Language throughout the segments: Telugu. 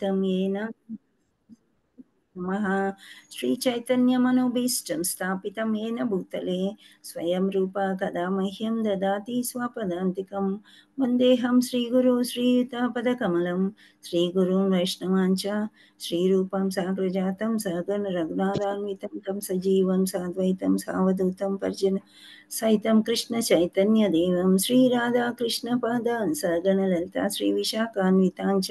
तं येन नमः। श्रीचैतन्यमनोभीष्टं स्थापितं येन भूतले स्वयं रूपा कदा मह्यं ददाति स्वपदान्तिकं। वन्देऽहं श्रीगुरुं श्रीयुतापदकमलं श्रीगुरून् वैष्णवान् च श्रीरूपं साग्रजातं सहगण रघुनाथान्वितं तं सजीवं साद्वैतं सावधूतं पर्जन सहितं कृष्णचैतन्यदेवं श्रीराधाकृष्णपादान् सहगणललिता श्रीविशाखान्वितान् च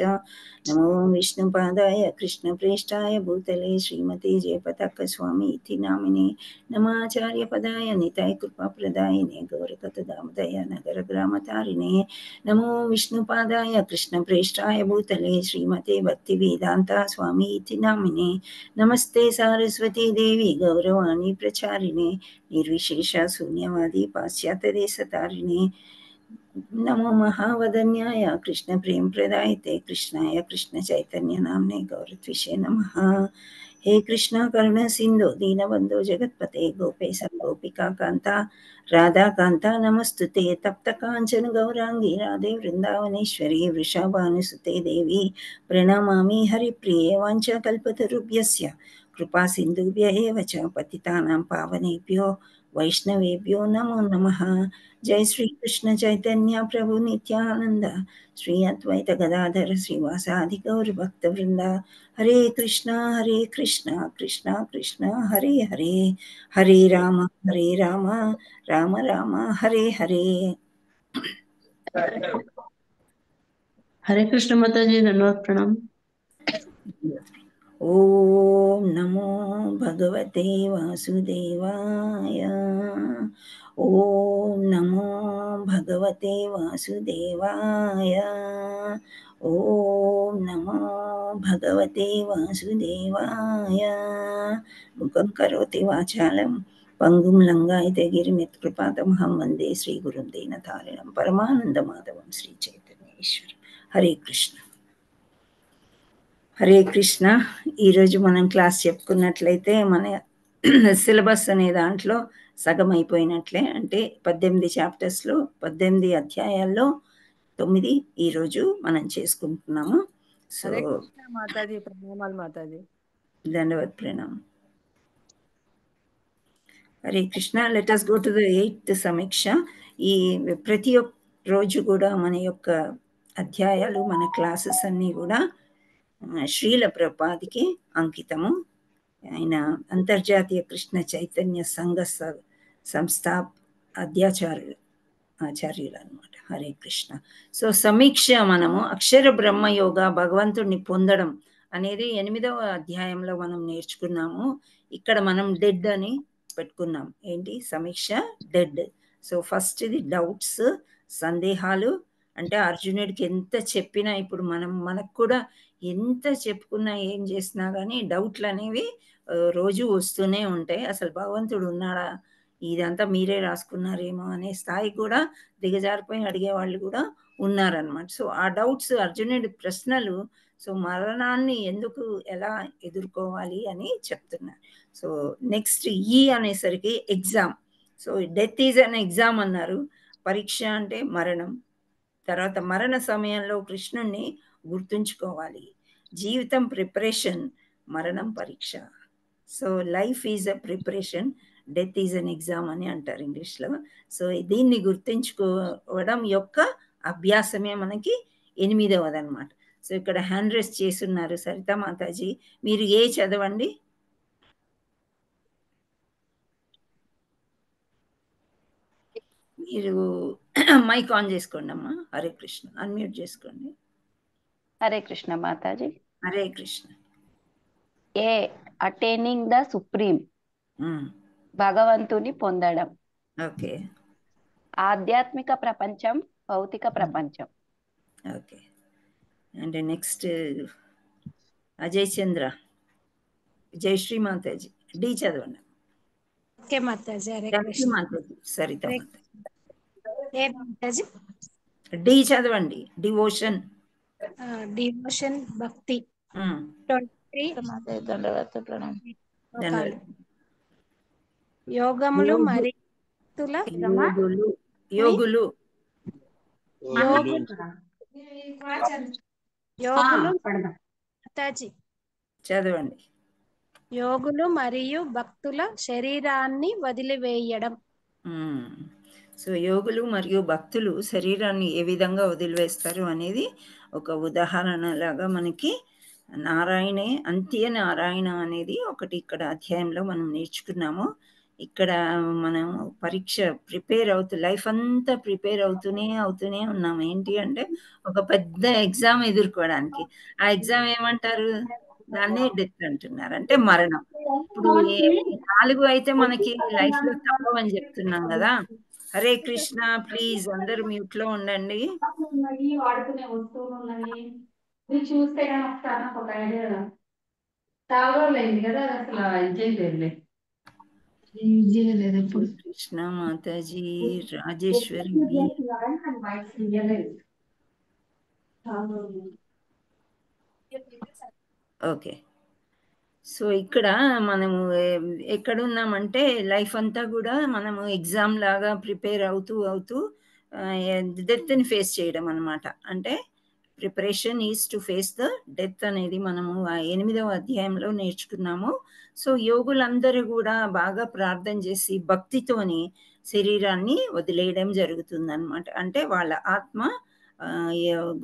नमो विष्णुपादाय कृष्णप्रेष्ठाय भूतले श्रीमते जयपताकस्वामी इति नामिने नमाचार्यपदाय निताय कृपाप्रदायिने गौरकतदामदय नगरग्रामतारिणे नमो विष्णुपादाय कृष्णप्रेष्ठाय भूतले श्रीमते भक्तिवेदान्ता स्वामी इति नामिने नमस्ते सारस्वती देवी गौरवाणी प्रचारिणे निर्विशेष शून्यवादी पाश्चात्यदेशतारिणे नमो महावदन्याय कृष्ण प्रेम प्रदायते कृष्णाय कृष्ण चैतन्य नामने गौरत्विषे नमः। हे कृष्णा करुण सिंधु दीनबंधो जगत्पते गोपेश गोपिका कांता राधा कांता नमस्तुते तप्त कांचन गौरांगी राधे वृंदावनेश्वरी वृषभानुसुते देवी प्रणमामि हरिप्रिये वाञ्छाकल्पतरुभ्यस्य कृपा सिन्धुभ्य एव च पतितानां पावनेभ्यो वैष्णवेभ्यो नमो नमः। जय श्री कृष्ण चैतन्य प्रभु नित्यानंद श्री अद्वैत गदाधर श्रीवासादि गौर भक्त वृंदा हरे कृष्णा कृष्णा कृष्णा हरे हरे हरे राम राम राम हरे हरे। हरे कृष्ण माता जी, धन्यवाद, प्रणाम। ओम नमो भगवते वासुदेवाय। ओम नमो भगवते वासुदेवाय। ओम नमो भगवते वासुदेवाय। मुखं करोति वाचालं पंगुं लङ्घयते गिरिमित्कृपातमहं वन्दे श्रीगुरुं दीनतारिणं परमानन्दमाधवं श्रीचैतन्येश्वरं। हरे कृष्ण హరే కృష్ణ. ఈరోజు మనం క్లాస్ చెప్పుకున్నట్లయితే మన సిలబస్ అనే దాంట్లో సగం అయిపోయినట్లే. అంటే 18 చాప్టర్స్లో 18 అధ్యాయాల్లో 9 ఈరోజు మనం చేసుకుంటున్నాము. సో మాతాజీ ప్రణామాలు మాతాజీ. ధన్యవాద్ ప్రణామ్. Hare Krishna. Let us go to the 8th సమీక్ష. ఈ ప్రతి ఒక్క రోజు కూడా మన యొక్క అధ్యాయాలు మన క్లాసెస్ అన్నీ కూడా శ్రీల ప్రభుపాదికి అంకితము. ఆయన అంతర్జాతీయ కృష్ణ చైతన్య సంఘ ఆచార్యులు అనమాట. హరే కృష్ణ. సో సమీక్ష మనము అక్షర బ్రహ్మయోగ భగవంతుడిని పొందడం అనేది 8వ అధ్యాయంలో మనం నేర్చుకున్నాము. ఇక్కడ మనం డెడ్ అని పెట్టుకున్నాం. ఏంటి సమీక్ష? డెడ్. సో ఫస్ట్ ఇది డౌట్స్, సందేహాలు. అంటే అర్జునుడికి ఎంత చెప్పినా ఇప్పుడు మనకు కూడా ఎంత చెప్పుకున్నా ఏం చేసినా కానీ డౌట్లు అనేవి రోజు వస్తూనే ఉంటాయి. అసలు భగవంతుడు ఉన్నాడా, ఇదంతా మీరే రాసుకున్నారేమో అనే స్థాయి కూడా దిగజారిపోయి అడిగేవాళ్ళు కూడా ఉన్నారనమాట. సో ఆ డౌట్స్, అర్జునుడి ప్రశ్నలు, సో మరణాన్ని ఎందుకు ఎలా ఎదుర్కోవాలి అని చెప్తున్నారు. సో నెక్స్ట్ ఈ అనేసరికి exam. So death is an exam అన్నారు. పరీక్ష అంటే మరణం. తర్వాత మరణ సమయంలో కృష్ణుణ్ణి గుర్తుంచుకోవాలి. జీవితం ప్రిపరేషన్, మరణం పరీక్ష. So life is a preparation, death is an exam అని అంటారు ఇంగ్లీష్లో. సో దీన్ని గుర్తుంచుకోవడం యొక్క అభ్యాసమే మనకి 8వది అనమాట. సో ఇక్కడ హ్యాండ్ రైస్ చేస్తున్నారు సరితా మాతాజీ. మీరు ఏ చదవండి? మీరు మైక్ ఆన్ చేసుకోండి అమ్మా. హరే కృష్ణ. అన్మ్యూట్ చేసుకోండి. Hare Krishna Mataji. Hare Krishna. A attaining the supreme, భగవంతుని పొందడం. ఓకే. ఆధ్యాత్మిక ప్రపంచం, భౌతిక ప్రపంచం. Okay. And next Ajay Chandra. Jayasri mataji D చదవండి. ఓకే మాతాజీ. హరే కృష్ణ మాతాజీ. సరిత మాతాజీ. డి చదవండి. డివోషన్. డివోషన్ భక్తి. 23 యోగములు మరి యోగులు మాతాజీ. చదవండి. యోగులు మరియు భక్తుల శరీరాన్ని వదిలివేయడం. సో యోగులు మరియు భక్తులు శరీరాన్ని ఏ విధంగా వదిలివేస్తారు అనేది ఒక ఉదాహరణలాగా మనకి నారాయణే అంత్య నారాయణ అనేది ఒకటి ఇక్కడ అధ్యాయంలో మనం నేర్చుకున్నాము. ఇక్కడ మనం పరీక్ష ప్రిపేర్ లైఫ్ అంతా ప్రిపేర్ అవుతూనే ఉన్నాం. ఏంటి అంటే ఒక పెద్ద ఎగ్జామ్ ఎదుర్కోవడానికి. ఆ ఎగ్జామ్ ఏమంటారు? దాన్నే డెత్ అంటున్నారు, అంటే మరణం. ఇప్పుడు 4 అయితే మనకి లైఫ్ లో తప్పవని చెప్తున్నాం కదా. హరే కృష్ణ. ప్లీజ్ అందరూ మ్యూట్ లో ఉండండి. వాడుకునే వస్తువులు ఉన్నాయి. ఇది చూస్తే కానీ ఒకసారి నాకు ఒక ఐడియా రాదు. చాలా రోజులు అయింది కదా, అది అసలు యూజ్ చేయలేదు ఎప్పుడు. కృష్ణ మాతాజీ, రాజేశ్వరి. బయట తీయలేదు. ఓకే. సో ఇక్కడ మనము ఎక్కడున్నామంటే లైఫ్ అంతా కూడా మనము ఎగ్జామ్ లాగా ప్రిపేర్ అవుతూ డెత్ని ఫేస్ చేయడం అనమాట. అంటే preparation is to face the death అనేది మనము ఆ 8వ అధ్యాయంలో నేర్చుకున్నాము. సో యోగులందరూ కూడా బాగా ప్రార్థన చేసి భక్తితోని శరీరాన్ని వదిలేయడం జరుగుతుందన్నమాట. అంటే వాళ్ళ ఆత్మ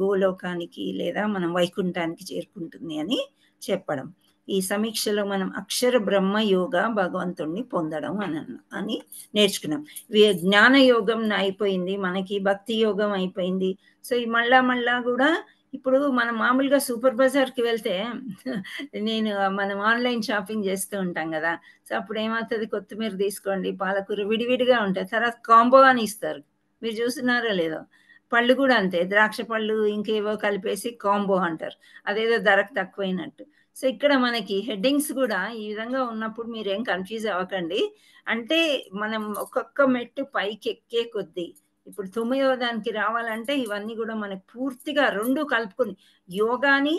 గోలోకానికి లేదా మనం వైకుంఠానికి చేరుకుంటుంది అని చెప్పడం. ఈ సమీక్షలో మనం అక్షర బ్రహ్మ యోగ భగవంతుణ్ణి పొందడం అని నేర్చుకున్నాం. జ్ఞాన యోగం అయిపోయింది, మనకి భక్తి యోగం అయిపోయింది. సో ఈ మళ్ళా కూడా ఇప్పుడు మనం మామూలుగా సూపర్ బజార్కి వెళ్తే మనం ఆన్లైన్ షాపింగ్ చేస్తూ ఉంటాం కదా. సో అప్పుడు ఏమవుతుంది, కొత్తిమీర తీసుకోండి, పాలకూర విడివిడిగా ఉంటాయి, తర్వాత కాంబో అని ఇస్తారు. మీరు చూస్తున్నారో లేదో. పళ్ళు కూడా అంతే, ద్రాక్ష పళ్ళు ఇంకేవో కలిపేసి కాంబో అంటారు, అదేదో ధరకు తక్కువైనట్టు. సో ఇక్కడ మనకి హెడ్డింగ్స్ కూడా ఈ విధంగా ఉన్నప్పుడు మీరేం కన్ఫ్యూజ్ అవ్వకండి. అంటే మనం ఒక్కొక్క మెట్టు పైకి ఎక్కే కొద్దీ ఇప్పుడు 9వ దానికి రావాలంటే ఇవన్నీ కూడా మనకు పూర్తిగా రెండు కలుపుకొని యోగాని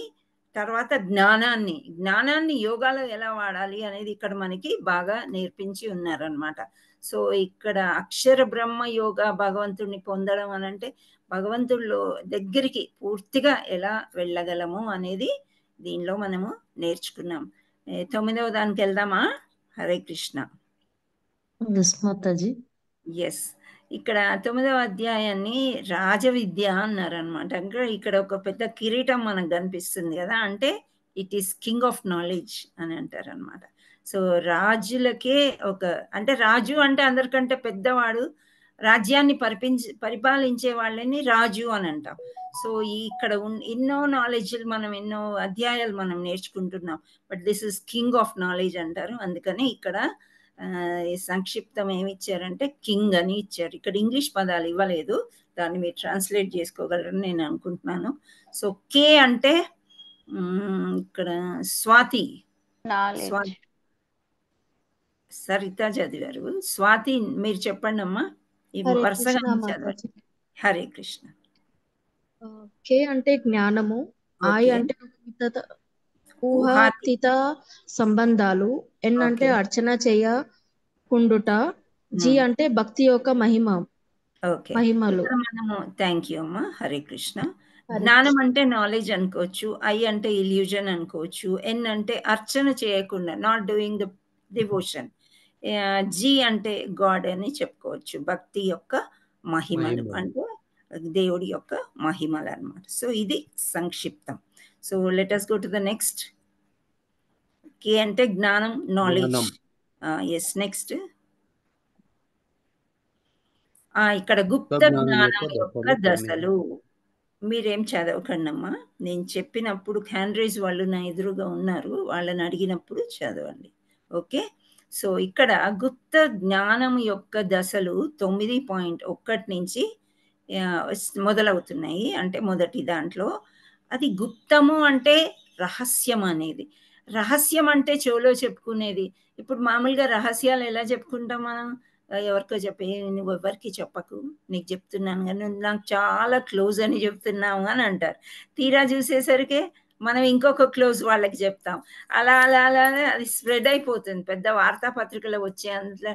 తర్వాత జ్ఞానాన్ని యోగాలో ఎలా వాడాలి అనేది ఇక్కడ మనకి బాగా నేర్పించి ఉన్నారనమాట. సో ఇక్కడ అక్షర బ్రహ్మ యోగ భగవంతుడిని పొందడం అని అంటే భగవంతుడిలో దగ్గరికి పూర్తిగా ఎలా వెళ్ళగలము అనేది దీనిలో మనము నేర్చుకున్నాం. 9వ దానికి వెళ్దామా? హరే కృష్ణ. మాతాజీ. ఎస్. ఇక్కడ 9వ అధ్యాయాన్ని రాజవిద్య అన్నారనమాట. అంటే ఇక్కడ ఒక పెద్ద కిరీటం మనకు కనిపిస్తుంది కదా, అంటే it is king of knowledge అని అంటారనమాట. సో రాజులకే అంటే రాజు అంటే అందరికంటే పెద్దవాడు, రాజ్యాన్ని పరిపాలించే వాళ్ళని రాజు అని అంటాం. సో ఇక్కడ ఎన్నో నాలెడ్జ్ ఎన్నో అధ్యాయాలు మనం నేర్చుకుంటున్నాం. But this is king of knowledge అంటారు. అందుకని ఇక్కడ సంక్షిప్తం ఏమి ఇచ్చారంటే కింగ్ అని ఇచ్చారు. ఇక్కడ ఇంగ్లీష్ పదాలు ఇవ్వలేదు, దాన్ని మీరు ట్రాన్స్లేట్ చేసుకోగలరని నేను అనుకుంటున్నాను. సో కే అంటే ఇక్కడ స్వాతి సరిత చదివారు. స్వాతి మీరు చెప్పండి అమ్మా, ఈ వరుసగా చదవండి. హరే కృష్ణ. కే అంటే జ్ఞానము, ఐ అంటే ఊహాతీత సంబంధాలు, ఎన్ అంటే అర్చన చేయకుండుట, జి అంటే భక్తి యొక్క మహిమలు. మనము థ్యాంక్ యూ అమ్మా. హరే కృష్ణ. జ్ఞానం అంటే నాలెడ్జ్ అనుకోవచ్చు, ఐ అంటే ఇల్యూజన్ అనుకోవచ్చు, ఎన్ అంటే అర్చన చేయకుండా not doing the devotion, G అంటే గాడ్ అని చెప్పుకోవచ్చు, భక్తి యొక్క మహిమలు అంటే దేవుడి యొక్క మహిమలు అన్నమాట. సో ఇది సంక్షిప్తం. So let us go to the next. K అంటే జ్ఞానం, నాలెడ్జ్. Yes, next. ఇక్కడ గుప్త జ్ఞానం యొక్క దశలు. మీరేం చదవకండి అమ్మా, నేను చెప్పినప్పుడు హ్యాండ్ రైజ్ వాళ్ళు నా ఎదురుగా ఉన్నారు, వాళ్ళని అడిగినప్పుడు చదవండి. ఓకే. సో ఇక్కడ గుప్త జ్ఞానం యొక్క దశలు 9.1 నుంచి మొదలవుతున్నాయి. అంటే మొదటి దాంట్లో అది గుప్తము అంటే రహస్యం అనేది. రహస్యం అంటే చెవులో చెప్పుకునేది. ఇప్పుడు మామూలుగా రహస్యాలు ఎలా చెప్పుకుంటాం మనం? ఎవరికో నువ్వు ఎవరికి చెప్పకు, నీకు చెప్తున్నాను కానీ నువ్వు నాకు చాలా క్లోజ్ అని చెప్తున్నావు అని అంటారు. తీరా చూసేసరికి మనం ఇంకొక క్లోజ్ వాళ్ళకి చెప్తాం. అలా అలా అలానే అది స్ప్రెడ్ అయిపోతుంది. పెద్ద వార్తాపత్రికలో వచ్చే అందులో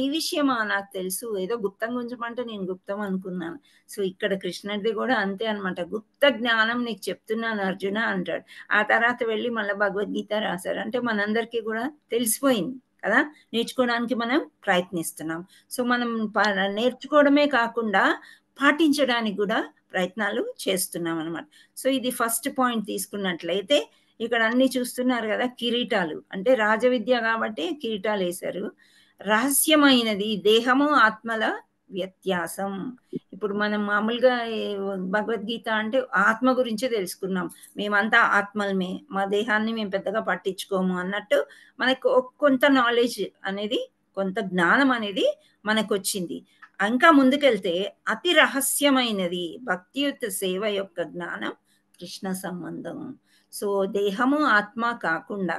ఈ విషయమా నాకు తెలుసు, ఏదో గుప్తంగా ఉంచమంటే నేను గుప్తం అనుకున్నాను. సో ఇక్కడ కృష్ణుడిది కూడా అంతే అనమాట. గుప్త జ్ఞానం నీకు చెప్తున్నాను అర్జున అంటాడు. ఆ తర్వాత వెళ్ళి మళ్ళీ భగవద్గీత రాశారు. అంటే మనందరికీ కూడా తెలిసిపోయింది కదా, నేర్చుకోవడానికి మనం ప్రయత్నిస్తున్నాం. సో మనం నేర్చుకోవడమే కాకుండా పాటించడానికి కూడా ప్రయత్నాలు చేస్తున్నాం అనమాట. సో ఇది ఫస్ట్ పాయింట్ తీసుకున్నట్లయితే ఇక్కడ అన్ని చూస్తున్నారు కదా, కిరీటాలు అంటే రాజవిద్య కాబట్టి కిరీటాలు వేశారు. రహస్యమైనది దేహము ఆత్మల వ్యత్యాసం. ఇప్పుడు మనం మామూలుగా భగవద్గీత అంటే ఆత్మ గురించే తెలుసుకున్నాం, మేమంతా ఆత్మలమే, మా దేహాన్ని మేము పెద్దగా పట్టించుకోము అన్నట్టు మనకు కొంత నాలెడ్జ్ అనేది, కొంత జ్ఞానం అనేది మనకు వచ్చింది. ఇంకా ముందుకెళ్తే అతి రహస్యమైనది భక్తియుత సేవ యొక్క జ్ఞానం కృష్ణ సంబంధం. సో దేహము ఆత్మ కాకుండా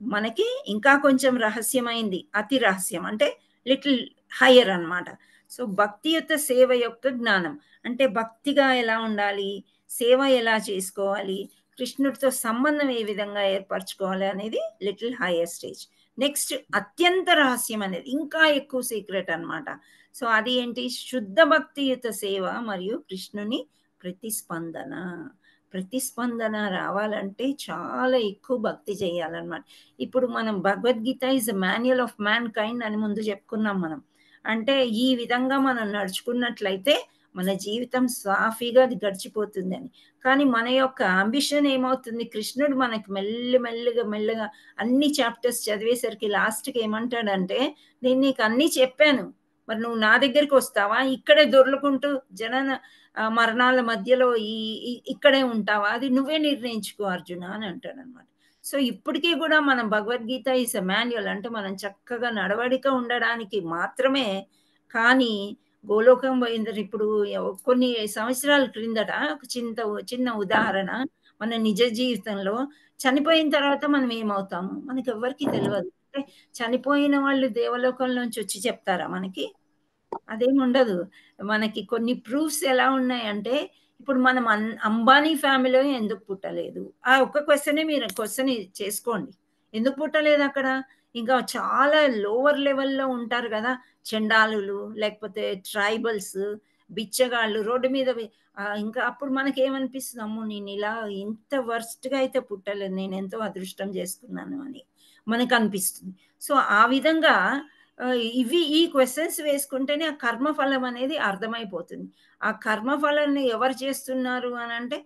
మనకి ఇంకా కొంచెం రహస్యమైంది, అతి రహస్యం అంటే లిటిల్ హయ్యర్ అన్నమాట. సో భక్తియుత సేవ యొక్క జ్ఞానం అంటే భక్తిగా ఎలా ఉండాలి, సేవ ఎలా చేసుకోవాలి, కృష్ణుడితో సంబంధం ఏ విధంగా ఏర్పరచుకోవాలి అనేది లిటిల్ హయ్యర్ స్టేజ్. నెక్స్ట్ అత్యంత రహస్యం అనేది ఇంకా ఎక్కువ సీక్రెట్ అన్నమాట. సో అది ఏంటి, శుద్ధ భక్తియుత సేవ మరియు కృష్ణుని ప్రతిస్పందన. ప్రతిస్పందన రావాలంటే చాలా ఎక్కువ భక్తి చేయాలన్నమాట. ఇప్పుడు మనం Bhagavad Gita is manual of man kind అని ముందు చెప్పుకున్నాం మనం. అంటే ఈ విధంగా మనం నడుచుకున్నట్లయితే మన జీవితం సాఫీగా అది గడిచిపోతుంది అని. కానీ మన యొక్క అంబిషన్ ఏమవుతుంది, కృష్ణుడు మనకి మెల్లగా అన్ని చాప్టర్స్ చదివేసరికి లాస్ట్కి ఏమంటాడంటే, నేను నీకు అన్నీ చెప్పాను, మరి నువ్వు నా దగ్గరికి వస్తావా, ఇక్కడే దొర్లుకుంటూ జనన మరణాల మధ్యలో ఇక్కడే ఉంటావా, అది నువ్వే నిర్ణయించుకో అర్జున అని అంటాడు అనమాట. సో ఇప్పటికీ కూడా మనం భగవద్గీత ఈజ్ ఎ మాన్యువల్ అంటే మనం చక్కగా నడవడిక ఉండడానికి మాత్రమే. కానీ గోలోకం పోయింది. ఇప్పుడు కొన్ని సంవత్సరాల క్రిందట ఒక చిన్న ఉదాహరణ, మన నిజ జీవితంలో చనిపోయిన తర్వాత మనం ఏమవుతాము మనకి ఎవరికి తెలియదు. అంటే చనిపోయిన వాళ్ళు దేవలోకంలోంచి వచ్చి చెప్తారా మనకి, అదేమి ఉండదు. మనకి కొన్ని ప్రూఫ్స్ ఎలా ఉన్నాయంటే, ఇప్పుడు మనం అంబానీ ఫ్యామిలీలో ఎందుకు పుట్టలేదు, ఆ ఒక్క క్వశ్చనే మీరు క్వశ్చన్ చేసుకోండి, ఎందుకు పుట్టలేదు అక్కడ. ఇంకా చాలా లోవర్ లెవెల్లో ఉంటారు కదా, చండాలులు, లేకపోతే ట్రైబల్స్, బిచ్చగాళ్ళు రోడ్డు మీద. ఇంకా అప్పుడు మనకేమనిపిస్తుంది, అమ్మో నేను ఇలా ఇంత వర్స్ట్గా అయితే పుట్టలేదు, నేను ఎంతో అదృష్టం చేసుకున్నాను అని మనకు అనిపిస్తుంది. సో ఆ విధంగా ఈ క్వశ్చన్స్ వేసుకుంటేనే ఆ కర్మఫలం అనేది అర్థమైపోతుంది. ఆ కర్మఫలాన్ని ఎవరు చేస్తున్నారు అని అంటే,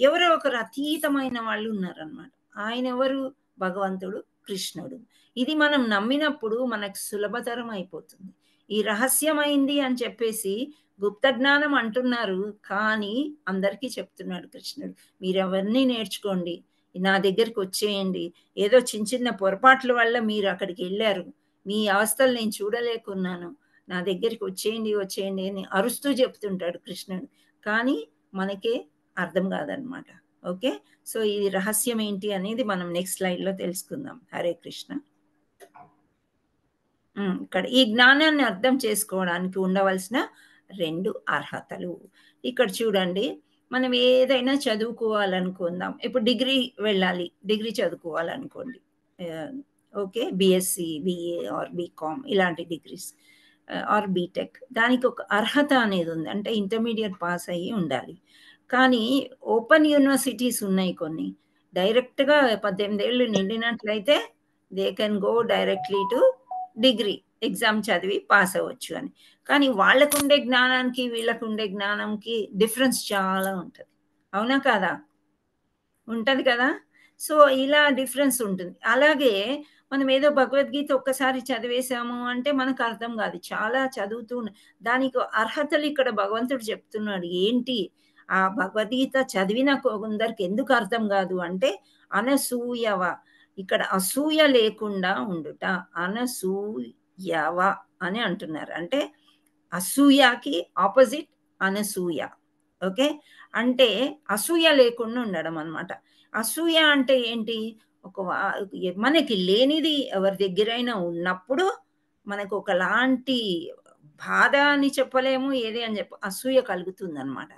ఎవరో ఒకరు అతీతమైన వాళ్ళు ఉన్నారనమాట. ఆయన ఎవరు, భగవంతుడు కృష్ణుడు. ఇది మనం నమ్మినప్పుడు మనకు సులభతరం అయిపోతుంది. ఈ రహస్యమైంది అని చెప్పేసి గుప్త జ్ఞానం అంటున్నారు, కానీ అందరికీ చెప్తున్నాడు కృష్ణుడు, మీరెవరిని నేర్చుకోండి, నా దగ్గరికి వచ్చేయండి. ఏదో చిన్న పొరపాట్ల వల్ల మీరు అక్కడికి వెళ్ళారు, మీ అవస్థలు నేను చూడలేకున్నాను, నా దగ్గరికి వచ్చేయండి అని అరుస్తూ చెప్తుంటాడు కృష్ణుడు. కానీ మనకే అర్థం కాదనమాట. ఓకే, సో ఇది రహస్యం ఏంటి అనేది మనం నెక్స్ట్ స్లైడ్లో తెలుసుకుందాం. హరే కృష్ణ. ఇక్కడ ఈ జ్ఞానాన్ని అర్థం చేసుకోవడానికి ఉండవలసిన 2 అర్హతలు ఇక్కడ చూడండి. మనం ఏదైనా చదువుకోవాలనుకుందాం, ఇప్పుడు డిగ్రీ వెళ్ళాలి, డిగ్రీ చదువుకోవాలనుకోండి, okay, BSc, BA or BCom ఇలాంటి డిగ్రీస్ ఆర్ బీటెక్, దానికి ఒక అర్హత అనేది ఉంది, అంటే ఇంటర్మీడియట్ పాస్ అయ్యి ఉండాలి. కానీ ఓపెన్ యూనివర్సిటీస్ ఉన్నాయి కొన్ని, డైరెక్ట్గా 18 ఏళ్ళు నిండినట్లయితే they can go directly to degree exam చదివి పాస్ అవ్వచ్చు అని. కానీ వాళ్ళకు ఉండే జ్ఞానానికి వీళ్ళకు ఉండే జ్ఞానంకి డిఫరెన్స్ చాలా ఉంటుంది, అవునా కాదా, ఉంటుంది కదా. సో ఇలా డిఫరెన్స్ ఉంటుంది. అలాగే మనం ఏదో భగవద్గీత ఒక్కసారి చదివేశాము అంటే మనకు అర్థం కాదు, చాలా చదువుతూ దానికి అర్హతలు ఇక్కడ భగవంతుడు చెప్తున్నాడు. ఏంటి ఆ భగవద్గీత చదివిన కొందరికి ఎందుకు అర్థం కాదు అంటే, అనసూయవ, ఇక్కడ అసూయ లేకుండా ఉండుట, అనసూయవ అని అంటున్నారు. అంటే అసూయకి ఆపోజిట్ అనసూయ. ఓకే, అంటే అసూయ లేకుండా ఉండడం అనమాట. అసూయ అంటే ఏంటి, మనకి లేనిది ఎవరి దగ్గరైనా ఉన్నప్పుడు మనకు ఒకలాంటి బాధ అని చెప్పలేము, ఏది అని అసూయ కలుగుతుంది అనమాట.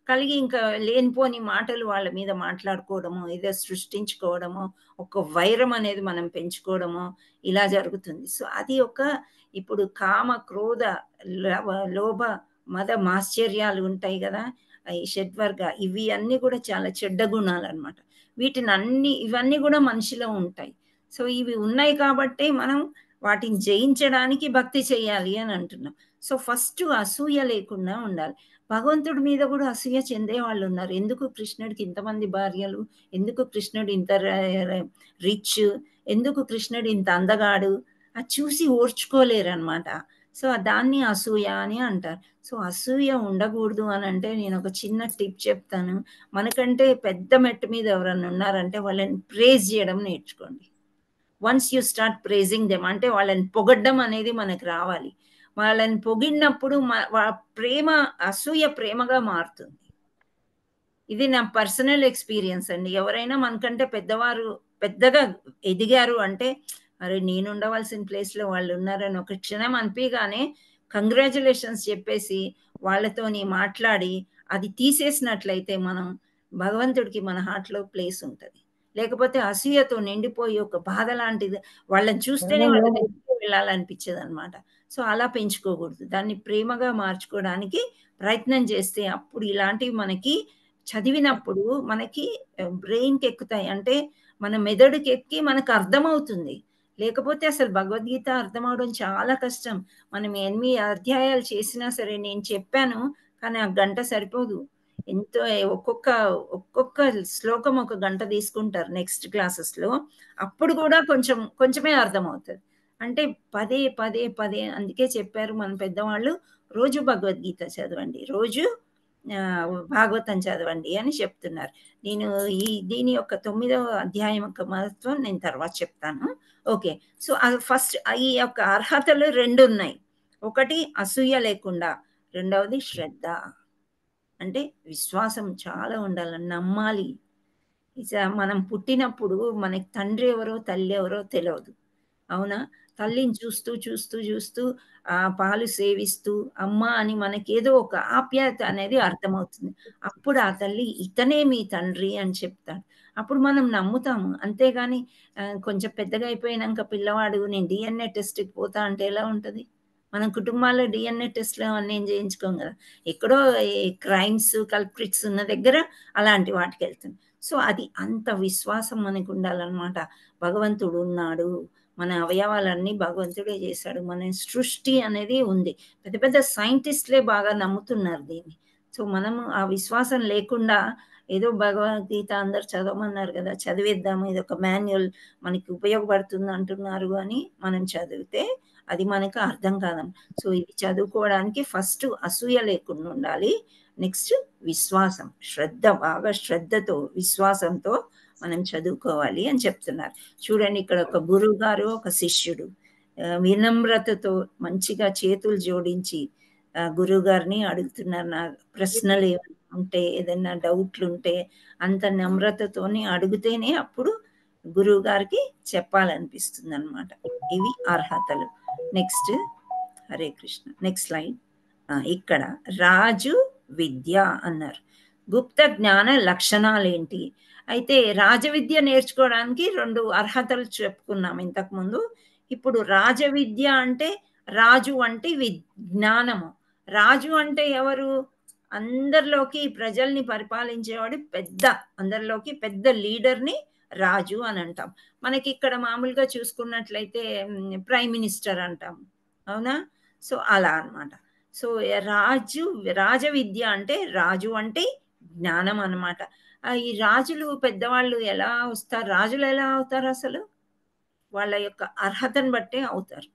కలిగి ఇంకా లేనిపోని మాటలు వాళ్ళ మీద మాట్లాడుకోవడము, ఏదో సృష్టించుకోవడము, ఒక వైరం అనేది మనం పెంచుకోవడము ఇలా జరుగుతుంది. సో అది ఇప్పుడు కామ, క్రోధ, లోభ, మద మాశ్చర్యాలు ఉంటాయి కదా, ఈ షడ్వర్గ, ఇవి అన్నీ కూడా చాలా చెడ్డ గుణాలు అనమాట. ఇవన్నీ కూడా మనిషిలో ఉంటాయి. సో ఇవి ఉన్నాయి కాబట్టి మనం వాటిని జయించడానికి భక్తి చేయాలి అని అంటున్నాం. సో ఫస్ట్ అసూయ లేకుండా ఉండాలి. భగవంతుడి మీద కూడా అసూయ చెందే వాళ్ళు ఉన్నారు. ఎందుకు కృష్ణుడికి ఇంతమంది భార్యలు, ఎందుకు కృష్ణుడు ఇంత రిచ్, ఎందుకు కృష్ణుడు ఇంత అందగాడు, అది చూసి ఓర్చుకోలేరు అనమాట. సో దాన్ని అసూయ అని అంటారు. సో అసూయ ఉండకూడదు అని అంటే నేను ఒక చిన్న టిప్ చెప్తాను. మనకంటే పెద్ద మెట్టు మీద ఎవరన్నా ఉన్నారంటే వాళ్ళని ప్రేజ్ చేయడం నేర్చుకోండి. Once you start praising them, అంటే వాళ్ళని పొగడ్డం అనేది మనకు రావాలి. వాళ్ళని పొగిడినప్పుడు ప్రేమ, అసూయ ప్రేమగా మారుతుంది. ఇది నా పర్సనల్ ఎక్స్పీరియన్స్ అండి. ఎవరైనా మనకంటే పెద్దగా ఎదిగారు అంటే, అరే నేను ఉండవలసిన ప్లేస్లో వాళ్ళు ఉన్నారని ఒక క్షణం అనిపించగానే కంగ్రాచులేషన్స్ చెప్పేసి వాళ్ళతోని మాట్లాడి అది తీసేసినట్లయితే మనం భగవంతుడికి మన హార్ట్లో ప్లేస్ ఉంటుంది. లేకపోతే అసూయతో నిండిపోయి ఒక బాధ లాంటిది, వాళ్ళని చూస్తేనే వాళ్ళ దగ్గరికి వెళ్ళాలనిపించదు అనమాట. సో అలా పెంచుకోకూడదు. దాన్ని ప్రేమగా మార్చుకోవడానికి ప్రయత్నం చేస్తే అప్పుడు ఇలాంటివి మనకి చదివినప్పుడు మనకి బ్రెయిన్కి ఎక్కుతాయి. అంటే మన మెదడుకి ఎక్కి మనకు అర్థమవుతుంది. లేకపోతే అసలు భగవద్గీత అర్థం అవడం చాలా కష్టం. మనం 8 అధ్యాయాలు చేసినా సరే, నేను చెప్పాను కానీ ఆ గంట సరిపోదు. ఎంతో ఒక్కొక్క శ్లోకం 1 గంట తీసుకుంటారు నెక్స్ట్ క్లాసెస్లో. అప్పుడు కూడా కొంచెమే అర్థమవుతుంది. అంటే పదే అందుకే చెప్పారు మన పెద్దవాళ్ళు, రోజు భగవద్గీత చదవండి, రోజు భాగవతం చదవండి అని చెప్తున్నారు. నేను దీని యొక్క 9వ అధ్యాయం యొక్క మహత్వం నేను తర్వాత చెప్తాను. ఓకే. సో ఫస్ట్ ఈ యొక్క అర్హతలు 2 ఉన్నాయి. ఒకటి అసూయ లేకుండా, రెండవది శ్రద్ధ, అంటే విశ్వాసం చాలా ఉండాలి, నమ్మాలి. మనం పుట్టినప్పుడు మనకి తండ్రి ఎవరో తల్లి ఎవరో తెలియదు, అవునా? తల్లిని చూస్తూ ఆ పాలు సేవిస్తూ అమ్మ అని మనకేదో ఒక ఆప్యాయత అనేది అర్థమవుతుంది. అప్పుడు ఆ తల్లి ఇతనే మీ తండ్రి అని చెప్తాడు. అప్పుడు మనం నమ్ముతాము. అంతేగాని కొంచెం పెద్దగా అయిపోయినాక పిల్లవాడు నేను DNA టెస్ట్కి పోతా అంటే ఎలా ఉంటుంది? మనం కుటుంబాల్లో DNA టెస్ట్లు అవన్నీ ఏం చేయించుకోం కదా. ఎక్కడో క్రైమ్స్, కల్ప్రిట్స్ ఉన్న దగ్గర అలాంటి వాటికి వెళ్తుంది. సో అది అంత విశ్వాసం మనకు ఉండాలన్నమాట. భగవంతుడు ఉన్నాడు, మన అవయవాలన్నీ భగవంతుడే చేశాడు, మన సృష్టి అనేది ఉంది. పెద్ద సైంటిస్టులే బాగా నమ్ముతున్నారు దీన్ని. సో మనము ఆ విశ్వాసం లేకుండా ఏదో భగవద్గీత అందరు చదవమన్నారు కదా, చదివేద్దాము, ఇది ఒక మాన్యువల్ మనకి ఉపయోగపడుతుంది అంటున్నారు అని మనం చదివితే అది మనకు అర్థం కాదం. సో ఇది చదువుకోవడానికి ఫస్ట్ అసూయ లేకుండా ఉండాలి. నెక్స్ట్ విశ్వాసం, బాగా శ్రద్ధతో విశ్వాసంతో మనం చదువుకోవాలి అని చెప్తున్నారు. చూడండి, ఇక్కడ ఒక గురువు గారు, ఒక శిష్యుడు వినమ్రతతో మంచిగా చేతులు జోడించి గురువు గారిని అడుగుతున్నారు, నా ప్రశ్నలు ఏమైనా ఉంటే, ఏదైనా డౌట్లు ఉంటే అంత నమ్రతతోని అడిగితేనే అప్పుడు గురువు గారికి చెప్పాలనిపిస్తుంది అనమాట. ఇవి అర్హతలు. Next, Hare Krishna. Next slide. ఇక్కడ రాజు విద్య అన్నారు. గుప్త జ్ఞాన లక్షణాలు ఏంటి? అయితే రాజవిద్య నేర్చుకోవడానికి 2 అర్హతలు చెప్పుకున్నాం ఇంతకుముందు. ఇప్పుడు రాజవిద్య అంటే రాజు అంటే జ్ఞానము. రాజు అంటే ఎవరు? అందరిలోకి ప్రజల్ని పరిపాలించేవాడు, అందరిలోకి పెద్ద లీడర్ని రాజు అని అంటాం. మనకి ఇక్కడ మామూలుగా చూసుకున్నట్లయితే ప్రైమ్ మినిస్టర్ అంటాం, అవునా? సో అలా అన్నమాట. సో రాజవిద్య అంటే రాజు అంటే జ్ఞానం అన్నమాట. ఈ రాజులు పెద్దవాళ్ళు ఎలా వస్తారు? రాజులు ఎలా అవుతారు? అసలు వాళ్ళ యొక్క అర్హతను బట్టే అవుతారు,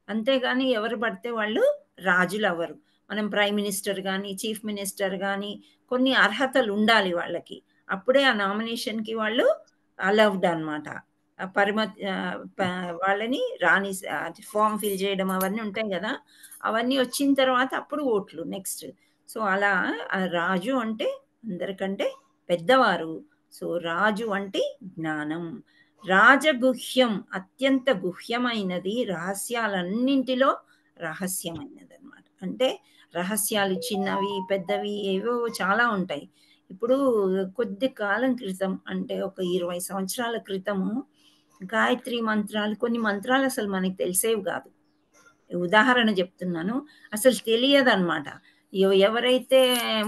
అంతేగాని ఎవరు పడితే వాళ్ళు రాజులు అవ్వరు. మనం ప్రైమ్ మినిస్టర్ కానీ, చీఫ్ మినిస్టర్ కానీ కొన్ని అర్హతలు ఉండాలి వాళ్ళకి. అప్పుడే ఆ నామినేషన్కి వాళ్ళు అలౌడ్ అనమాట. వాళ్ళని రాని ఫామ్ ఫిల్ చేయడం అవన్నీ ఉంటాయి కదా, అవన్నీ వచ్చిన తర్వాత అప్పుడు ఓట్లు నెక్స్ట్. సో అలా రాజు అంటే అందరికంటే పెద్దవారు. సో రాజు అంటే జ్ఞానం. రాజగుహ్యం అత్యంత గుహ్యమైనది, రహస్యాలన్నింటిలో రహస్యమైనది అనమాట. అంటే రహస్యాలు చిన్నవి పెద్దవి ఏవో చాలా ఉంటాయి. ఇప్పుడు కొద్ది కాలం క్రితం అంటే ఒక 20 సంవత్సరాల క్రితము గాయత్రి మంత్రాలు, కొన్ని మంత్రాలు అసలు మనకి తెలిసేవి కాదు. ఉదాహరణ చెప్తున్నాను, అసలు తెలియదన్నమాట. ఎవరైతే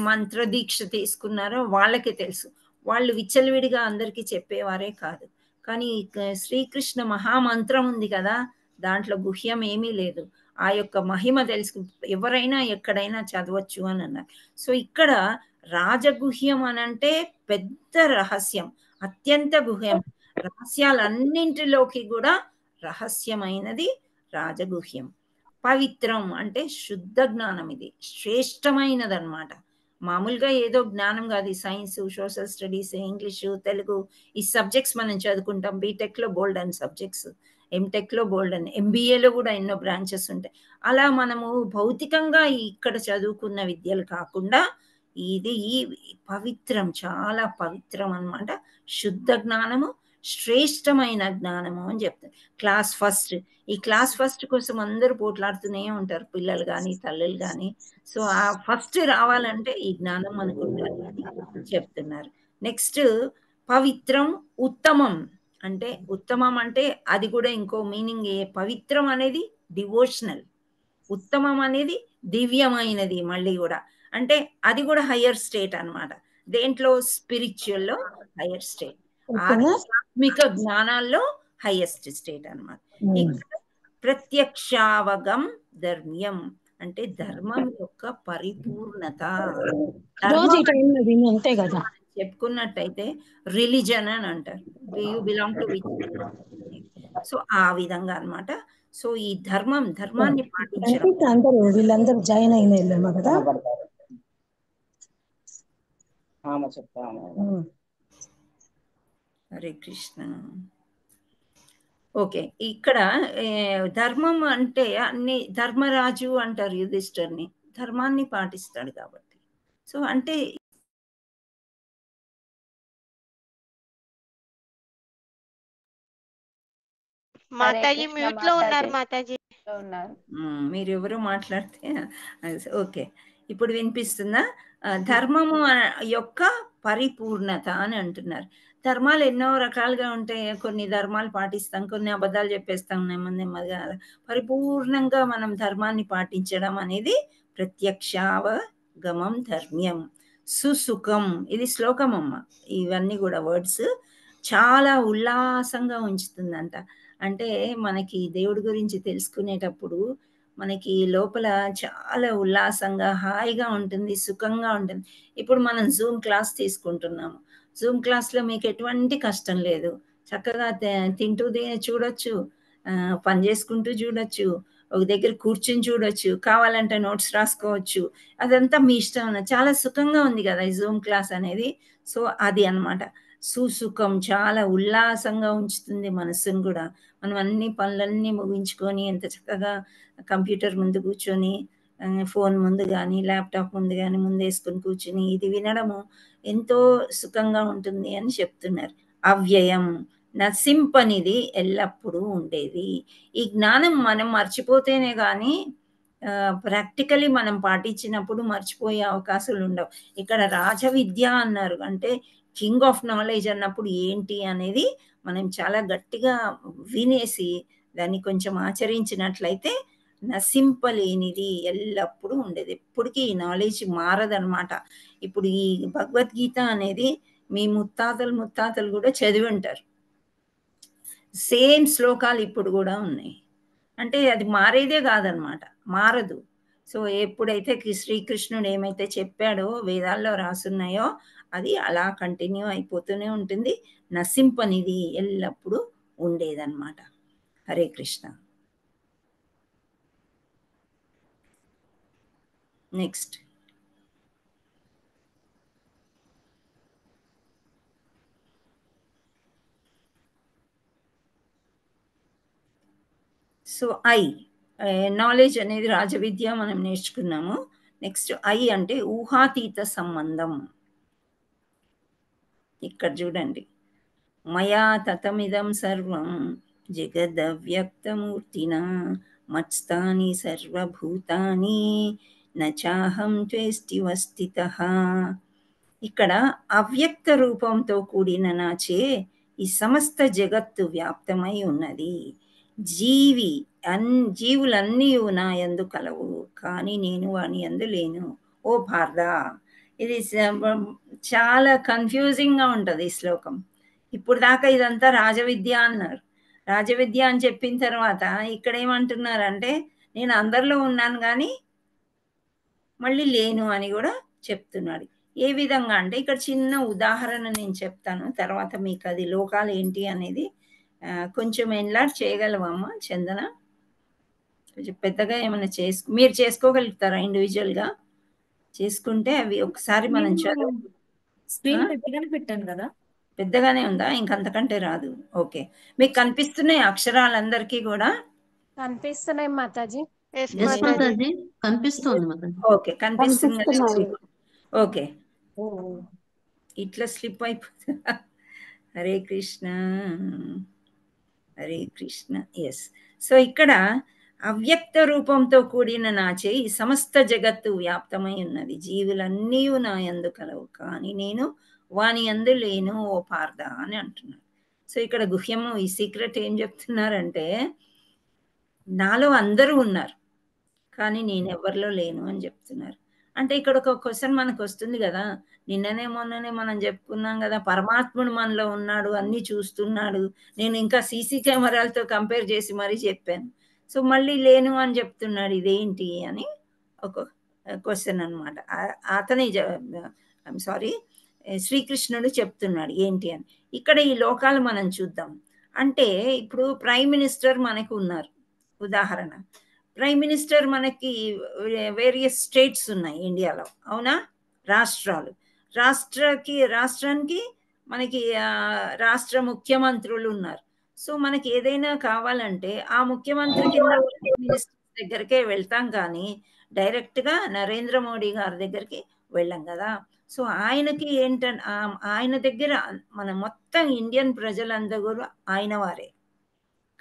మంత్ర దీక్ష తీసుకున్నారో వాళ్ళకే తెలుసు. వాళ్ళు విచ్చలవిడిగా అందరికీ చెప్పేవారే కాదు. కానీ శ్రీకృష్ణ మహామంత్రం ఉంది కదా, దాంట్లో గుహ్యం ఏమీ లేదు. ఆ యొక్క మహిమ తెలుసు, ఎవరైనా ఎక్కడైనా చదవచ్చు అని అన్నారు. సో ఇక్కడ రాజగుహ్యం అనంటే పెద్ద రహస్యం, అత్యంత గుహ్యం. రహస్యాలన్నింటిలోకి కూడా రహస్యమైనది రాజగుహ్యం. పవిత్రం అంటే శుద్ధ జ్ఞానం, ఇది శ్రేష్టమైనది అనమాట. మామూలుగా ఏదో జ్ఞానం కాదు. Science, social studies, English, Telugu, ఈ సబ్జెక్ట్స్ మనం చదువుకుంటాం. బీటెక్లో బోల్డ్ అని సబ్జెక్ట్స్, ఎంటెక్లో బోల్డ్ అని, ఎంబీఏలో కూడా ఎన్నో బ్రాంచెస్ ఉంటాయి. అలా మనము భౌతికంగా ఇక్కడ చదువుకున్న విద్యలు కాకుండా ఇది ఈ పవిత్రం, చాలా పవిత్రం అన్నమాట. శుద్ధ జ్ఞానము, శ్రేష్టమైన జ్ఞానము అని చెప్తారు. క్లాస్ ఫస్ట్, ఈ క్లాస్ ఫస్ట్ కోసం అందరూ పోట్లాడుతూనే ఉంటారు, పిల్లలు కానీ తల్లులు కానీ. సో ఆ ఫస్ట్ రావాలంటే ఈ జ్ఞానం మనకు ఉండాలి అని చెప్తున్నారు. నెక్స్ట్ పవిత్రం, ఉత్తమం అంటే, ఉత్తమం అంటే అది కూడా ఇంకో మీనింగ్. పవిత్రం అనేది డివోషనల్, ఉత్తమం అనేది దివ్యమైనది. మళ్ళీ కూడా అంటే అది కూడా హయ్యర్ స్టేట్ అన్నమాట. దేంట్లో? స్పిరిచువల్లో హయ్యర్ స్టేట్, ఆధ్యాత్మిక జ్ఞానాల్లో హైయెస్ట్ స్టేట్ అన్నమాట. ఇక్కడ ప్రత్యక్షావగం ధర్మ్యం అంటే ధర్మం యొక్క పరిపూర్ణత. అంతే కదా చెప్పుకున్నట్టయితే రిలీజన్ అని అంటారు. Do you belong to which? So ఆ విధంగా అన్నమాట. సో ఈ ధర్మాన్ని పాటించడం. అందరూ వీళ్ళందరూ జాయిన్ అయిన కదా. హరే కృష్ణ. ఓకే, ఇక్కడ ధర్మం అంటే అన్ని, ధర్మరాజు అంటారు యుధిష్ఠిర్ని, ధర్మాన్ని పాటిస్తాడు కాబట్టి. సో అంటే మాతాజీ మ్యూట్ లో ఉన్నారు. మాతాజీ మీరు ఎవరు మాట్లాడితే ఓకే, ఇప్పుడు వినిపిస్తుందా? ధర్మము యొక్క పరిపూర్ణత అని అంటున్నారు. ధర్మాలు ఎన్నో రకాలుగా ఉంటాయి. కొన్ని ధర్మాలు పాటిస్తాం, కొన్ని అబద్ధాలు చెప్పేస్తాం నెమ్మదిగా. పరిపూర్ణంగా మనం ధర్మాన్ని పాటించడం అనేది ప్రత్యక్షావగమం ధర్మ్యం. సుసుఖం, ఇది శ్లోకం అమ్మ. ఇవన్నీ కూడా వర్డ్స్ చాలా ఉల్లాసంగా ఉంచుతుందంట. అంటే మనకి దేవుడి గురించి తెలుసుకునేటప్పుడు మనకి లోపల చాలా ఉల్లాసంగా, హాయిగా ఉంటుంది, సుఖంగా ఉంటుంది. ఇప్పుడు మనం జూమ్ క్లాస్ తీసుకుంటున్నాము. జూమ్ క్లాస్లో మీకు ఎటువంటి కష్టం లేదు. చక్కగా తింటూ చూడొచ్చు, పని చేసుకుంటూ చూడొచ్చు, ఒక దగ్గర కూర్చుని చూడొచ్చు, కావాలంటే నోట్స్ రాసుకోవచ్చు. అదంతా మీ ఇష్టం. చాలా సుఖంగా ఉంది కదా ఈ జూమ్ క్లాస్ అనేది. సో అది అన్నమాట సుసుఖం, చాలా ఉల్లాసంగా ఉంచుతుంది మనస్సును కూడా. మనం అన్ని పనులన్నీ ముగించుకొని ఎంత చక్కగా కంప్యూటర్ ముందు కూర్చొని, ఫోన్ ముందు కానీ ల్యాప్టాప్ ముందు కానీ ముందేసుకొని కూర్చుని ఇది వినడము ఎంతో సుఖంగా ఉంటుంది అని చెప్తున్నారు. అవ్యయం, నశింపనిది, ఎల్లప్పుడూ ఉండేది. ఈ జ్ఞానం మనం మర్చిపోతేనే కానీ ప్రాక్టికలీ మనం పాటించినప్పుడు మర్చిపోయే అవకాశాలు ఉండవు. ఇక్కడ రాజవిద్య అన్నారు అంటే కింగ్ ఆఫ్ నాలెడ్జ్ అన్నప్పుడు ఏంటి అనేది మనం చాలా గట్టిగా వినేసి దాన్ని కొంచెం ఆచరించినట్లయితే నశింపలేనిది, ఎల్లప్పుడూ ఉండేది, ఎప్పటికీ ఈ నాలెడ్జ్ మారదనమాట. ఇప్పుడు ఈ భగవద్గీత అనేది మీ ముత్తాతలు కూడా చదివి ఉంటారు. సేమ్ శ్లోకాలు ఇప్పుడు కూడా ఉన్నాయి. అంటే అది మారేదే కాదనమాట, మారదు. సో ఎప్పుడైతే శ్రీకృష్ణుడు ఏమైతే చెప్పాడో, వేదాల్లో రాసున్నాయో అది అలా కంటిన్యూ అయిపోతూనే ఉంటుంది. నశింపనిది, ఎల్లప్పుడూ ఉండేదన్నమాట. Hare Krishna. Next so knowledge అనేది రాజవిద్య మనం నేర్చుకున్నాము. నెక్స్ట్ అంటే ఊహాతీత సంబంధం. ఇక్కడ చూడండి, మయా తతమిదం సర్వం జగదవ్యక్తమూర్తినా మత్స్థాని సర్వభూతాని నచాహం త్వేష్టి వస్థితః. ఇక్కడ అవ్యక్త రూపంతో కూడిన నాచే ఈ సమస్త జగత్తు వ్యాప్తమై ఉన్నది. జీవులన్నీ నా యందు కలవు, కానీ నేను వాని యందు లేను. ఓ భారత, ఇది చాలా కన్ఫ్యూజింగ్గా ఉంటుంది ఈ శ్లోకం. ఇప్పుడు దాకా ఇదంతా రాజవిద్య అన్నారు. రాజవిద్య అని చెప్పిన తర్వాత ఇక్కడ ఏమంటున్నారంటే నేను అందరిలో ఉన్నాను కానీ మళ్ళీ లేను అని కూడా చెప్తున్నాడు. ఏ విధంగా అంటే ఇక్కడ చిన్న ఉదాహరణ నేను చెప్తాను, తర్వాత మీకు అది లోకాలు ఏంటి అనేది కొంచెం ఎన్లార్జ్ చేయగలవమ్మా చందన? కొంచెం పెద్దగా ఏమైనా మీరు చేసుకోగలుగుతారా ఇండివిజువల్గా? చేసుకుంటే అవి ఒకసారి మనం చదువు. స్క్రీన్ పెద్దగానే పెట్టాను కదా. పెద్దగానే ఉందా? ఇంకంతకంటే రాదు. ఓకే, మీకు కనిపిస్తున్నాయి అక్షరాలందరికీ కూడా? కనిపిస్తున్నాయి మాతాజీ. కనిపిస్తుంది మాతాజీ. ఓకే, కనిపిస్తుంది. ఓకే, ఇట్లా స్లిప్ అయిపోతుందా? హరే కృష్ణ హరే కృష్ణ. ఎస్. సో ఇక్కడ అవ్యక్త రూపంతో కూడిన నాచే ఈ సమస్త జగత్తు వ్యాప్తమై ఉన్నది. జీవులన్నీ నా యందు కలవు, కానీ నేను వాని యందు లేను ఓ పార్థ అని అంటున్నాడు. సో ఇక్కడ గుహ్యము, ఈ సీక్రెట్ ఏం చెప్తున్నారంటే నాలో అందరూ ఉన్నారు కానీ నేను ఎవరిలో లేను అని చెప్తున్నారు. అంటే ఇక్కడ ఒక క్వశ్చన్ మనకు వస్తుంది కదా, నిన్ననే మొన్ననే మనం చెప్పుకున్నాం కదా, పరమాత్ముడు మనలో ఉన్నాడు, అన్నీ చూస్తున్నాడు. నేను ఇంకా సీసీ కెమెరాలతో కంపేర్ చేసి మరీ చెప్పాను. సో మళ్ళీ లేను అని చెప్తున్నాడు, ఇదేంటి అని ఒక క్వశ్చన్ అనమాట. అతని ఐఎమ్ సారీ శ్రీకృష్ణుడు చెప్తున్నాడు ఏంటి అని. ఇక్కడ ఈ లోకాలు మనం చూద్దాం. అంటే ఇప్పుడు ప్రైమ్ మినిస్టర్ మనకు ఉన్నారు. ఉదాహరణ, ప్రైమ్ మినిస్టర్ మనకి వేరియస్ స్టేట్స్ ఉన్నాయి ఇండియాలో, అవునా? రాష్ట్రాలు. రాష్ట్రానికి మనకి రాష్ట్ర ముఖ్యమంత్రులు ఉన్నారు. సో మనకి ఏదైనా కావాలంటే ఆ ముఖ్యమంత్రి కింద మినిస్టర్ దగ్గరికే వెళ్తాం కానీ డైరెక్ట్గా నరేంద్ర మోడీ గారి దగ్గరికి వెళ్ళాం కదా. సో ఆయనకి ఏంటంటే ఆయన దగ్గర మన మొత్తం ఇండియన్ ప్రజలందరూ కూడా ఆయన వారే,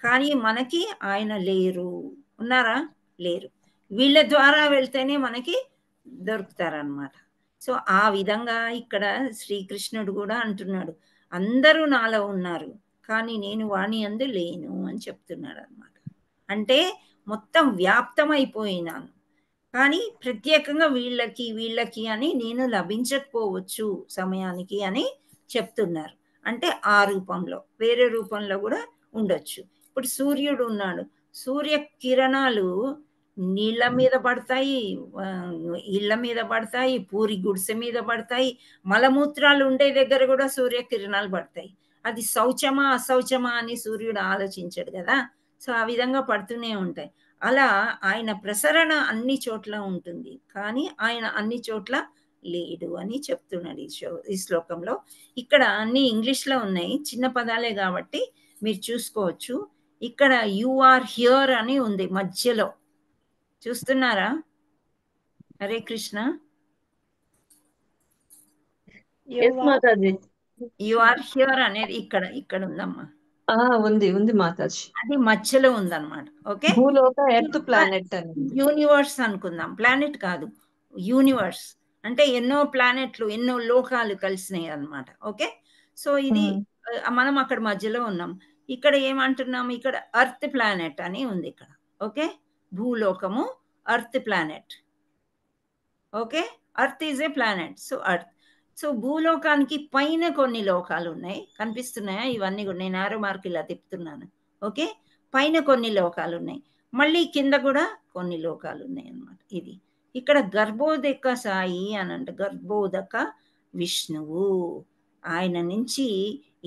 కానీ మనకి ఆయన లేరు. ఉన్నారా? లేరు. వీళ్ళ ద్వారా వెళ్తేనే మనకి దొరుకుతారనమాట. సో ఆ విధంగా ఇక్కడ శ్రీకృష్ణుడు కూడా అంటున్నాడు, అందరూ నాలో ఉన్నారు కానీ నేను వాణి యందు లేను అని చెప్తున్నాడు అనమాట. అంటే మొత్తం వ్యాప్తమైపోయినాను కానీ ప్రత్యేకంగా వీళ్ళకి అని నేను లభించకపోవచ్చు సమయానికి అని చెప్తున్నారు. అంటే ఆ రూపంలో, వేరే రూపంలో కూడా ఉండొచ్చు. ఇప్పుడు సూర్యుడు ఉన్నాడు, సూర్య కిరణాలు నీళ్ళ మీద పడతాయి, ఇళ్ళ మీద పడతాయి, పూరి గుడిసె మీద పడతాయి, మలమూత్రాలు ఉండే దగ్గర కూడా సూర్యకిరణాలు పడతాయి. అది శౌచమా అశౌచమా అని సూర్యుడు ఆలోచించాడు కదా. సో ఆ విధంగా పడుతూనే ఉంటాయి. అలా ఆయన ప్రసరణ అన్ని చోట్ల ఉంటుంది కానీ ఆయన అన్ని చోట్ల లేడు అని చెప్తున్నాడు ఈ శ్లోకంలో. ఇక్కడ అన్ని ఇంగ్లీష్లో ఉన్నాయి, చిన్న పదాలే కాబట్టి మీరు చూసుకోవచ్చు. ఇక్కడ యు ఆర్ హియర్ అని ఉంది మధ్యలో, చూస్తున్నారా? Hare Krishna. You are here అనేది ఇక్కడ ఉందమ్మా. ఉంది మాతాజీ, అది మధ్యలో ఉందన్నమాట. ఓకే, ఎర్త్ ప్లానెట్ యూనివర్స్ అనుకుందాం, ప్లానెట్ కాదు యూనివర్స్. అంటే ఎన్నో ప్లానెట్లు, ఎన్నో లోకాలు కలిసినాయి అన్నమాట. ఓకే, సో ఇది మనం అక్కడ మధ్యలో ఉన్నాం. ఇక్కడ ఏమంటున్నాం, ఇక్కడ ఎర్త్ ప్లానెట్ అని ఉంది ఇక్కడ. ఓకే, భూలోకము, earth planet. Okay, earth is a planet. So earth. So భూలోకానికి పైన కొన్ని లోకాలు ఉన్నాయి, కనిపిస్తున్నాయా? ఇవన్నీ కూడా నేను ఆరో మార్క్ ఇలా తిప్పుతున్నాను. ఓకే, పైన కొన్ని లోకాలు ఉన్నాయి, మళ్ళీ కింద కూడా కొన్ని లోకాలు ఉన్నాయి అన్నమాట. ఇది ఇక్కడ గర్భోదక సాయి అని అంటే గర్భోదక విష్ణువు, ఆయన నుంచి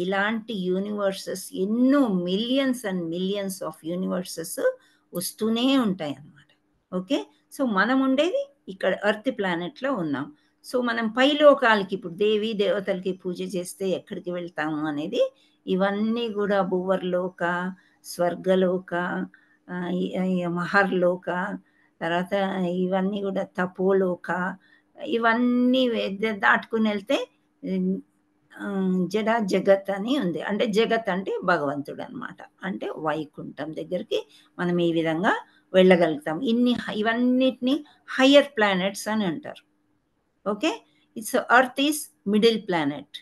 ఇలాంటి యూనివర్సెస్ ఎన్నో millions and millions of universes వస్తూనే ఉంటాయి అన్నమాట. ఓకే, సో మనం ఉండేది ఇక్కడ ఎర్త్ ప్లానెట్లో ఉన్నాం. సో మనం పైలోకాలకి, ఇప్పుడు దేవి దేవతలకి పూజ చేస్తే ఎక్కడికి వెళ్తాము అనేది, ఇవన్నీ కూడా భువర్లోక, స్వర్గలోక, మహర్లోక, తర్వాత ఇవన్నీ కూడా తపోలోక, ఇవన్నీ దాటుకుని వెళ్తే జడ జగత్ అని ఉంది. అంటే జగత్ అంటే భగవంతుడు అనమాట. అంటే వైకుంఠం దగ్గరికి మనం ఈ విధంగా వెళ్ళగలుగుతాం. ఇవన్నిటిని హయ్యర్ ప్లానెట్స్ అని అంటారు. Okay, it's earth is middle planet.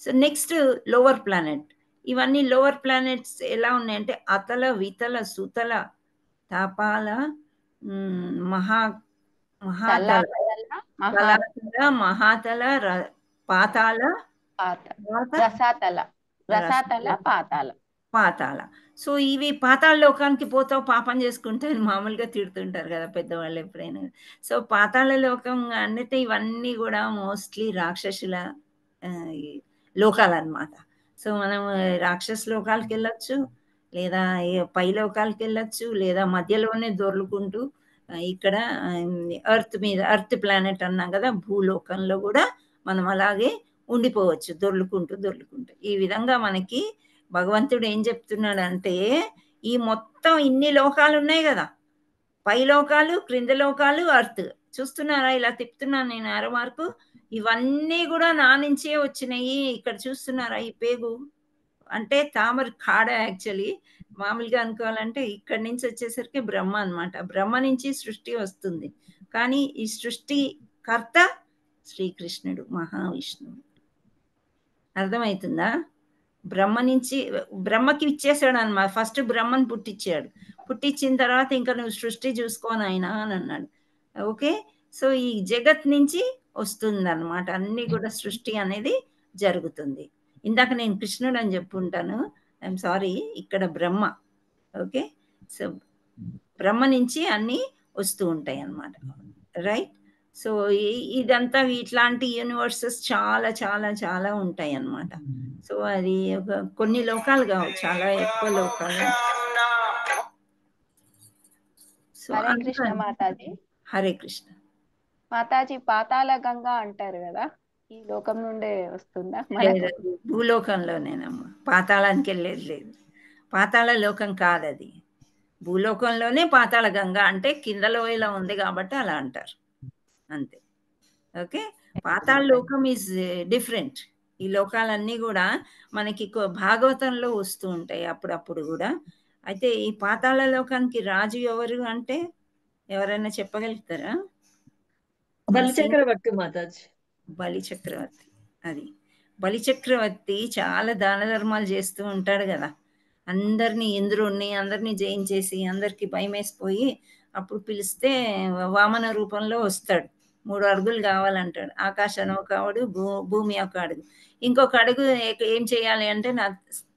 So next lower planet. ఇవన్నీ లోవర్ ప్లానెట్స్ ఎలా ఉన్నాయంటే అతల, వితల, సుతల, తాపాల, మహాతల, తలాతల, మహాతల, పాతాళ, రసాతల, పాతాళ. సో ఇవి పాతాళ లోకానికి పోతావు పాపం చేసుకుంటే అని మామూలుగా తిడుతుంటారు కదా పెద్దవాళ్ళు ఎప్పుడైనా. సో పాతాళ లోకం అంటే ఇవన్నీ కూడా మోస్ట్లీ రాక్షసుల లోకాలన్నమాట. సో మనం రాక్షస లోకాలకి వెళ్ళొచ్చు, లేదా పై లోకాలకి వెళ్ళొచ్చు, లేదా మధ్యలోనే దొర్లుకుంటూ ఇక్కడ ఎర్త్ మీద, ఎర్త్ ప్లానెట్ అన్నాం కదా, భూలోకంలో కూడా మనం అలాగే ఉండిపోవచ్చు దొర్లుకుంటూ. ఈ విధంగా మనకి భగవంతుడు ఏం చెప్తున్నాడంటే ఈ మొత్తం ఇన్ని లోకాలు ఉన్నాయి కదా, పై లోకాలు, క్రింద లోకాలు, ఎర్త్. చూస్తున్నారా, ఇలా తిప్పుతున్నాను నేను ఆరో మార్కు. ఇవన్నీ కూడా నా నుంచే వచ్చినాయి. ఇక్కడ చూస్తున్నారా ఈ పేగు అంటే తామర కాడ. యాక్చువల్లీ మామూలుగా అనుకోవాలంటే ఇక్కడి నుంచి వచ్చేసరికి బ్రహ్మ అన్నమాట. బ్రహ్మ నుంచి సృష్టి వస్తుంది, కానీ ఈ సృష్టి కర్త శ్రీకృష్ణుడు మహావిష్ణువు. అర్థమవుతుందా? బ్రహ్మ నుంచి బ్రహ్మకి ఇచ్చేసాడు అన్నమాట. ఫస్ట్ బ్రహ్మని పుట్టించిన తర్వాత ఇంకా నువ్వు సృష్టి చూసుకోని ఆయన అని అన్నాడు. ఓకే, సో ఈ జగత్ నుంచి వస్తుంది అన్నమాట అన్ని కూడా, సృష్టి అనేది జరుగుతుంది. ఇందాక నేను కృష్ణుడు అని చెప్పుంటాను, ఐఎమ్ సారీ, ఇక్కడ బ్రహ్మ. ఓకే, సో బ్రహ్మ నుంచి అన్నీ వస్తూ ఉంటాయి అన్నమాట. రైట్. సో ఇదంతా ఇట్లాంటి యూనివర్సెస్ చాలా చాలా చాలా ఉంటాయి అన్నమాట. సో అది కొన్ని లోకాలు కావు, చాలా ఎక్కువ లోకాలు. సో హరే కృష్ణ మాతాజీ. హరే కృష్ణ మాతాజీ, పాతాళ గంగా అంటారు కదా, ఈ లోకం నుండే వస్తుందా? భూలోకంలోనేనమ్మా, పాతాళానికి వెళ్ళేది లేదు. పాతాళ లోకం కాదు అది, భూలోకంలోనే పాతాళ గంగా అంటే కింద లోయలో ఉంది కాబట్టి అలా అంటారు అంతే. ఓకే, పాతాళ లోకం ఈజ్ డిఫరెంట్. ఈ లోకాలన్నీ కూడా మనకి భాగవతంలో వస్తూ ఉంటాయి అప్పుడప్పుడు కూడా. అయితే ఈ పాతాళ లోకానికి రాజు ఎవరు అంటే ఎవరైనా చెప్పగలుగుతారా? బలిచక్రవర్తి మాతాజీ. బలిచక్రవర్తి. అది బలిచక్రవర్తి చాలా దాన ధర్మాలు చేస్తూ ఉంటాడు కదా, అందరినీ ఇంద్రుణ్ణి అందరినీ జయించేసి అందరికి భయం వేసిపోయి అప్పుడు పిలిస్తే వామన రూపంలో వస్తాడు. 3 అడుగులు కావాలంటాడు. ఆకాశాన్ని ఒక అడుగు, భూమి ఒక అడుగు, ఇంకొక అడుగు ఏం చేయాలి అంటే నా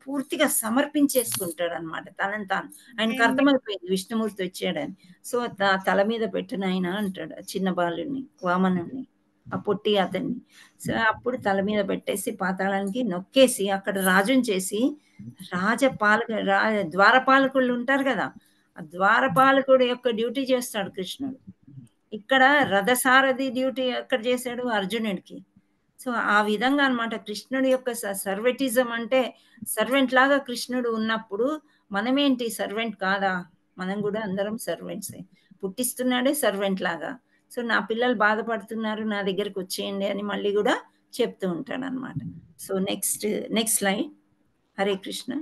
పూర్తిగా సమర్పించేసుకుంటాడు అనమాట తనని తాను. ఆయనకు అర్థమైపోయింది విష్ణుమూర్తి వచ్చాడని. సో తల మీద పెట్టిన ఆయన అంటాడు చిన్న బాలుడిని, వామనుడిని, ఆ పొట్టి అతన్ని. సో అప్పుడు తల మీద పెట్టేసి పాతాళానికి నొక్కేసి అక్కడ రాజుని చేసి ద్వారపాలకులు ఉంటారు కదా, ఆ ద్వారపాలకుడు యొక్క డ్యూటీ చేస్తాడు కృష్ణుడు. ఇక్కడ రథసారథి డ్యూటీ ఎక్కడ చేశాడు? అర్జునుడికి. సో ఆ విధంగా అన్నమాట కృష్ణుడి యొక్క సర్వెటిజం. అంటే సర్వెంట్ లాగా కృష్ణుడు ఉన్నప్పుడు మనమేంటి సర్వెంట్ కాదా? మనం కూడా అందరం సర్వెంట్సే. పుట్టిస్తున్నాడే సర్వెంట్ లాగా. సో నా పిల్లలు బాధపడుతున్నారు, నా దగ్గరికి వచ్చేయండి అని మళ్ళీ కూడా చెప్తూ ఉంటాడు అనమాట. So next slide. Hare Krishna.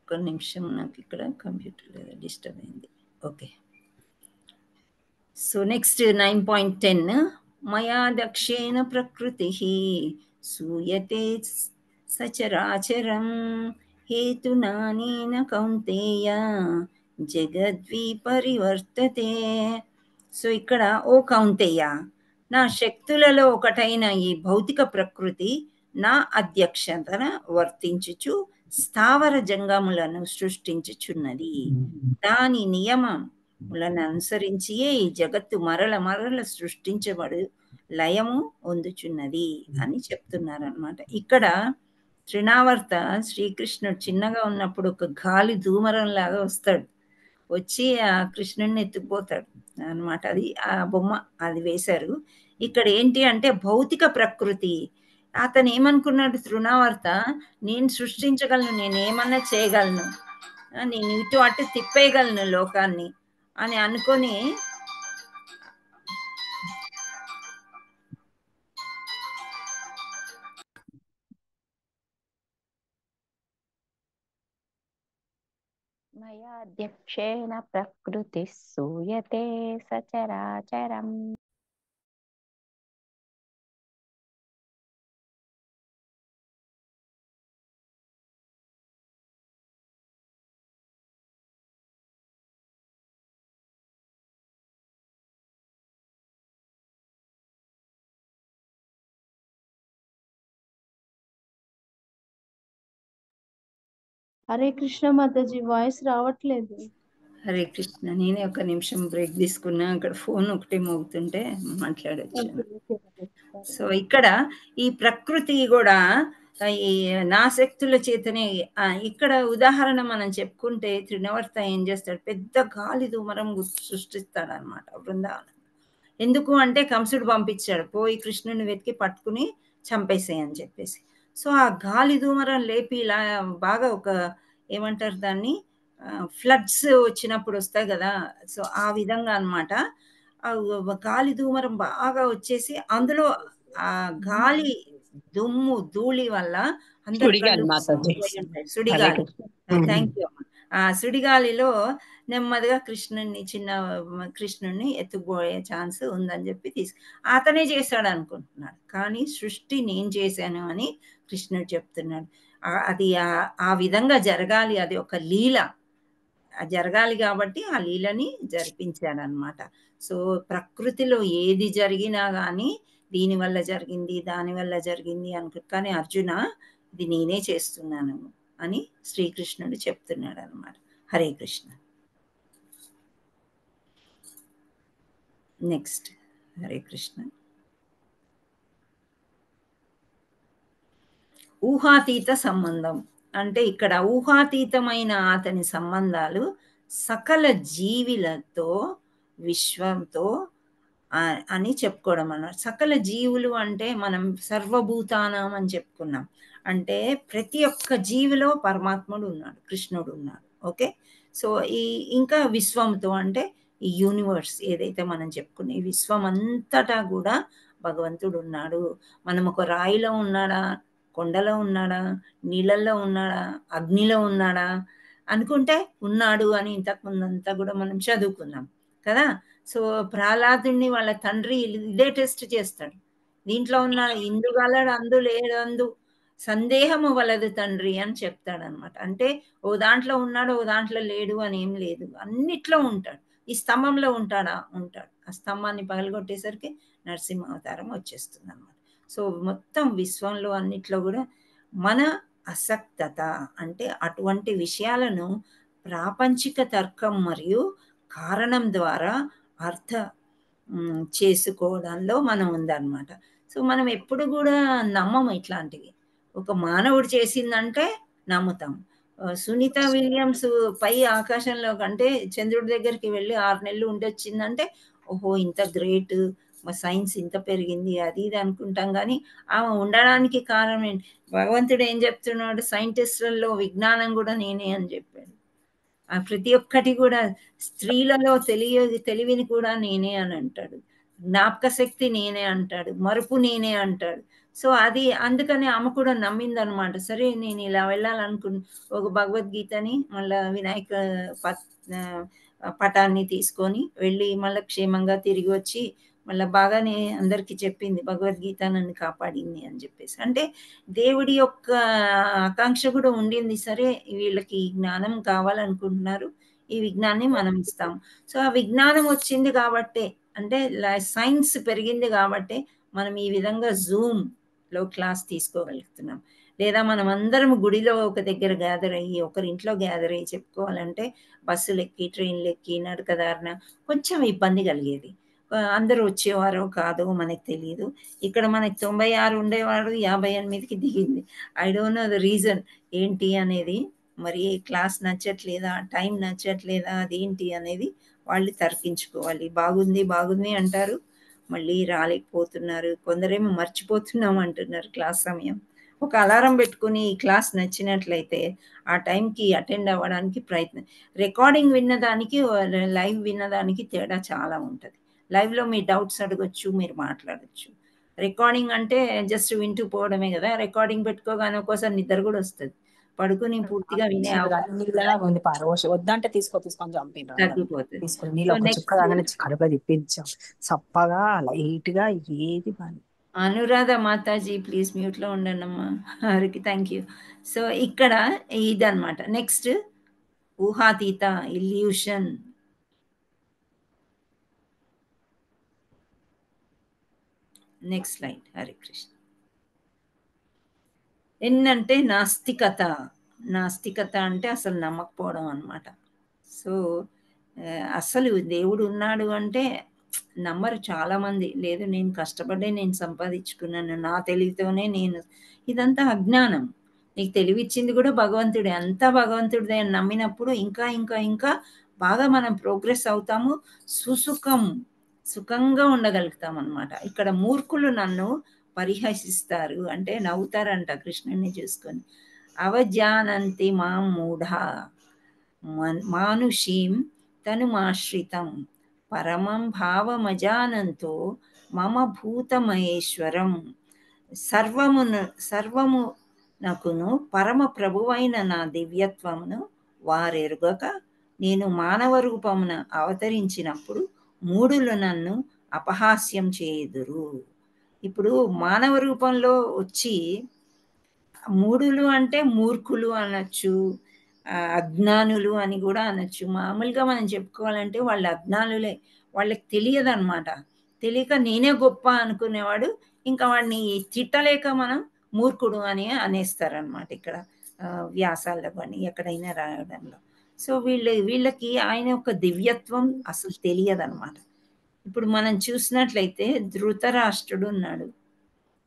ఒక నిమిషం, నాకు ఇక్కడ కంప్యూటర్ డిస్టర్బ్ అయింది. Okay, so next 9.10. మయా దక్షేణ ప్రకృతి సూయతే సచరాచరం హేతునానేన కౌంతేయ జగద్విపరివర్తతే. సో ఇక్కడ ఓ కౌంతేయ, నా శక్తులలో ఒకటైన ఈ భౌతిక ప్రకృతి నా అధ్యక్షతన వర్తించుచు స్థావర జంగములను సృష్టించుచున్నది. దాని నియమములను అనుసరించియే ఈ జగత్తు మరల సృష్టించబడు లయము పొందుచున్నది అని చెప్తున్నారు అనమాట. ఇక్కడ తృణావర్త శ్రీకృష్ణుడు చిన్నగా ఉన్నప్పుడు ఒక గాలి ధూమరం లాగా వస్తాడు, వచ్చి ఆ కృష్ణుడిని ఎత్తుకుపోతాడు అనమాట. అది ఆ బొమ్మ అది వేశారు. ఇక్కడ ఏంటి అంటే భౌతిక ప్రకృతి. అతను ఏమనుకున్నాడు తృణావర్త, నేను సృష్టించగలను, నేను ఏమన్నా చేయగలను, నేను ఇటు అటు తిప్పేయగలను లోకాన్ని అని అనుకొని ప్రత్యక్షేణ ప్రకృతి సూయతే సచరాచరం. హరే కృష్ణ మాతాజీ, వాయిస్ రావట్లేదు. హరే కృష్ణ. నేనే ఒక నిమిషం బ్రేక్ తీసుకున్నా, అక్కడ ఫోన్ ఒకటే మోగుతుంటే మాట్లాడొచ్చాను. సో ఇక్కడ ఈ ప్రకృతి కూడా ఈ నాశక్తుల చేతనే ఇక్కడ ఉదాహరణ మనం చెప్పుకుంటే త్రినవర్త ఏం చేస్తాడు, పెద్ద గాలి దుమరం సృష్టిస్తాడు అనమాట బృందావనం. ఎందుకు అంటే కంసుడు పంపించాడు, పోయి కృష్ణుని వెతికి పట్టుకుని చంపేసేయని చెప్పేసి. సో ఆ గాలి దుమరం లేపి ఇలా బాగా ఒక ఏమంటారు దాన్ని, ఫ్లడ్స్ వచ్చినప్పుడు వస్తాయి కదా, సో ఆ విధంగా అనమాట. ఆ గాలి దుమరం బాగా వచ్చేసి అందులో ఆ గాలి దుమ్ము ధూళి వల్ల అందరు కళ్ళు ఉంటాయి. సుడిగాలి. థ్యాంక్ యూ అమ్మ. ఆ సుడిగాలిలో నెమ్మదిగా కృష్ణుడిని ఎత్తుకుపోయే ఛాన్స్ ఉందని చెప్పి అతనే చేశాడు అనుకుంటున్నాడు, కానీ సృష్టి నేను చేశాను అని కృష్ణుడు చెప్తున్నాడు. అది ఆ విధంగా జరగాలి, అది ఒక లీల జరగాలి కాబట్టి ఆ లీలని జరిపించాడు అనమాట. సో ప్రకృతిలో ఏది జరిగినా కానీ దీనివల్ల జరిగింది దానివల్ల జరిగింది అనుకు, కానీ అర్జున ఇది నేనే చేస్తున్నాను అని శ్రీకృష్ణుడు చెప్తున్నాడు అనమాట. హరే కృష్ణ. నెక్స్ట్ హరే కృష్ణ. ఊహాతీత సంబంధం అంటే ఇక్కడ ఊహాతీతమైన అతని సంబంధాలు సకల జీవులతో విశ్వంతో అని చెప్పుకోవడం అన్నమాట. సకల జీవులు అంటే మనం సర్వభూతానం అని చెప్పుకున్నాం, అంటే ప్రతి ఒక్క జీవిలో పరమాత్ముడు ఉన్నాడు, కృష్ణుడు ఉన్నాడు. ఓకే, సో ఇంకా విశ్వంతో అంటే ఈ యూనివర్స్ ఏదైతే మనం చెప్పుకునే ఈ విశ్వం అంతటా కూడా భగవంతుడు ఉన్నాడు. మనం ఒక రాయిలో ఉన్నాడా, కొండలో ఉన్నాడా, నీళ్ళల్లో ఉన్నాడా, అగ్నిలో ఉన్నాడా అనుకుంటే ఉన్నాడు అని ఇంతకుముందంతా కూడా మనం చదువుకున్నాం కదా. సో ప్రహ్లాదుని వాళ్ళ తండ్రి ఇదే టెస్ట్ చేస్తాడు, దీంట్లో ఉన్నాడు, ఇందు గలడు అందు లేదందు సందేహము వలదు తండ్రి అని చెప్తాడు అనమాట. అంటే ఓ దాంట్లో ఉన్నాడు, ఓ దాంట్లో లేడు అని ఏం లేదు, అన్నిట్లో ఉంటాడు. ఈ స్తంభంలో ఉంటాడా, ఉంటాడు. ఆ స్తంభాన్ని పగలగొట్టేసరికి నరసింహ అవతారం వచ్చేస్తుంది అనమాట. సో మొత్తం విశ్వంలో అన్నిట్లో కూడా మన అసక్తత అంటే అటువంటి విషయాలను ప్రాపంచిక తర్కం మరియు కారణం ద్వారా అర్థ చేసుకోవడంలో మనం ఉందన్నమాట. సో మనం ఎప్పుడు కూడా నమ్మము ఇట్లాంటివి. ఒక మానవుడు చేసిందంటే నమ్ముతాం. సునీత విలియమ్స్ పై ఆకాశంలో కంటే చంద్రుడి దగ్గరికి వెళ్ళి 6 నెలలు ఉండొచ్చిందంటే ఓహో ఇంత గ్రేట్, మా సైన్స్ ఇంత పెరిగింది అది ఇది అనుకుంటాం. కానీ ఆమె ఉండడానికి కారణం ఏంటి? భగవంతుడు ఏం చెప్తున్నాడు, సైంటిస్టులలో విజ్ఞానం కూడా నేనే అని చెప్పాడు. ప్రతి ఒక్కటి కూడా స్త్రీలలో తెలివిని కూడా నేనే అని అంటాడు, జ్ఞాపక శక్తి నేనే అంటాడు, మరుపు నేనే అంటాడు. సో అది అందుకని ఆమె కూడా నమ్మింది అనమాట. సరే నేను ఇలా వెళ్ళాలనుకున్న ఒక భగవద్గీతని మళ్ళీ వినాయక పటాన్ని తీసుకొని వెళ్ళి మళ్ళీ క్షేమంగా తిరిగి వచ్చి మళ్ళీ బాగానే అందరికీ చెప్పింది, భగవద్గీత నన్ను కాపాడింది అని చెప్పేసి. అంటే దేవుడి యొక్క ఆకాంక్ష కూడా ఉండింది. సరే వీళ్ళకి జ్ఞానం కావాలనుకుంటున్నారు, ఈ విజ్ఞాన్ని మనం ఇస్తాం. సో ఆ విజ్ఞానం వచ్చింది కాబట్టే, అంటే సైన్స్ పెరిగింది కాబట్టే మనం ఈ విధంగా జూమ్లో క్లాస్ తీసుకోగలుగుతున్నాం. లేదా మనం అందరం గుడిలో ఒక దగ్గర గ్యాదర్ అయ్యి ఒకరింట్లో గ్యాదర్ అయ్యి చెప్పుకోవాలంటే బస్సులు ఎక్కి ట్రైన్లు ఎక్కి నడకదారిన కొంచెం ఇబ్బంది కలిగేది. అందరూ వచ్చేవారో కాదో మనకు తెలియదు. ఇక్కడ మనకి 96 ఉండేవారు, 58కి దిగింది. I don't know the reason ఏంటి అనేది. మరి క్లాస్ నచ్చట్లేదా, టైం నచ్చట్లేదా, అదేంటి అనేది వాళ్ళు తర్కించుకోవాలి. బాగుంది బాగుంది అంటారు, మళ్ళీ రాలేకపోతున్నారు. కొందరేమో మర్చిపోతున్నాం అంటున్నారు క్లాస్ సమయం. ఒక అలారం పెట్టుకుని ఈ క్లాస్ నచ్చినట్లయితే ఆ టైంకి అటెండ్ అవ్వడానికి ప్రయత్నం. రికార్డింగ్ విన్నదానికి లైవ్ విన్నదానికి తేడా చాలా ఉంటుంది. లైవ్లో మీ డౌట్స్ అడగొచ్చు, మీరు మాట్లాడచ్చు. రికార్డింగ్ అంటే జస్ట్ వింటూ పోవడమే కదా. రికార్డింగ్ పెట్టుకోగానే ఒక్కోసారి నిద్ర కూడా వస్తుంది. పడుకుని పూర్తిగా వినే అవకాశం నీళ్ళగా ఉంది పారోష వద్దంటే తీసుకొని చంపిన తగ్గిపోతుంది. తీసుకొని నీళ్ళు సో ఒక చుక్క తాగానే కడుపులో తిప్పించాం సప్పగా లైట్ గా ఏది పని. అనురాధ మాతాజీ ప్లీజ్ మ్యూట్ లో ఉండండి అమ్మా. హరికి థ్యాంక్ యూ. సో ఇక్కడ ఇదన్నమాట. నెక్స్ట్ ఊహాతీత illusion. Next slide. Hare Krishna. ఏంటంటే నాస్తికత. నాస్తికత అంటే అసలు నమ్మకపోవడం అన్నమాట. సో అసలు దేవుడు ఉన్నాడు అంటే నమ్మరు చాలామంది. లేదు నేను కష్టపడే నేను సంపాదించుకున్నాను, నా తెలివితోనే నేను. ఇదంతా అజ్ఞానం. నీకు తెలివిచ్చింది కూడా భగవంతుడే, అంతా భగవంతుడిదే అని నమ్మినప్పుడు ఇంకా ఇంకా ఇంకా బాగా మనం ప్రోగ్రెస్ అవుతాము, సుఖంగా ఉండగలుగుతాం అన్నమాట. ఇక్కడ మూర్ఖులు నన్ను పరిహసిస్తారు అంటే నవ్వుతారంట కృష్ణుడిని చూసుకొని. అవజానంతి మాం మూఢా మానుషీం తనుమాశ్రితం పరమం భావమజానంతో మమ భూతమహేశ్వరం. సర్వమునకును పరమ ప్రభువైన నా దివ్యత్వమును వారెరుగక నేను మానవ రూపమున అవతరించినప్పుడు మూఢులు నన్ను అపహాస్యం చేయుదురు. ఇప్పుడు మానవ రూపంలో వచ్చి, మూఢులు అంటే మూర్ఖులు అనొచ్చు, అజ్ఞానులు అని కూడా అనొచ్చు. మామూలుగా మనం చెప్పుకోవాలంటే వాళ్ళు అజ్ఞానులే, వాళ్ళకి తెలియదు అనమాట. తెలియక నేనే గొప్ప అనుకునేవాడు ఇంకా వాడిని తిట్టలేక మనం మూర్ఖుడు అని అనేస్తారనమాట. ఇక్కడ వ్యాసాల్లో కానీ ఎక్కడైనా రాయడంలో. సో వీళ్ళకి ఆయన యొక్క దివ్యత్వం అసలు తెలియదన్నమాట. ఇప్పుడు మనం చూసినట్లయితే ధృతరాష్ట్రుడు ఉన్నాడు,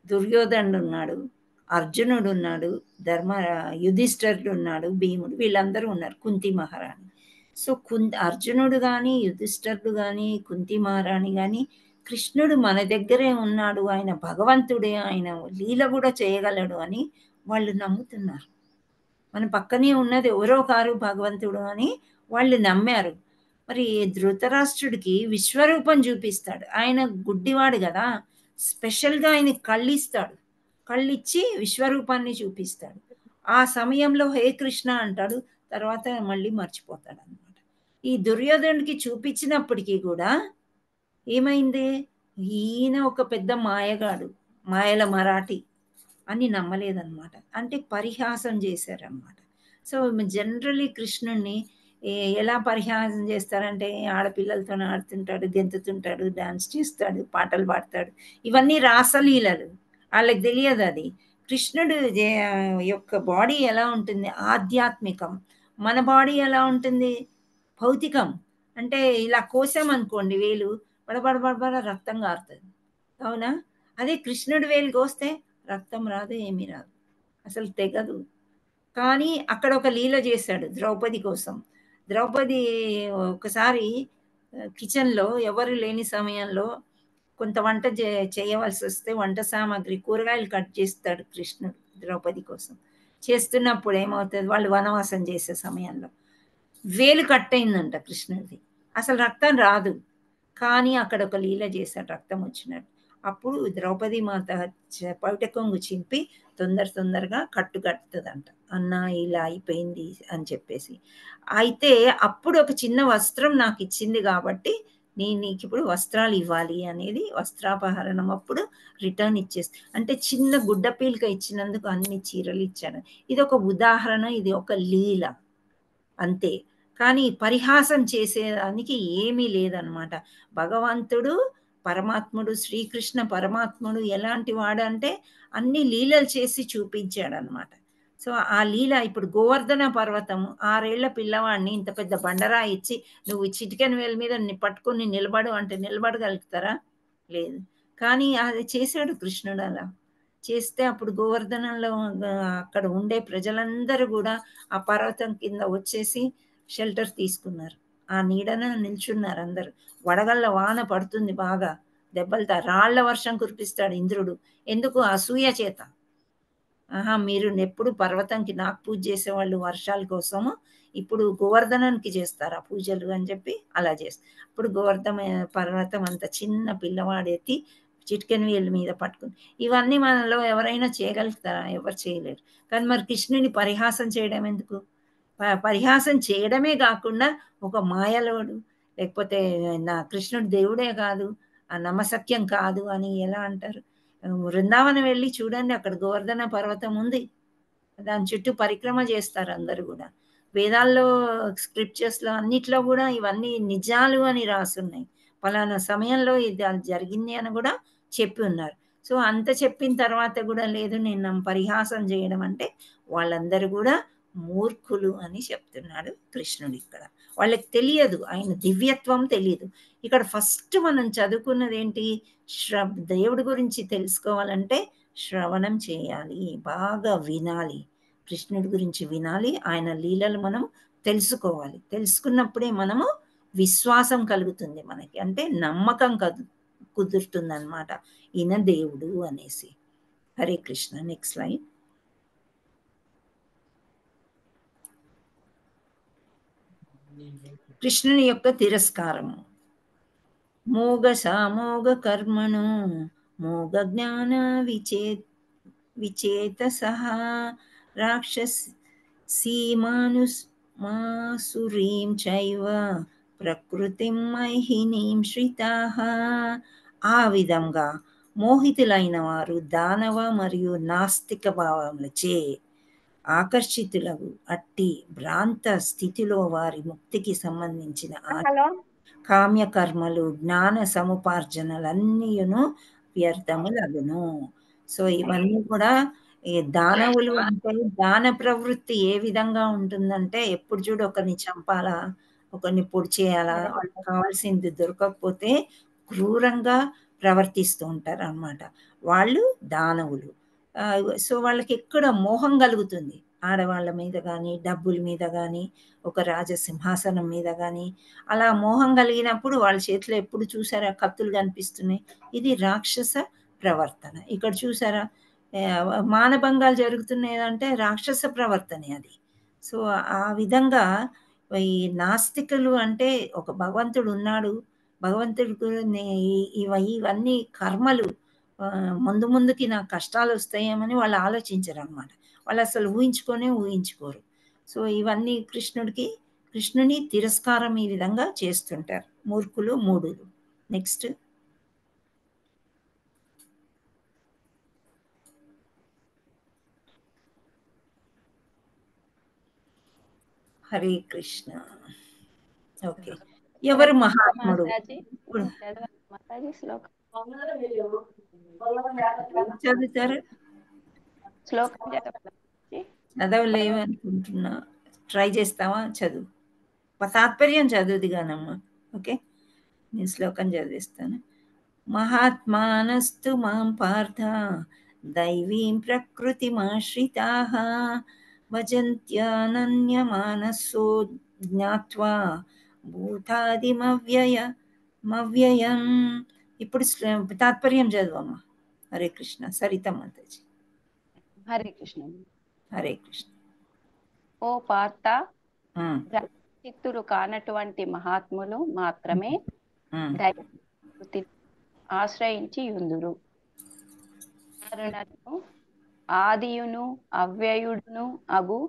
దుర్యోధనుడు ఉన్నాడు, అర్జునుడు ఉన్నాడు, యుధిష్ఠిరుడు ఉన్నాడు, భీముడు, వీళ్ళందరూ ఉన్నారు, కుంతి మహారాణి. సో అర్జునుడు కానీ, యుధిష్ఠిరుడు కానీ, కుంతి మహారాణి కానీ, కృష్ణుడు మన దగ్గరే ఉన్నాడు, ఆయన భగవంతుడే, ఆయన లీల కూడా చేయగలడు అని వాళ్ళు నమ్ముతున్నారు. మన పక్కనే ఉన్నది ఎవరో కారు భగవంతుడు అని వాళ్ళు నమ్మారు. మరి ధృతరాష్ట్రుడికి విశ్వరూపం చూపిస్తాడు. ఆయన గుడ్డివాడు కదా, స్పెషల్గా ఆయన కళ్ళిస్తాడు, కళ్ళిచ్చి విశ్వరూపాన్ని చూపిస్తాడు. ఆ సమయంలో హే కృష్ణ అంటాడు, తర్వాత మళ్ళీ మర్చిపోతాడు అనమాట. ఈ దుర్యోధనుడికి చూపించినప్పటికీ కూడా ఏమైంది, ఈయన ఒక పెద్ద మాయగాడు, మాయల మరాఠీ అని నమ్మలేదన్నమాట. అంటే పరిహాసం చేశారనమాట. సో జనరలీ కృష్ణుణ్ణి ఎలా పరిహాసం చేస్తారంటే, ఆడపిల్లలతో ఆడుతుంటాడు, గెంతుతుంటాడు, డాన్స్ చేస్తాడు, పాటలు పాడతాడు, ఇవన్నీ రాసలీలలు, వాళ్ళకి తెలియదు అది. కృష్ణుడు యొక్క బాడీ ఎలా ఉంటుంది, ఆధ్యాత్మికం. మన బాడీ ఎలా ఉంటుంది, భౌతికం. అంటే ఇలా కోసామనుకోండి వేలు, బడబడబడ రక్తం కారుతుంది, అవునా? అదే కృష్ణుడి వేలు కోస్తే రక్తం రాదు, ఏమీ రాదు, అసలు తెగదు. కానీ అక్కడ ఒక లీల చేశాడు ద్రౌపది కోసం. ద్రౌపది ఒకసారి కిచెన్లో ఎవరు లేని సమయంలో కొంత వంట చేయవలసి వస్తే వంట సామాగ్రి, కూరగాయలు కట్ చేస్తాడు కృష్ణుడు ద్రౌపది కోసం. చేస్తున్నప్పుడు ఏమవుతుంది, వాళ్ళు వనవాసం చేసే సమయంలో వేలు కట్ అయిందంట కృష్ణుడిది. అసలు రక్తం రాదు, కానీ అక్కడ ఒక లీల చేశాడు, రక్తం వచ్చినట్టు. అప్పుడు ద్రౌపది మాత పవిట కొంగు చింపి తొందరగా కట్టుదంట, అన్న ఇలా అయిపోయింది అని చెప్పేసి. అయితే అప్పుడు ఒక చిన్న వస్త్రం నాకు ఇచ్చింది కాబట్టి నేను నీకు ఇప్పుడు వస్త్రాలు ఇవ్వాలి అనేది వస్త్రాపహరణం అప్పుడు రిటర్న్ ఇచ్చేసి, అంటే చిన్న గుడ్డ పీలిక ఇచ్చినందుకు అన్ని చీరలు ఇచ్చాను. ఇది ఒక ఉదాహరణ, ఇది ఒక లీల అంతే. కానీ పరిహాసం చేసేదానికి ఏమీ లేదనమాట. భగవంతుడు పరమాత్ముడు, శ్రీకృష్ణ పరమాత్ముడు ఎలాంటి వాడంటే అన్ని లీలలు చేసి చూపించాడనమాట. సో ఆ లీల ఇప్పుడు గోవర్ధన పర్వతం 6 ఏళ్ల పిల్లవాడిని ఇంత పెద్ద బండరా ఇచ్చి నువ్వు చిటికెన్ వేల మీద పట్టుకొని నిలబడు అంటే నిలబడగలుగుతారా? లేదు. కానీ అది చేశాడు కృష్ణుడు. అలా చేస్తే అప్పుడు గోవర్ధనంలో అక్కడ ఉండే ప్రజలందరూ కూడా ఆ పర్వతం కింద వచ్చేసి షెల్టర్ తీసుకున్నారు, ఆ నీడన నిల్చున్నారు అందరూ. వడగళ్ళ వాన పడుతుంది, బాగా దెబ్బలతో రాళ్ల వర్షం కురిపిస్తాడు ఇంద్రుడు. ఎందుకు? అసూయ చేత. మీరు ఎప్పుడు పర్వతంకి నాకు పూజ చేసేవాళ్ళు వర్షాల కోసము, ఇప్పుడు గోవర్ధనానికి చేస్తారు ఆ పూజలు అని చెప్పి అలా చేస్తారు. అప్పుడు గోవర్ధన పర్వతం అంత చిన్న పిల్లవాడెత్తి చిటికెన వేళ్ళ మీద పట్టుకుని. ఇవన్నీ మనలో ఎవరైనా చేయగలుగుతారా? ఎవరు చేయలేరు. కానీ మరి కృష్ణుని పరిహాసం చేయడం ఎందుకు? పరిహాసం చేయడమే కాకుండా ఒక మాయలోడు, లేకపోతే నా కృష్ణుడు దేవుడే కాదు, నమ్మశక్యం కాదు అని ఎలా అంటారు? బృందావనం వెళ్ళి చూడండి, అక్కడ గోవర్ధన పర్వతం ఉంది, దాని చుట్టూ పరిక్రమ చేస్తారు అందరూ కూడా. వేదాల్లో స్క్రిప్చర్స్లో అన్నిట్లో కూడా ఇవన్నీ నిజాలు అని రాసున్నాయి. పలానా సమయంలో ఇది జరిగింది అని కూడా చెప్పి ఉన్నారు. సో అంత చెప్పిన తర్వాత కూడా లేదు నేను పరిహాసం చేయడం అంటే వాళ్ళందరూ కూడా మూర్ఖులు అని చెప్తున్నాడు కృష్ణుడు ఇక్కడ. వాళ్ళకి తెలియదు, ఆయన దివ్యత్వం తెలియదు. ఇక్కడ ఫస్ట్ మనం చదువుకున్నది ఏంటి? దేవుడి గురించి తెలుసుకోవాలంటే శ్రవణం చేయాలి, బాగా వినాలి, కృష్ణుడి గురించి వినాలి, ఆయన లీలలు మనం తెలుసుకోవాలి. తెలుసుకున్నప్పుడే మనము విశ్వాసం కలుగుతుంది మనకి, అంటే నమ్మకం కుదురుతుంది అనమాట, ఈయన దేవుడు అనేసి. హరే కృష్ణ. Next line. కృష్ణుని యొక్క తిరస్కారము. మోగ సామోగ కర్మణు మోగ జ్ఞాన విచేత సహా రాక్షసీమానుసురీం చైవ ప్రకృతిం మైహినీం శ్రితాః. ఆ విధంగా మోహితులైన వారు దానవ మరియు నాస్తిక భావములచే ఆకర్షితులకు అట్టి భ్రాంత స్థితిలో వారి ముక్తికి సంబంధించిన కామ్యకర్మలు జ్ఞాన సముపార్జనలన్నీయును వ్యర్థములగును. సో ఇవన్నీ కూడా దానవులు అంటే దాన ప్రవృత్తి ఏ విధంగా ఉంటుందంటే ఎప్పుడు చూడు ఒకరిని చంపాలా, ఒకరిని పొడి చేయాలా, వాళ్ళకి కావాల్సింది దొరకకపోతే క్రూరంగా ప్రవర్తిస్తూ ఉంటారు అన్నమాట. వాళ్ళు దానవులు. సో వాళ్ళకి ఎక్కడ మోహం కలుగుతుంది, ఆడవాళ్ళ మీద కానీ, డబ్బుల మీద కానీ, ఒక రాజసింహాసనం మీద కానీ. అలా మోహం కలిగినప్పుడు వాళ్ళ చేతిలో ఎప్పుడు చూసారా కత్తులు కనిపిస్తున్నాయి. ఇది రాక్షస ప్రవర్తన. ఇక్కడ చూసారా మానభంగాలు జరుగుతున్నాయి అంటే రాక్షస ప్రవర్తనే అది. సో ఆ విధంగా ఈ నాస్తికులు అంటే ఒక భగవంతుడు ఉన్నాడు, భగవంతుడు ఇవన్నీ కర్మలు ముందు ముందుకి నాకు కష్టాలు వస్తాయేమని వాళ్ళు ఆలోచించరు అనమాట. వాళ్ళు అసలు ఊహించుకోరు. సో ఇవన్నీ కృష్ణుని తిరస్కారం ఈ విధంగా చేస్తుంటారు మూర్ఖులు, మూఢులు. నెక్స్ట్. హరే కృష్ణ. ఓకే. ఎవరు మహాత్ముడు? చదువుతారు? చదవలేవు అనుకుంటున్నా. ట్రై చేస్తావా? చదువు, తాత్పర్యం చదువుది కానమ్మా. ఓకే, నేను శ్లోకం చదివిస్తాను. మహాత్మానస్తు మాం పార్థ దైవీం ప్రకృతిమాశ్రితాః భజంత్యనన్యమానసో జ్ఞాత్వా భూతాదిమవ్యయం. ఇప్పుడు తాత్పర్యం చదువమ్మా. హరే కృష్ణ. సరిత మాతాజీ. హరే కృష్ణ. హరే కృష్ణ. ఓ పార్థ, చిత్తులు కానటువంటి మహాత్ములు మాత్రమే దైవకృతిని ఆశ్రయించి యుందురు. ఆదియును అవ్యయుడును అగు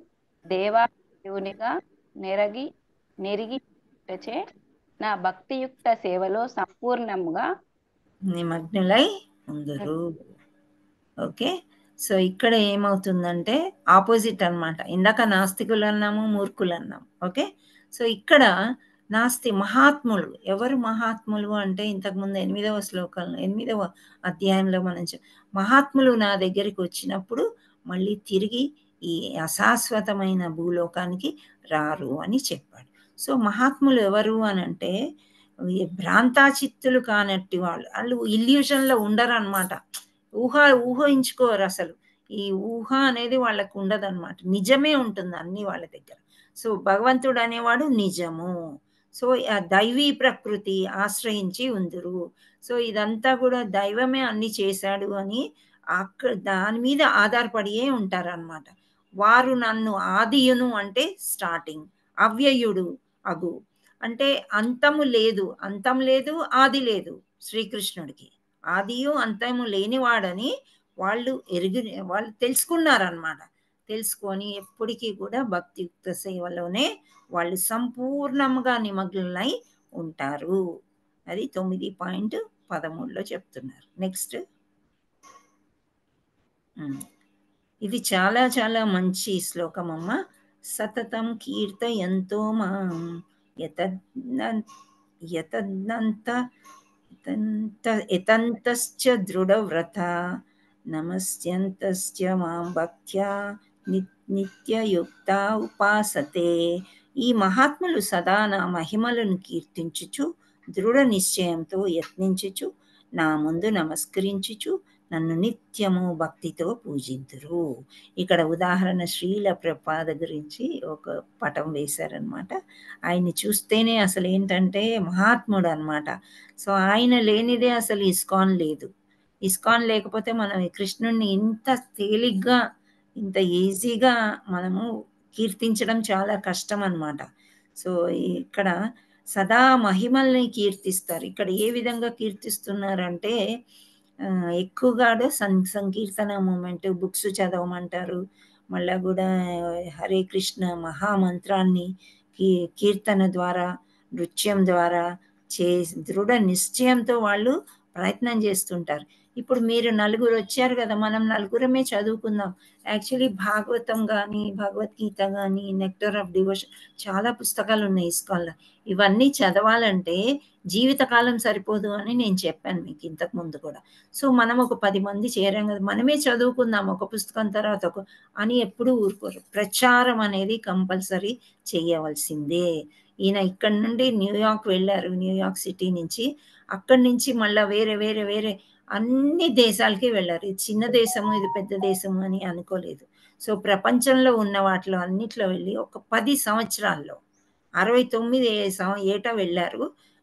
దేవాయునిగా నెరిగిచే నా భక్తియుక్త సేవలో సంపూర్ణముగా నిమగ్నులై ఉందరు. ఓకే, సో ఇక్కడ ఏమవుతుందంటే ఆపోజిట్ అన్నమాట. ఇందాక నాస్తికులు అన్నాము, మూర్ఖులు అన్నాము. ఓకే, సో ఇక్కడ మహాత్ములు. ఎవరు మహాత్ములు అంటే ఇంతకుముందు 8వ శ్లోకంలో 8వ అధ్యాయంలో మనం మహాత్ములు నా దగ్గరికి వచ్చినప్పుడు మళ్ళీ తిరిగి ఈ అశాశ్వతమైన భూలోకానికి రారు అని చెప్పాడు. సో మహాత్ములు ఎవరు అని అంటే భ్రాంతాచిత్తులు కానట్టి వాళ్ళు ఇల్యూషన్లో ఉండరు అనమాట. ఊహించుకోరు అసలు. ఈ ఊహ అనేది వాళ్ళకు ఉండదు అనమాట. నిజమే ఉంటుంది అన్ని వాళ్ళ దగ్గర. సో భగవంతుడు అనేవాడు నిజము. సో ఆ దైవీ ప్రకృతి ఆశ్రయించి ఉందురు. సో ఇదంతా కూడా దైవమే అన్ని చేశాడు అని దాని మీద ఆధారపడియే ఉంటారనమాట. వారు నన్ను ఆదియును అంటే స్టార్టింగ్, అవ్యయుడు అగు అంటే అంతం లేదు, ఆది లేదు శ్రీకృష్ణుడికి. ఆదియు అంతము లేనివాడని వాళ్ళు వాళ్ళు తెలుసుకున్నారనమాట. తెలుసుకొని ఎప్పటికీ కూడా భక్తియుక్త సేవలోనే వాళ్ళు సంపూర్ణంగా నిమగ్నులై ఉంటారు. అది 9.13లో చెప్తున్నారు. నెక్స్ట్. ఇది చాలా చాలా మంచి శ్లోకం అమ్మ. సతతం కీర్తయంతో మాం యతంతశ్చ దృఢవ్రత నమస్యంతశ్చ మాం భక్త్యా నిత్యయుక్తా ఉపాసతే. ఈ మహాత్ములు సదా నా మహిమలను కీర్తించుచు దృఢ నిశ్చయంతో యత్నించుచు నా ముందు నమస్కరించుచు నన్ను నిత్యము భక్తితో పూజింతురు. ఇక్కడ ఉదాహరణ శ్రీల ప్రభుపాద గురించి ఒక పటం వేశారనమాట. ఆయన్ని చూస్తేనే అసలు ఏంటంటే మహాత్ముడు అనమాట. సో ఆయన లేనిదే అసలు ఇస్కాన్ లేదు. ఇస్కాన్ లేకపోతే మనం కృష్ణుణ్ణి ఇంత తేలిగ్గా ఇంత ఈజీగా మనము కీర్తించడం చాలా కష్టం అన్నమాట. సో ఇక్కడ సదా మహిమల్ని కీర్తిస్తారు. ఇక్కడ ఏ విధంగా కీర్తిస్తున్నారంటే ఎక్కువగా సంకీర్తన మూమెంట్ బుక్స్ చదవమంటారు. మళ్ళా కూడా హరే కృష్ణ మహామంత్రాన్ని కీర్తన ద్వారా నృత్యం ద్వారా దృఢ నిశ్చయంతో వాళ్ళు ప్రయత్నం చేస్తుంటారు. ఇప్పుడు మీరు నలుగురు వచ్చారు కదా, మనం నలుగురమే చదువుకుందాం. యాక్చువల్లీ భాగవతం కానీ భగవద్గీత కానీ నెక్టర్ ఆఫ్ డివోషన్ చాలా పుస్తకాలు ఉన్నాయి ఇస్కాన్లో. ఇవన్నీ చదవాలంటే జీవితకాలం సరిపోదు అని నేను చెప్పాను మీకు ఇంతకు ముందు కూడా. సో మనం ఒక 10 మంది చేరాం కదా, మనమే చదువుకుందాం ఒక పుస్తకం తర్వాత ఒక అని ఎప్పుడూ ఊరుకోరు. ప్రచారం అనేది కంపల్సరీ చేయవలసిందే. ఈయన ఇక్కడ నుండి న్యూయార్క్ వెళ్ళారు, న్యూయార్క్ సిటీ నుంచి. అక్కడి నుంచి మళ్ళీ వేరే వేరే వేరే అన్ని దేశాలకి వెళ్ళారు. ఇది చిన్న దేశము ఇది పెద్ద దేశము అని అనుకోలేదు. సో ప్రపంచంలో ఉన్న వాటిలో అన్నిట్లో వెళ్ళి ఒక 10 సంవత్సరాల్లో 69 ఏటా వెళ్ళారు.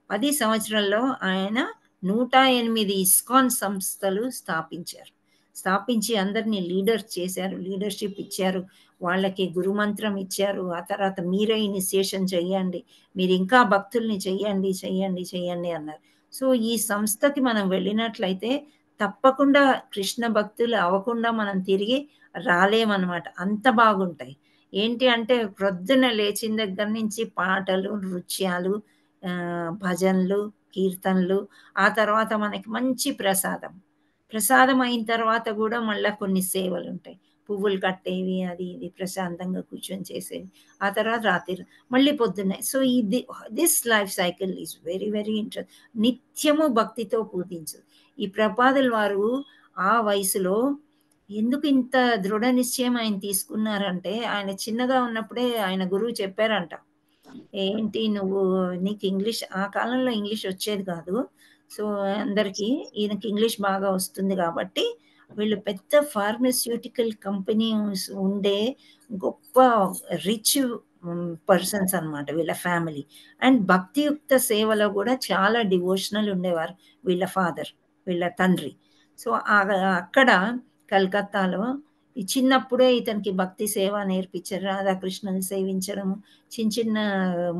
10 సంవత్సరాల్లో ఆయన 108 ఇస్కాన్ సంస్థలు స్థాపించి అందరినీ లీడర్ చేశారు, లీడర్షిప్ ఇచ్చారు, వాళ్ళకి గురుమంత్రం ఇచ్చారు. ఆ తర్వాత మీరే ఇనిషియేషన్ చెయ్యండి, మీరు ఇంకా భక్తుల్ని చెయ్యండి చెయ్యండి చెయ్యండి అన్నారు. సో ఈ సంస్థకి మనం వెళ్ళినట్లయితే తప్పకుండా కృష్ణ భక్తులు అవ్వకుండా మనం తిరిగి రాలేమన్నమాట. అంత బాగుంటాయి. ఏంటి అంటే ప్రొద్దున లేచిన దగ్గర నుంచి పాటలు, నృత్యాలు, భజనలు, కీర్తనలు, ఆ తర్వాత మనకి మంచి ప్రసాదం అయిన తర్వాత కూడా మళ్ళీ కొన్ని సేవలు ఉంటాయి. పువ్వులు కట్టేవి, అది ఇది ప్రశాంతంగా కూర్చొని చేసేవి. ఆ తర్వాత రాత్రి మళ్ళీ పొద్దున్నే. So this life cycle is very very interest. నిత్యము భక్తితో పూజించు. ఈ ప్రపాదుల వారు ఆ వయసులో ఎందుకు ఇంత దృఢ నిశ్చయం ఆయన తీసుకున్నారంటే, ఆయన చిన్నగా ఉన్నప్పుడే ఆయన గురువు చెప్పారంట, ఏంటి నీకు ఇంగ్లీష్, ఆ కాలంలో ఇంగ్లీష్ వచ్చేది కాదు. సో అందరికీ ఈయనకి ఇంగ్లీష్ బాగా వస్తుంది కాబట్టి వీళ్ళు పెద్ద ఫార్మస్యూటికల్ కంపెనీస్ ఉండే గొప్ప రిచ్ పర్సన్స్ అన్నమాట వీళ్ళ ఫ్యామిలీ. అండ్ భక్తియుక్త సేవలో కూడా చాలా డివోషనల్ ఉండేవారు వీళ్ళ తండ్రి. సో అక్కడ కలకత్తాలో చిన్నప్పుడే ఇతనికి భక్తి సేవ నేర్పించారు. రాధాకృష్ణని సేవించడము, చిన్న చిన్న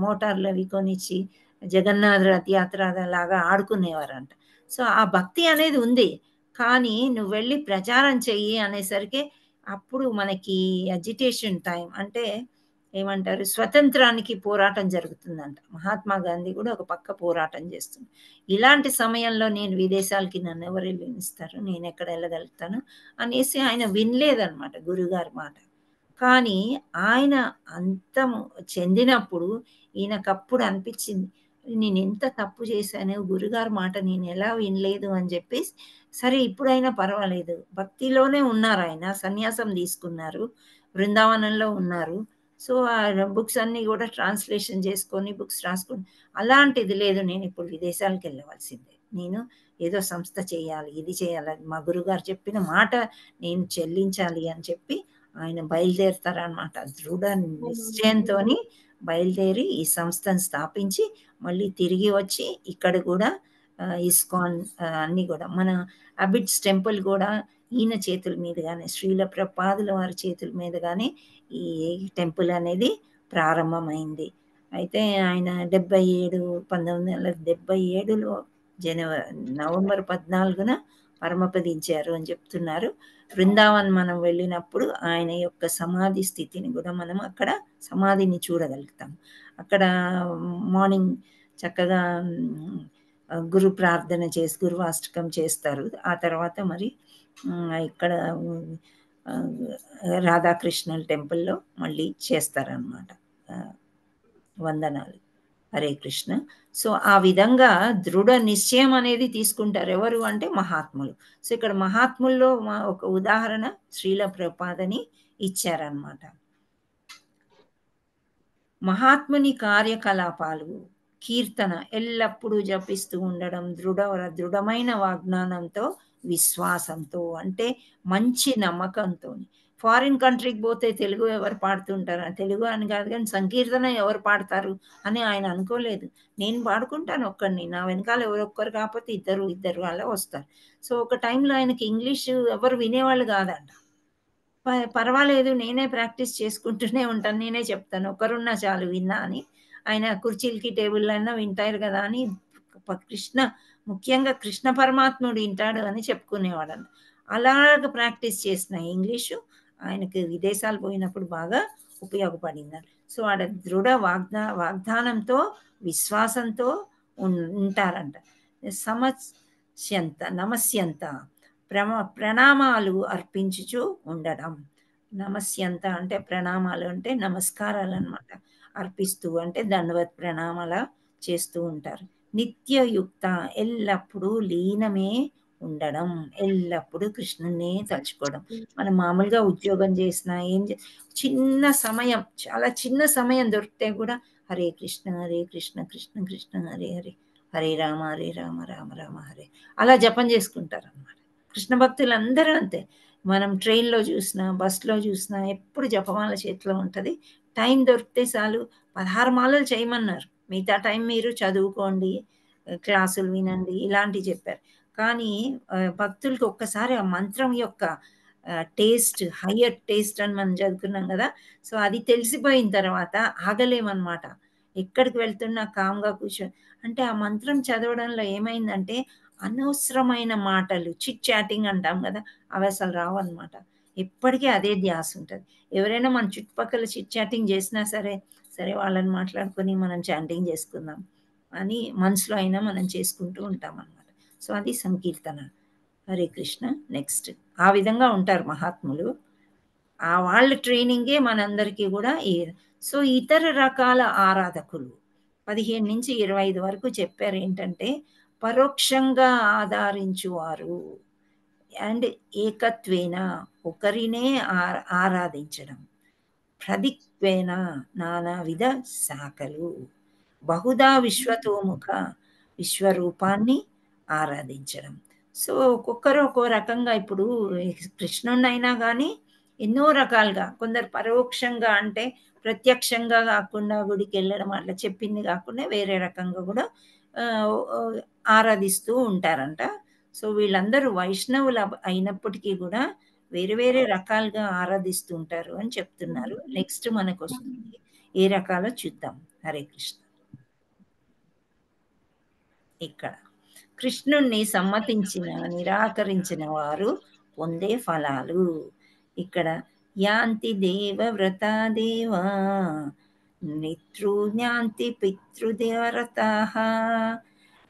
మోటార్లు అవి కొనిచ్చి జగన్నాథ రథయాత్ర లాగా ఆడుకునేవారంట. సో ఆ భక్తి అనేది ఉంది, కానీ నువ్వు వెళ్ళి ప్రచారం చెయ్యి అనేసరికి అప్పుడు మనకి అజిటేషన్ టైం అంటే ఏమంటారు, స్వతంత్రానికి పోరాటం జరుగుతుందంట. మహాత్మా గాంధీ కూడా ఒక పక్క పోరాటం చేస్తుంది. ఇలాంటి సమయంలో నేను విదేశాలకి నన్ను ఎవరు వెళ్ళనిస్తారు, నేను ఎక్కడ వెళ్ళగలుగుతాను అనేసి ఆయన వినలేదన్నమాట గురుగారి మాట. కానీ ఆయన అంతం చెందినప్పుడు ఈయనకప్పుడు అనిపించింది, నేను ఎంత తప్పు చేశాను, గురుగారి మాట నేను ఎలా వినలేదు అని చెప్పేసి, సరే ఇప్పుడైనా పర్వాలేదు, భక్తిలోనే ఉన్నారు ఆయన, సన్యాసం తీసుకున్నారు, బృందావనంలో ఉన్నారు. సో ఆ బుక్స్ అన్నీ కూడా ట్రాన్స్లేషన్ చేసుకొని బుక్స్ రాసుకొని, అలాంటిది లేదు, నేను ఇప్పుడు విదేశాలకు వెళ్ళవలసిందే, నేను ఏదో సంస్థ చేయాలి, ఇది చేయాలి, మా గురుగారు చెప్పిన మాట నేను చెల్లించాలి అని చెప్పి ఆయన బయలుదేరుతారనమాట. దృఢ నిశ్చయంతో బయలుదేరి ఈ సంస్థను స్థాపించి మళ్ళీ తిరిగి వచ్చి ఇక్కడ కూడా ఇస్కాన్ అన్నీ కూడా మన అబిడ్స్ టెంపుల్ కూడా ఈయన చేతుల మీదుగానే, శ్రీల ప్రభుపాదుల వారి చేతుల మీదుగానే ఈ టెంపుల్ అనేది ప్రారంభమైంది. అయితే ఆయన 1977లో నవంబర్ 14న పరమపదించారు అని చెప్తున్నారు. బృందావన్ మనం వెళ్ళినప్పుడు ఆయన యొక్క సమాధి స్థితిని కూడా మనం అక్కడ సమాధిని చూడగలుగుతాం. అక్కడ మార్నింగ్ చక్కగా గురు ప్రార్థన చేసి గురువాష్టకం చేస్తారు. ఆ తర్వాత మరి ఇక్కడ రాధాకృష్ణుల టెంపుల్లో మళ్ళీ చేస్తారనమాట వందనాలు. హరే కృష్ణ. సో ఆ విధంగా దృఢ నిశ్చయం అనేది తీసుకుంటారు. ఎవరు అంటే మహాత్ములు. సో ఇక్కడ మహాత్ముల్లో ఒక ఉదాహరణ శ్రీల ప్రభుపాదని ఇచ్చారనమాట. మహాత్ముని కార్యకలాపాలు కీర్తన ఎల్లప్పుడూ జపిస్తూ ఉండడం, దృఢమైన వాగ్దానంతో, విశ్వాసంతో, అంటే మంచి నమ్మకంతో. ఫారిన్ కంట్రీకి పోతే తెలుగు ఎవరు పాడుతుంటారు? తెలుగు అని కాదు కానీ సంకీర్తన ఎవరు పాడతారు అని ఆయన అనుకోలేదు. నేను పాడుకుంటాను ఒక్కడిని, నా వెనకాల ఎవరొక్కరు కాకపోతే ఇద్దరు అలా వస్తారు. సో ఒక టైంలో ఆయనకి ఇంగ్లీష్ ఎవరు వినేవాళ్ళు కాదంట. పర్వాలేదు, నేనే ప్రాక్టీస్ చేసుకుంటూనే ఉంటాను, నేనే చెప్తాను, ఒకరున్నా చాలు విన్నా అని. ఆయన కుర్చీలకి టేబుల్లైనా వింటారు కదా అని ముఖ్యంగా కృష్ణ పరమాత్ముడు వింటాడు అని చెప్పుకునేవాడు. అలాగ ప్రాక్టీస్ చేసిన ఇంగ్లీషు ఆయనకి విదేశాలు పోయినప్పుడు బాగా ఉపయోగపడింది. సో ఆడ దృఢ వాగ్దానంతో, విశ్వాసంతో ఉంటారంట. నమస్యంత ప్రణామాలు అర్పించుచు ఉండడం. నమస్యంత అంటే ప్రణామాలు అంటే నమస్కారాలు అనమాట. అర్పిస్తూ అంటే దండవత్ ప్రణామాల చేస్తూ ఉంటారు. నిత్యయుక్త ఎల్లప్పుడూ లీనమే ఉండడం, ఎల్లప్పుడూ కృష్ణునే తలుచుకోవడం. మనం మామూలుగా ఉద్యోగం చేసినా చిన్న సమయం, చాలా చిన్న సమయం దొరికితే కూడా హరే కృష్ణ హరే కృష్ణ కృష్ణ కృష్ణ హరే హరే, హరే రామ రామ రామ హరే, అలా జపం చేసుకుంటారు అన్నమాట. కృష్ణ భక్తులు అందరూ అంతే. మనం ట్రైన్లో చూసినా, బస్లో చూసినా ఎప్పుడు జపమాల చేతిలో ఉంటుంది. టైం దొరికితే చాలు 16 మాలలు చేయమన్నారు. మిగతా టైం మీరు చదువుకోండి, క్లాసులు వినండి, ఇలాంటివి చెప్పారు. కానీ భక్తులకి ఒక్కసారి ఆ మంత్రం యొక్క టేస్ట్, హయ్యర్ టేస్ట్ అని మనం చదువుకున్నాం కదా, సో అది తెలిసిపోయిన తర్వాత ఆగలేమన్నమాట. ఎక్కడికి వెళ్తున్నా కామ్గా కూర్చొని, అంటే ఆ మంత్రం చదవడంలో ఏమైందంటే అనవసరమైన మాటలు, చిట్ చాటింగ్ అంటాం కదా, అవి అసలు రావన్నమాట. ఎప్పటికీ అదే ధ్యాస ఉంటుంది. ఎవరైనా మన చుట్టుపక్కల చిట్ చాటింగ్ చేసినా సరే వాళ్ళని మాట్లాడుకొని మనం చాంటింగ్ చేసుకుందాం అని మనసులో అయినా మనం చేసుకుంటూ ఉంటాం అన్నమాట. సో అది సంకీర్తన. హరే కృష్ణ. నెక్స్ట్ ఆ విధంగా ఉంటారు మహాత్ములు. ఆ వాళ్ళ ట్రైనింగే మనందరికీ కూడా. సో ఇతర రకాల ఆరాధకులు 15 నుంచి 25 వరకు చెప్పారు. ఏంటంటే పరోక్షంగా ఆధారించువారు అండ్ ఏకత్వేన ఒకరినే ఆరాధించడం, ప్రదిక్వేన నానావిధ శాఖలు, బహుదా విశ్వతోముఖ విశ్వరూపాన్ని ఆరాధించడం. సో ఒక్కొక్కరు ఒక్కో రకంగా, ఇప్పుడు కృష్ణుడినైనా కానీ ఎన్నో రకాలుగా, కొందరు పరోక్షంగా అంటే ప్రత్యక్షంగా కాకుండా గుడికి వెళ్ళడం అట్లా చెప్పింది కాకుండా వేరే రకంగా కూడా ఆరాధిస్తూ ఉంటారంట. సో వీళ్ళందరూ వైష్ణవులు అయినప్పటికీ కూడా వేరే వేరే రకాలుగా ఆరాధిస్తూ ఉంటారు అని చెప్తున్నారు. నెక్స్ట్ మనకు వస్తుంది, ఏ రకాలో చూద్దాం. హరే కృష్ణ. ఇక్కడ కృష్ణుణ్ణి సమ్మతించిన నిరాకరించిన వారు పొందే ఫలాలు. ఇక్కడ యాంతి దేవవ్రత దేవా నితృజ్ఞాంతి పితృదేవరతాః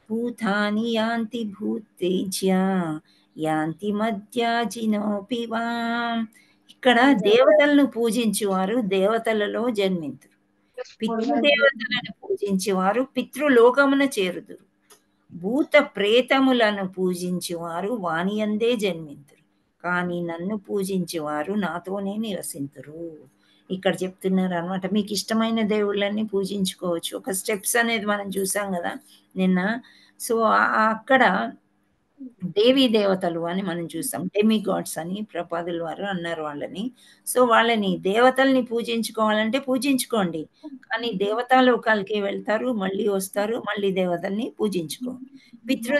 భూతాని యాంతి భూతేజ్య యాంతి మధ్యాజినోపి వాం. ఇక్కడ దేవతలను పూజించేవారు దేవతలలో జన్మింతురు, పితృదేవతలను పూజించేవారు పితృలోకమున చేరుదురు, భూత ప్రేతములను పూజించేవారు వానియందే జన్మింతురు, కానీ నన్ను పూజించేవారు నాతోనే నివసింతురు. ఇక్కడ చెప్తున్నారు అనమాట. మీకు ఇష్టమైన దేవుళ్ళని పూజించుకోవచ్చు. ఒక స్టెప్స్ అనేది మనం చూసాం కదా నిన్న. సో అక్కడ దేవీ దేవతలు అని మనం చూసాం, డెమిగాడ్స్ అని ప్రపాదుల వారు అన్నారు వాళ్ళని. సో వాళ్ళని దేవతల్ని పూజించుకోవాలంటే పూజించుకోండి, కానీ దేవతాలోకాలకి వెళ్తారు, మళ్ళీ వస్తారు, మళ్ళీ దేవతల్ని పూజించుకో. పితృ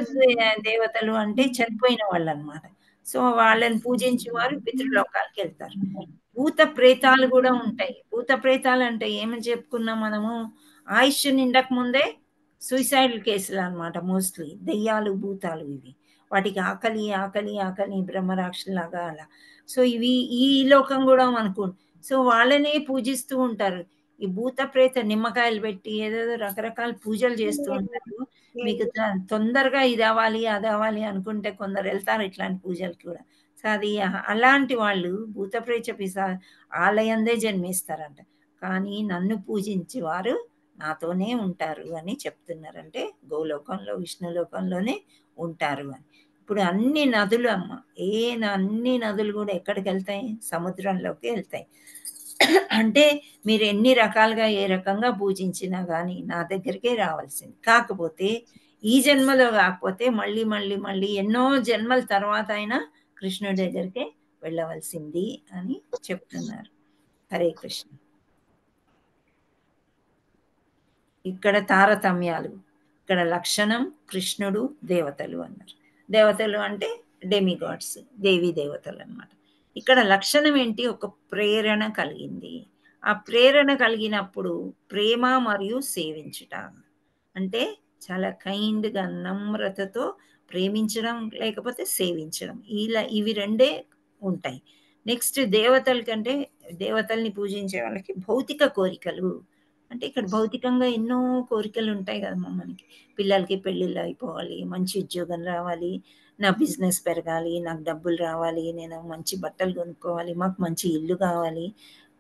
దేవతలు అంటే చనిపోయిన వాళ్ళు అనమాట. సో వాళ్ళని పూజించేవారు పితృలోకాలకి వెళ్తారు. భూత ప్రేతాలు కూడా ఉంటాయి. భూత ప్రేతాలు అంటే ఏమని చెప్పుకున్నాం మనము, ఆయుష్ నిండక ముందే సూసైడ్ కేసులు అనమాట. మోస్ట్లీ దెయ్యాలు భూతాలు ఇవి. వాటికి ఆకలి ఆకలి ఆకలి బ్రహ్మరాక్షలాగా అలా. సో ఇవి ఈ లోకం కూడా మనకు. సో వాళ్ళనే పూజిస్తూ ఉంటారు. ఈ భూత ప్రేత నిమ్మకాయలు పెట్టి ఏదేదో రకరకాల పూజలు చేస్తూ ఉంటారు. మీకు తొందరగా ఇది అవ్వాలి అది అవ్వాలి అనుకుంటే కొందరు వెళ్తారు ఇట్లాంటి పూజలు కూడా. సో అది అలాంటి వాళ్ళు భూత ప్రేత ఆలయందే జన్మిస్తారంట. కానీ నన్ను పూజించి వారు నాతోనే ఉంటారు అని చెప్తున్నారంటే గోలోకంలో విష్ణులోకంలోనే ఉంటారు అని. ఇప్పుడు అన్ని నదులు అమ్మ, అన్ని నదులు కూడా ఎక్కడికి వెళ్తాయి? సముద్రంలోకి వెళ్తాయి. అంటే మీరు ఎన్ని రకాలుగా ఏ రకంగా పూజించినా కానీ నా దగ్గరికే రావాల్సింది. కాకపోతే ఈ జన్మలో కాకపోతే మళ్ళీ మళ్ళీ మళ్ళీ ఎన్నో జన్మల తర్వాత అయినా కృష్ణుడి దగ్గరికే వెళ్ళవలసింది అని చెప్తున్నారు. హరే కృష్ణ. ఇక్కడ తారతమ్యాలు, ఇక్కడ లక్షణం కృష్ణుడు దేవతలు అన్నారు. దేవతలు అంటే డెమిగాడ్స్, దేవీ దేవతలు అన్నమాట. ఇక్కడ లక్షణం ఏంటి? ఒక ప్రేరణ కలిగింది. ఆ ప్రేరణ కలిగినప్పుడు ప్రేమ మరియు సేవించుట అంటే చాలా కైండ్గా నమ్రతతో ప్రేమించడం లేకపోతే సేవించడం, ఇవి రెండే ఉంటాయి. నెక్స్ట్ దేవతల కంటే దేవతల్ని పూజించే వాళ్ళకి భౌతిక కోరికలు అంటే ఇక్కడ భౌతికంగా ఎన్నో కోరికలు ఉంటాయి కదమ్మా మనకి. పిల్లలకి పెళ్ళిళ్ళు అయిపోవాలి, మంచి ఉద్యోగం రావాలి, నా బిజినెస్ పెరగాలి, నాకు డబ్బులు రావాలి, నేను మంచి బట్టలు కొనుక్కోవాలి, మాకు మంచి ఇల్లు కావాలి,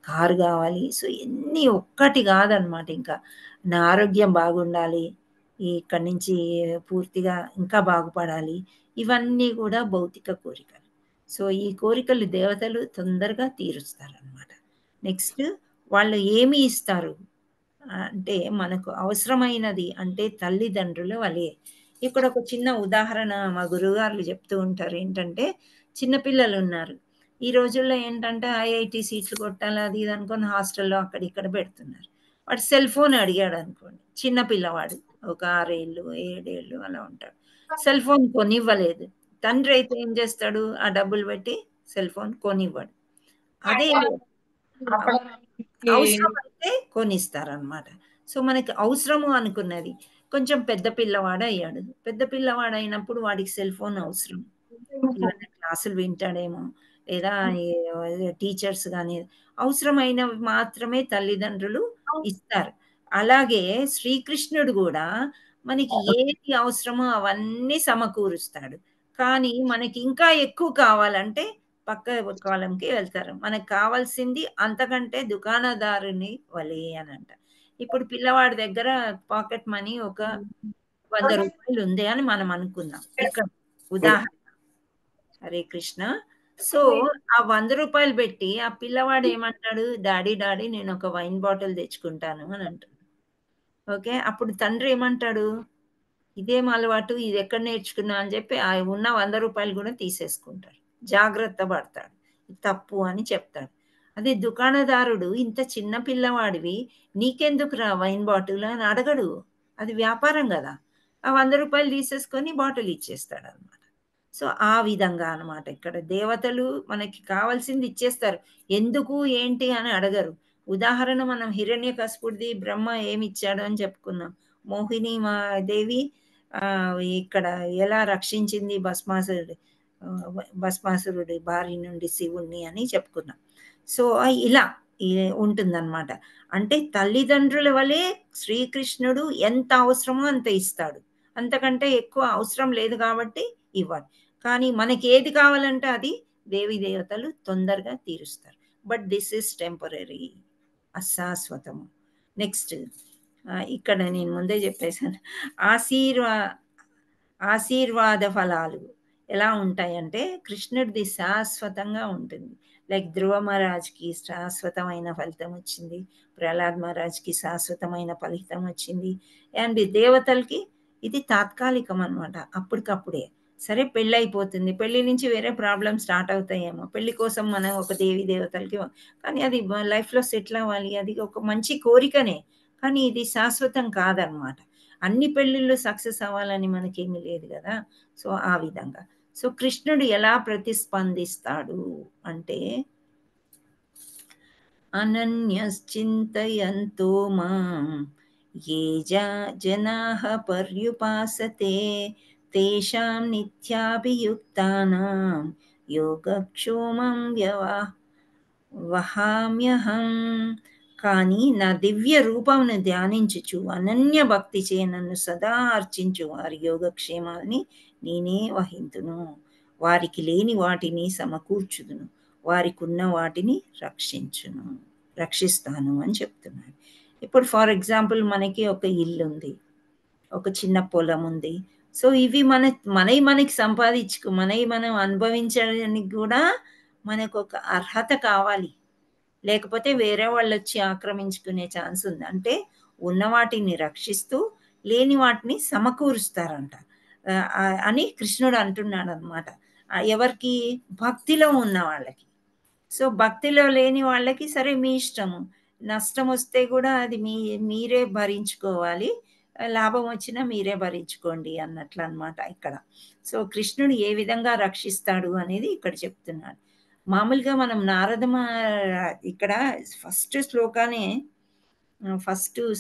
కారు కావాలి. సో ఎన్ని ఒక్కటి కాదనమాట. ఇంకా నా ఆరోగ్యం బాగుండాలి, ఇక్కడి నుంచి పూర్తిగా ఇంకా బాగుపడాలి. ఇవన్నీ కూడా భౌతిక కోరికలు. సో ఈ కోరికలు దేవతలు తొందరగా తీరుస్తారనమాట. నెక్స్ట్ వాళ్ళు ఏమి ఇస్తారు అంటే మనకు అవసరమైనది అంటే తల్లిదండ్రుల వలె. ఇక్కడ ఒక చిన్న ఉదాహరణ మా గురువుగారు చెప్తూ ఉంటారు. ఏంటంటే చిన్నపిల్లలు ఉన్నారు. ఈ రోజుల్లో ఏంటంటే ఐఐటి సీట్లు కొట్టాలి అది ఇది అనుకొని హాస్టల్లో అక్కడ ఇక్కడ పెడుతున్నారు. వాడు సెల్ ఫోన్ అడిగాడు అనుకోండి, చిన్న పిల్లవాడు ఒక 6 ఏళ్ళు 7 ఏళ్ళు అలా ఉంటాడు. సెల్ ఫోన్ కొనివ్వలేదు. తండ్రి అయితే ఏం చేస్తాడు? ఆ డబ్బులు పెట్టి సెల్ ఫోన్ కొనివ్వడు. అదే అవసరం అయితే కొనిస్తారనమాట. సో మనకి అవసరము అనుకున్నది. కొంచెం పెద్ద పిల్లవాడు అయ్యాడు. పెద్ద పిల్లవాడు అయినప్పుడు వాడికి సెల్ ఫోన్ అవసరం. ఏమైనా క్లాసులు వింటాడేమో, లేదా టీచర్స్ కానీ అవసరమైనవి మాత్రమే తల్లిదండ్రులు ఇస్తారు. అలాగే శ్రీకృష్ణుడు కూడా మనకి ఏది అవసరమో అవన్నీ సమకూరుస్తాడు. కానీ మనకి ఇంకా ఎక్కువ కావాలంటే పక్క కాలంకి వెళ్తారు. మనకు కావాల్సింది అంతకంటే దుకాణదారుని వలే అని అంట. ఇప్పుడు పిల్లవాడి దగ్గర పాకెట్ మనీ ఒక 100 రూపాయలు ఉంది అని మనం అనుకుందాం. ఇక్కడ ఉదాహరణ. హరే కృష్ణ. సో ఆ 100 రూపాయలు పెట్టి ఆ పిల్లవాడు ఏమంటాడు? డాడీ డాడీ నేను ఒక వైన్ బాటిల్ తెచ్చుకుంటాను అని అంటాడు. ఓకే, అప్పుడు తండ్రి ఏమంటాడు? ఇదేం అలవాటు, ఇది ఎక్కడ నేర్చుకున్నా అని చెప్పి ఆ ఉన్న 100 రూపాయలు కూడా తీసేసుకుంటాడు. జాగ్రత్త పడతాడు, తప్పు అని చెప్తాడు. అదే దుకాణదారుడు ఇంత చిన్న పిల్లవాడివి నీకెందుకు రా వైన్ బాటిల్ అని అడగడు. అది వ్యాపారం కదా. ఆ 100 రూపాయలు తీసేసుకొని బాటిల్ ఇచ్చేస్తాడు అనమాట. సో ఆ విధంగా అనమాట ఇక్కడ దేవతలు మనకి కావాల్సింది ఇచ్చేస్తారు. ఎందుకు ఏంటి అని అడగరు. ఉదాహరణ మనం హిరణ్యకశిపుడిది బ్రహ్మ ఏమి ఇచ్చాడు అని చెప్పుకున్నాం. మోహిని మా దేవి ఇక్కడ ఎలా రక్షించింది భస్మాసురుడి బారి నుండి శివుణ్ణి అని చెప్పుకున్నాం. సో ఇలా ఉంటుందన్నమాట. అంటే తల్లిదండ్రుల వలె శ్రీకృష్ణుడు ఎంత అవసరమో అంత ఇస్తాడు. అంతకంటే ఎక్కువ అవసరం లేదు కాబట్టి ఇవ్వడు. కానీ మనకి ఏది కావాలంటే అది దేవి దేవతలు తొందరగా తీరుస్తారు. బట్ దిస్ ఈస్ టెంపరీ, అశాశ్వతము. నెక్స్ట్ ఇక్కడ నేను ముందే చెప్పేశాను. ఆశీర్వాద ఫలాలు ఎలా ఉంటాయంటే కృష్ణుడిది శాశ్వతంగా ఉంటుంది. లైక్ ధ్రువ మహారాజ్కి శాశ్వతమైన ఫలితం వచ్చింది, ప్రహ్లాద్ మహారాజ్కి శాశ్వతమైన ఫలితం వచ్చింది. అండ్ దేవతలకి ఇది తాత్కాలికం అనమాట, అప్పటికప్పుడే. సరే పెళ్ళి అయిపోతుంది, పెళ్లి నుంచి వేరే ప్రాబ్లమ్ స్టార్ట్ అవుతాయేమో, పెళ్లి కోసం మనం ఒక దేవి దేవతలకి, కానీ అది లైఫ్లో సెటిల్ అవ్వాలి, అది ఒక మంచి కోరికనే. కానీ ఇది శాశ్వతం కాదనమాట. అన్ని పెళ్ళిళ్ళు సక్సెస్ అవ్వాలని మనకేమీ లేదు కదా. సో ఆ విధంగా. సో కృష్ణుడు ఎలా ప్రతిస్పందిస్తాడు అంటే అనన్యశ్చింతయంతో మాం ये जनाः पर्युपासते तेषां नित्याभियुक्तानां योगक्षेमं వహామ్యహం. కానీ నా దివ్య రూపమును ధ్యానించుచు అనన్య భక్తి చే నన్ను సదా అర్చించు వారి యోగక్షేమాల్ని నేనే వహింతును. వారికి లేని వాటిని సమకూర్చుదును, వారికి ఉన్న వాటిని రక్షిస్తాను అని చెప్తున్నాడు. ఇప్పుడు ఫర్ ఎగ్జాంపుల్ మనకి ఒక ఇల్లు ఉంది, ఒక చిన్న పొలం ఉంది. సో ఇవి మనకి సంపాదించుకు మనం అనుభవించడానికి కూడా మనకు ఒక అర్హత కావాలి, లేకపోతే వేరే వాళ్ళు వచ్చి ఆక్రమించుకునే ఛాన్స్ ఉంది. అంటే ఉన్న వాటిని రక్షిస్తూ లేని వాటిని సమకూరుస్తారంట అని కృష్ణుడు అంటున్నాడు అనమాట. ఎవరికి? భక్తిలో ఉన్న వాళ్ళకి. సో భక్తిలో లేని వాళ్ళకి సరే మీ ఇష్టము, నష్టం వస్తే కూడా అది మీరే భరించుకోవాలి, లాభం వచ్చినా మీరే భరించుకోండి అన్నట్లు అనమాట ఇక్కడ. సో కృష్ణుడు ఏ విధంగా రక్షిస్తాడు అనేది ఇక్కడ చెప్తున్నాడు. మామూలుగా మనం ఇక్కడ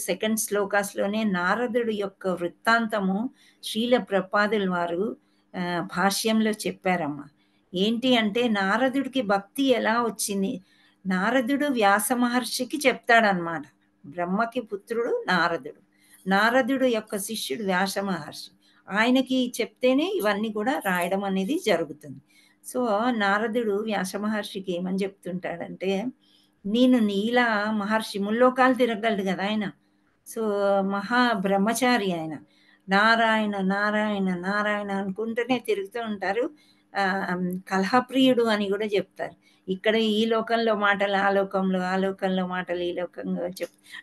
సెకండ్ శ్లోకాస్లోనే నారదుడు యొక్క వృత్తాంతము శ్రీల ప్రభుపాదుల వారు భాష్యంలో చెప్పారమ్మా. ఏంటి అంటే నారదుడికి భక్తి ఎలా వచ్చింది. నారదుడు వ్యాస మహర్షికి చెప్తాడనమాట. బ్రహ్మకి పుత్రుడు నారదుడు యొక్క శిష్యుడు వ్యాస మహర్షి. ఆయనకి చెప్తేనే ఇవన్నీ కూడా రాయడం అనేది జరుగుతుంది. సో నారదుడు వ్యాస మహర్షికి ఏమని చెప్తుంటాడంటే, నేను నీలా మహర్షి ముల్లోకాలు తిరగలడు కదా ఆయన. సో మహా బ్రహ్మచారి ఆయన. నారాయణ నారాయణ నారాయణ అనుకుంటూనే తిరుగుతూ ఉంటారు. కలహప్రియుడు అని కూడా చెప్తారు. ఇక్కడ ఈ లోకంలో మాటలు ఆ లోకంలో, ఆ లోకంలో మాటలు ఈ లోకంలో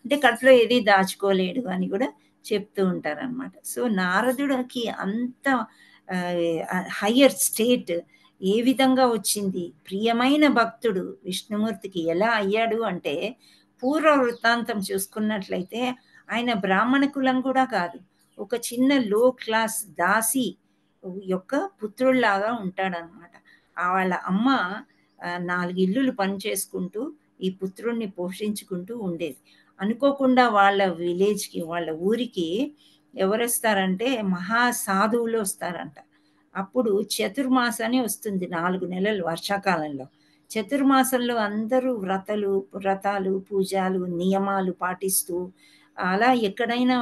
అంటే కడుపులో ఏది దాచుకోలేడు అని కూడా చెప్తూ ఉంటారు అనమాట. సో నారదుడికి అంత హయ్యర్ స్టేట్ ఏ విధంగా వచ్చింది, ప్రియమైన భక్తుడు విష్ణుమూర్తికి ఎలా అయ్యాడు అంటే, పూర్వ వృత్తాంతం చూసుకున్నట్లయితే ఆయన బ్రాహ్మణ కులం కూడా కాదు, ఒక చిన్న లో క్లాస్ దాసి యొక్క పుత్రుల్లాగా ఉంటాడనమాట. వాళ్ళ అమ్మ 4 ఇల్లులు పని చేసుకుంటూ ఈ పుత్రుణ్ణి పోషించుకుంటూ ఉండేది. అనుకోకుండా వాళ్ళ విలేజ్కి, వాళ్ళ ఊరికి ఎవరు వస్తారంటే మహా సాధువులు వస్తారంట. అప్పుడు చతుర్మాసని వస్తుంది, 4 నెలలు వర్షాకాలంలో. చతుర్మాసంలో అందరూ వ్రతాలు పూజలు నియమాలు పాటిస్తూ అలా ఎక్కడైనా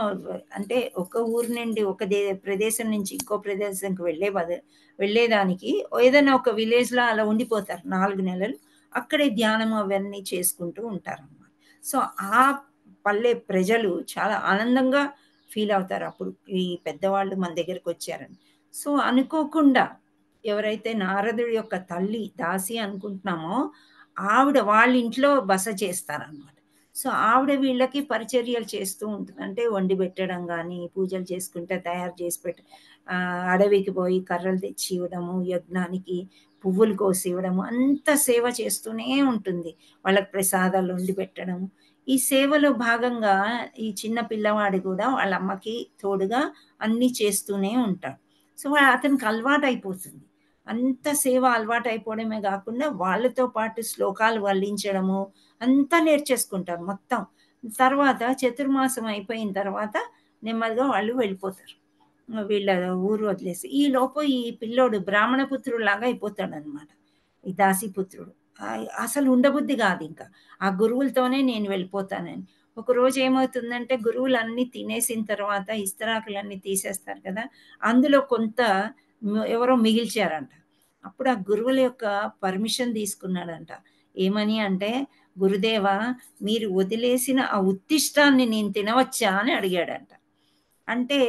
అంటే ఒక ఊరు నుండి ఒక ప్రదేశం నుంచి ఇంకో ప్రదేశానికి వెళ్ళేదానికి ఏదైనా ఒక విలేజ్లో అలా ఉండిపోతారు 4 నెలలు. అక్కడే ధ్యానం అవన్నీ చేసుకుంటూ ఉంటారన్నమాట. సో ఆ పల్లె ప్రజలు చాలా ఆనందంగా ఫీల్ అవుతారు అప్పుడు ఈ పెద్దవాళ్ళు మన దగ్గరికి వచ్చారని. సో అనుకోకుండా ఎవరైతే నారదుడి యొక్క తల్లి దాసి అనుకుంటున్నామో ఆవిడ వాళ్ళ ఇంట్లో బస చేస్తారన్నమాట. సో ఆవిడ వీళ్ళకి పరిచర్యలు చేస్తూ ఉంటుంది. అంటే వండి పెట్టడం కానీ, పూజలు చేసుకుంటే తయారు చేసి అడవికి పోయి కర్రలు తెచ్చి ఇవ్వడము, యజ్ఞానికి పువ్వులు కోసి ఇవ్వడము, అంత సేవ చేస్తూనే ఉంటుంది. వాళ్ళకి ప్రసాదాలు వండి పెట్టడము. ఈ సేవలో భాగంగా ఈ చిన్న పిల్లవాడు కూడా వాళ్ళ అమ్మకి తోడుగా అన్నీ చేస్తూనే ఉంటాడు. సో అతనికి అలవాటు అయిపోతుంది. అంత సేవ అలవాటు అయిపోవడమే కాకుండా వాళ్ళతో పాటు శ్లోకాలు వల్లించడము అంతా నేర్చేసుకుంటారు మొత్తం. తర్వాత చతుర్మాసం అయిపోయిన తర్వాత నెమ్మదిగా వాళ్ళు వెళ్ళిపోతారు వీళ్ళ ఊరు వదిలేసి. ఈ లోపు ఈ పిల్లోడు బ్రాహ్మణ పుత్రులాగా అయిపోతాడు అనమాట. ఈ దాసీపుత్రుడు అసలు ఉండబుద్ధి కాదు ఇంకా, ఆ గురువులతోనే నేను వెళ్ళిపోతానని. ఒకరోజు ఏమవుతుందంటే గురువులు అన్నీ తినేసిన తర్వాత ఇస్తరాకులన్నీ తీసేస్తారు కదా, అందులో కొంత ఎవరో మిగిల్చారంట. అప్పుడు ఆ గురువుల యొక్క పర్మిషన్ తీసుకున్నాడంట. ఏమని అంటే, గురుదేవా మీరు వదిలేసిన ఆ ఉత్తిష్టాన్ని నేను తినవచ్చా అని అడిగాడంట. అంటే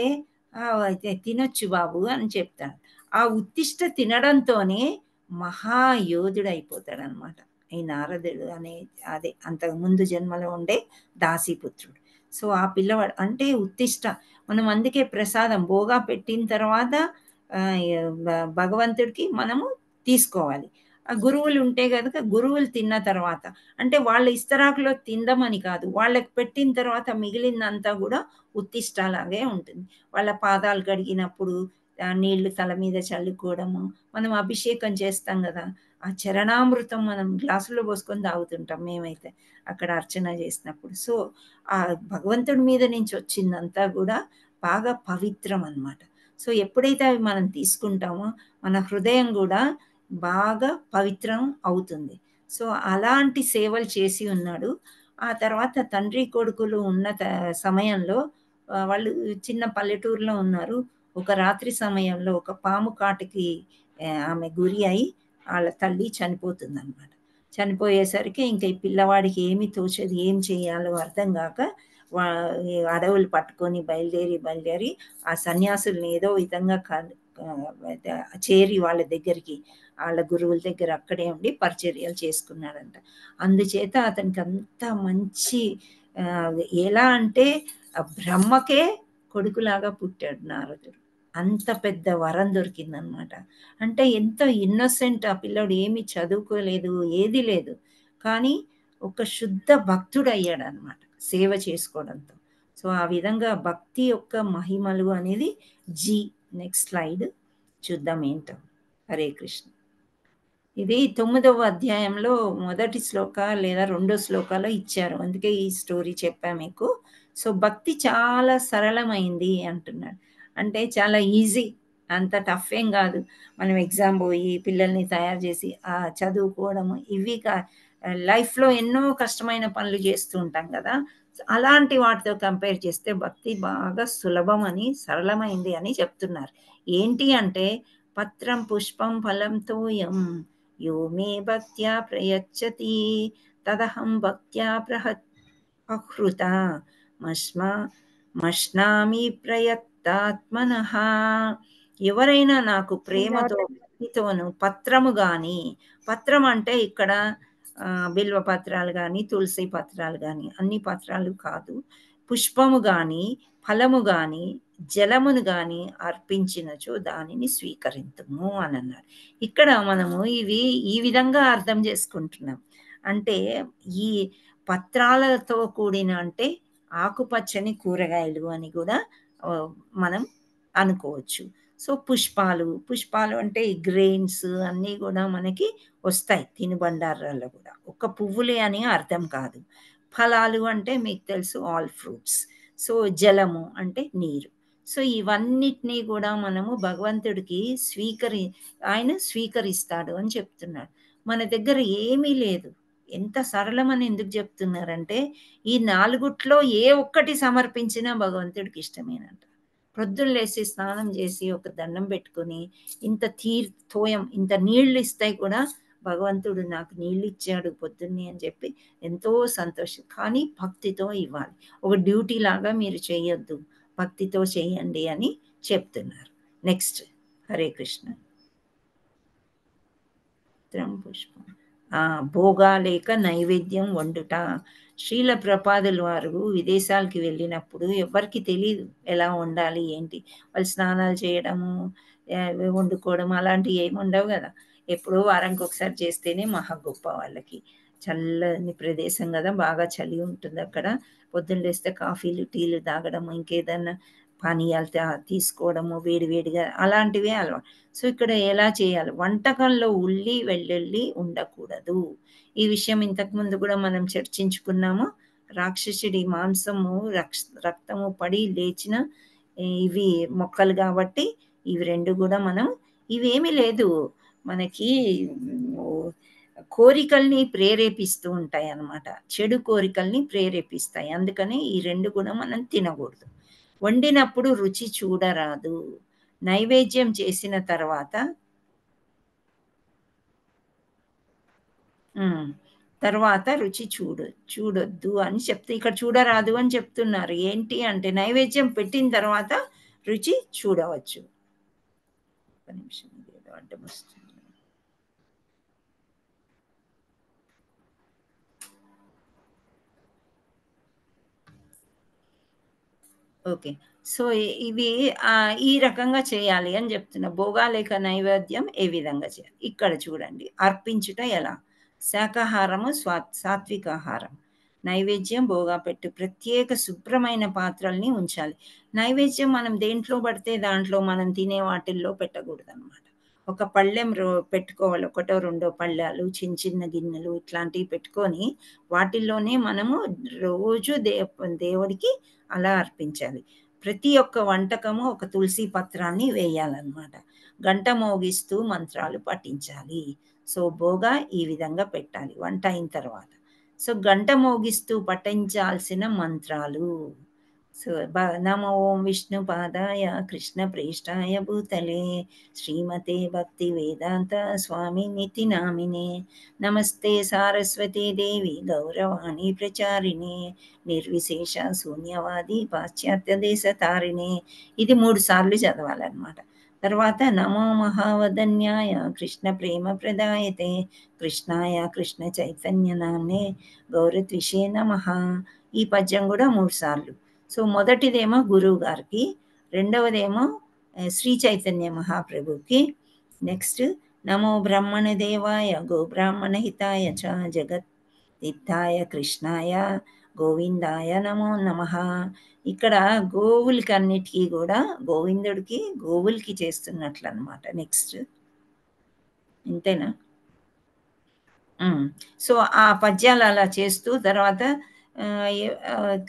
అయితే తినొచ్చు బాబు అని చెప్తాడు. ఆ ఉత్తిష్ట తినడంతోనే మహాయోధుడు అయిపోతాడనమాట ఈ నారదుడు అదే అంతకు ముందు జన్మలో ఉండే దాసీపుత్రుడు. సో ఆ పిల్లవాడు అంటే ఉత్తిష్ట, మనం అందుకే ప్రసాదం భోగా పెట్టిన తర్వాత భగవంతుడికి మనము తీసుకోవాలి. ఆ గురువులు ఉంటే కనుక గురువులు తిన్న తర్వాత, అంటే వాళ్ళ ఇస్తరాకులో తిందామని కాదు, వాళ్ళకి పెట్టిన తర్వాత మిగిలిందంతా కూడా ఉత్తిష్టలాగే ఉంటుంది. వాళ్ళ పాదాలు కడిగినప్పుడు నీళ్లు తల మీద చల్లుకోవడము, మనం అభిషేకం చేస్తాం కదా, ఆ చరణామృతం మనం గ్లాసులో పోసుకొని తాగుతుంటాం మేమైతే అక్కడ అర్చన చేసినప్పుడు. సో ఆ భగవంతుడి మీద నుంచి వచ్చిందంతా కూడా బాగా పవిత్రం అన్నమాట. సో ఎప్పుడైతే అవి మనం తీసుకుంటామో మన హృదయం కూడా బాగా పవిత్రం అవుతుంది. సో అలాంటి సేవలు చేసి ఉన్నాడు. ఆ తర్వాత తండ్రి కొడుకులు ఉన్న సమయంలో వాళ్ళు చిన్న పల్లెటూరులో ఉన్నారు. ఒక రాత్రి సమయంలో ఒక పాము కాటికి ఆమె గురి అయి వాళ్ళ తల్లి చనిపోతుంది అనమాట. చనిపోయేసరికి ఇంకా ఈ పిల్లవాడికి ఏమి తోచదు, ఏం చేయాలో అర్థం కాక అడవులు పట్టుకొని బయలుదేరి ఆ సన్యాసుల్ని ఏదో విధంగా చేరి వాళ్ళ దగ్గరికి, వాళ్ళ గురువుల దగ్గర అక్కడే ఉండి పరిచర్యలు చేసుకున్నాడంట. అందుచేత అతనికి అంత మంచి ఎలా అంటే బ్రహ్మకే కొడుకులాగా పుట్టాడు నారదుడు. అంత పెద్ద వరం దొరికిందనమాట. అంటే ఎంత ఇన్నోసెంట్ ఆ పిల్లోడు, ఏమి చదువుకోలేదు, ఏది లేదు, కానీ ఒక శుద్ధ భక్తుడు అయ్యాడు అనమాట సేవ చేసుకోవడంతో. సో ఆ విధంగా భక్తి యొక్క మహిమలు అనేది నెక్స్ట్ స్లైడ్ చూద్దాం ఏంటో. హరే కృష్ణ. ఇది 9వ అధ్యాయంలో మొదటి శ్లోక లేదా 2వ శ్లోకాలో ఇచ్చారు, అందుకే ఈ స్టోరీ చెప్పా మీకు. సో భక్తి చాలా సరళమైంది అంటున్నాడు. అంటే చాలా ఈజీ, అంత టఫ్ ఏం కాదు. మనం ఎగ్జామ్ పోయి పిల్లల్ని తయారు చేసి చదువుకోవడము ఇవి లైఫ్లో ఎన్నో కష్టమైన పనులు చేస్తూ ఉంటాం కదా, అలాంటి వాటితో కంపేర్ చేస్తే భక్తి బాగా సులభమని, సరళమైంది అని చెప్తున్నారు. ఏంటి అంటే పత్రం పుష్పం ఫలం తోయం యో మే భక్త్యా ప్రయచ్చతి తదహం భక్త్యా అహృత మష్నామి ప్రయత్తాత్మనః. ఎవరైనా నాకు ప్రేమతో భక్తితోను పత్రము కానీ, పత్రం అంటే ఇక్కడ బిల్వ పత్రాలు కానీ, తులసి పత్రాలు కానీ, అన్ని పత్రాలు కాదు, పుష్పము కానీ, ఫలము కానీ, జలమును కానీ అర్పించినచో దానిని స్వీకరింతుము అని అన్నాడు. ఇక్కడ మనము ఇవి ఈ విధంగా అర్థం చేసుకుంటున్నాం. అంటే ఈ పత్రాలతో కూడిన అంటే ఆకుపచ్చని కూరగాయలు అని కూడా మనం అనుకోవచ్చు. సో పుష్పాలు అంటే ఈ గ్రెయిన్స్ అన్నీ కూడా మనకి వస్తాయి తినుబండారాల్లో కూడా, ఒక్క పువ్వులే అని అర్థం కాదు. ఫలాలు అంటే మీకు తెలుసు ఆల్ ఫ్రూట్స్. సో జలము అంటే నీరు. సో ఇవన్నిటినీ కూడా మనము భగవంతుడికి ఆయన స్వీకరిస్తాడు అని చెప్తున్నాడు. మన దగ్గర ఏమీ లేదు. ఎంత సరళమని ఎందుకు చెప్తున్నారంటే ఈ 4 ఏ ఒక్కటి సమర్పించినా భగవంతుడికి ఇష్టమేనంట. ప్రొద్దున లేసి స్నానం చేసి ఒక దండం పెట్టుకొని ఇంత నీళ్లు ఇస్తాయి కూడా భగవంతుడు నాకు నీళ్ళు ఇచ్చాడు పొద్దున్నే అని చెప్పి ఎంతో సంతోషం. కానీ భక్తితో ఇవ్వాలి, ఒక డ్యూటీ లాగా మీరు చేయొద్దు, భక్తితో చేయండి అని చెప్తున్నారు. నెక్స్ట్ హరే కృష్ణ. పుష్పం భోగాలేక నైవేద్యం వండుట. శ్రీల ప్రపాదుల వారు విదేశాలకి వెళ్ళినప్పుడు ఎవరికి తెలియదు ఎలా వండాలి ఏంటి. వాళ్ళు స్నానాలు చేయడము, వండుకోవడం అలాంటివి ఏమి ఉండవు కదా. ఎప్పుడో వారానికి ఒకసారి చేస్తేనే మహా గొప్ప వాళ్ళకి. చల్లని ప్రదేశం కదా, బాగా చలి ఉంటుంది అక్కడ. పొద్దున్న లేస్తే కాఫీలు టీలు తాగడము, ఇంకేదన్నా పానీయాలు తీసుకోవడము వేడివేడిగా, అలాంటివే అలవాటు. సో ఇక్కడ ఎలా చేయాలి, వంటకంలో ఉల్లి వెల్లుల్లి ఉండకూడదు. ఈ విషయం ఇంతకుముందు కూడా మనం చర్చించుకున్నాము. రాక్షసుడి మాంసము రక్తము పడి లేచిన ఇవి మొక్కలు కాబట్టి ఇవి 2 కూడా మనం, ఇవేమీ లేదు మనకి కోరికల్ని ప్రేరేపిస్తూ ఉంటాయి అన్నమాట, చెడు కోరికల్ని ప్రేరేపిస్తాయి. అందుకని ఈ 2 కూడా మనం తినకూడదు. వండినప్పుడు రుచి చూడరాదు. నైవేద్యం చేసిన తర్వాత రుచి చూడొద్దు అని చెప్తే ఇక్కడ చూడరాదు అని చెప్తున్నారు. ఏంటి అంటే నైవేద్యం పెట్టిన తర్వాత రుచి చూడవచ్చు. ఒక నిమిషం, ఏదో అడ్డం వస్తుంది. ఓకే. సో ఇవి ఈ రకంగా చేయాలి అని చెప్తున్నా. భోగాలేక నైవేద్యం ఏ విధంగా చేయాలి ఇక్కడ చూడండి. అర్పించుట ఎలా, శాకాహారము సాత్వికాహారం, నైవేద్యం భోగా పెట్టు ప్రత్యేక శుభ్రమైన పాత్రల్ని ఉంచాలి. నైవేద్యం మనం దేంట్లో పడితే దాంట్లో మనం తినే వాటిల్లో పెట్టకూడదు అనమాట. ఒక పళ్ళెం పెట్టుకోవాలి, ఒకటో రెండో పళ్ళాలు, చిన్న చిన్న గిన్నెలు ఇట్లాంటివి పెట్టుకొని వాటిల్లోనే మనము రోజు దేవుడికి అలా అర్పించాలి. ప్రతి ఒక్క వంటకము ఒక తులసి పత్రాన్ని వేయాలన్నమాట. గంట మోగిస్తూ మంత్రాలు పఠించాలి. సో భోగా ఈ విధంగా పెట్టాలి వంట అయిన తర్వాత. సో గంట మోగిస్తూ పఠించాల్సిన మంత్రాలు. సో నమో ఓం విష్ణు పాదాయ కృష్ణ ప్రేష్టాయ భూతలే శ్రీమతే భక్తి వేదాంత స్వామి నితి నామినే నమస్తే సారస్వతీ దేవి గౌరవాణి ప్రచారిణే నిర్విశేష శూన్యవాది పాశ్చాత్య దేశ తారిణే. ఇది 3 సార్లు చదవాలన్నమాట. తర్వాత నమో మహావదన్యాయ కృష్ణ ప్రేమ ప్రదాయతే కృష్ణాయ కృష్ణ చైతన్య నామ్నే గౌరత్విషే నమః. ఈ పద్యం కూడా 3 సార్లు. సో మొదటిదేమో గురువు గారికి, రెండవదేమో శ్రీ చైతన్య మహాప్రభుకి. నెక్స్ట్ నమో బ్రహ్మణ దేవాయ గోబ్రాహ్మణ హితాయ చ జగత్ హితాయ కృష్ణాయ గోవిందాయ నమో నమః. ఇక్కడ గోవులకి అన్నిటికీ కూడా గోవిందుడికి గోవులకి చేస్తున్నట్లు అనమాట. నెక్స్ట్ ఇంతేనా? సో ఆ పద్యాలు అలా చేస్తూ తర్వాత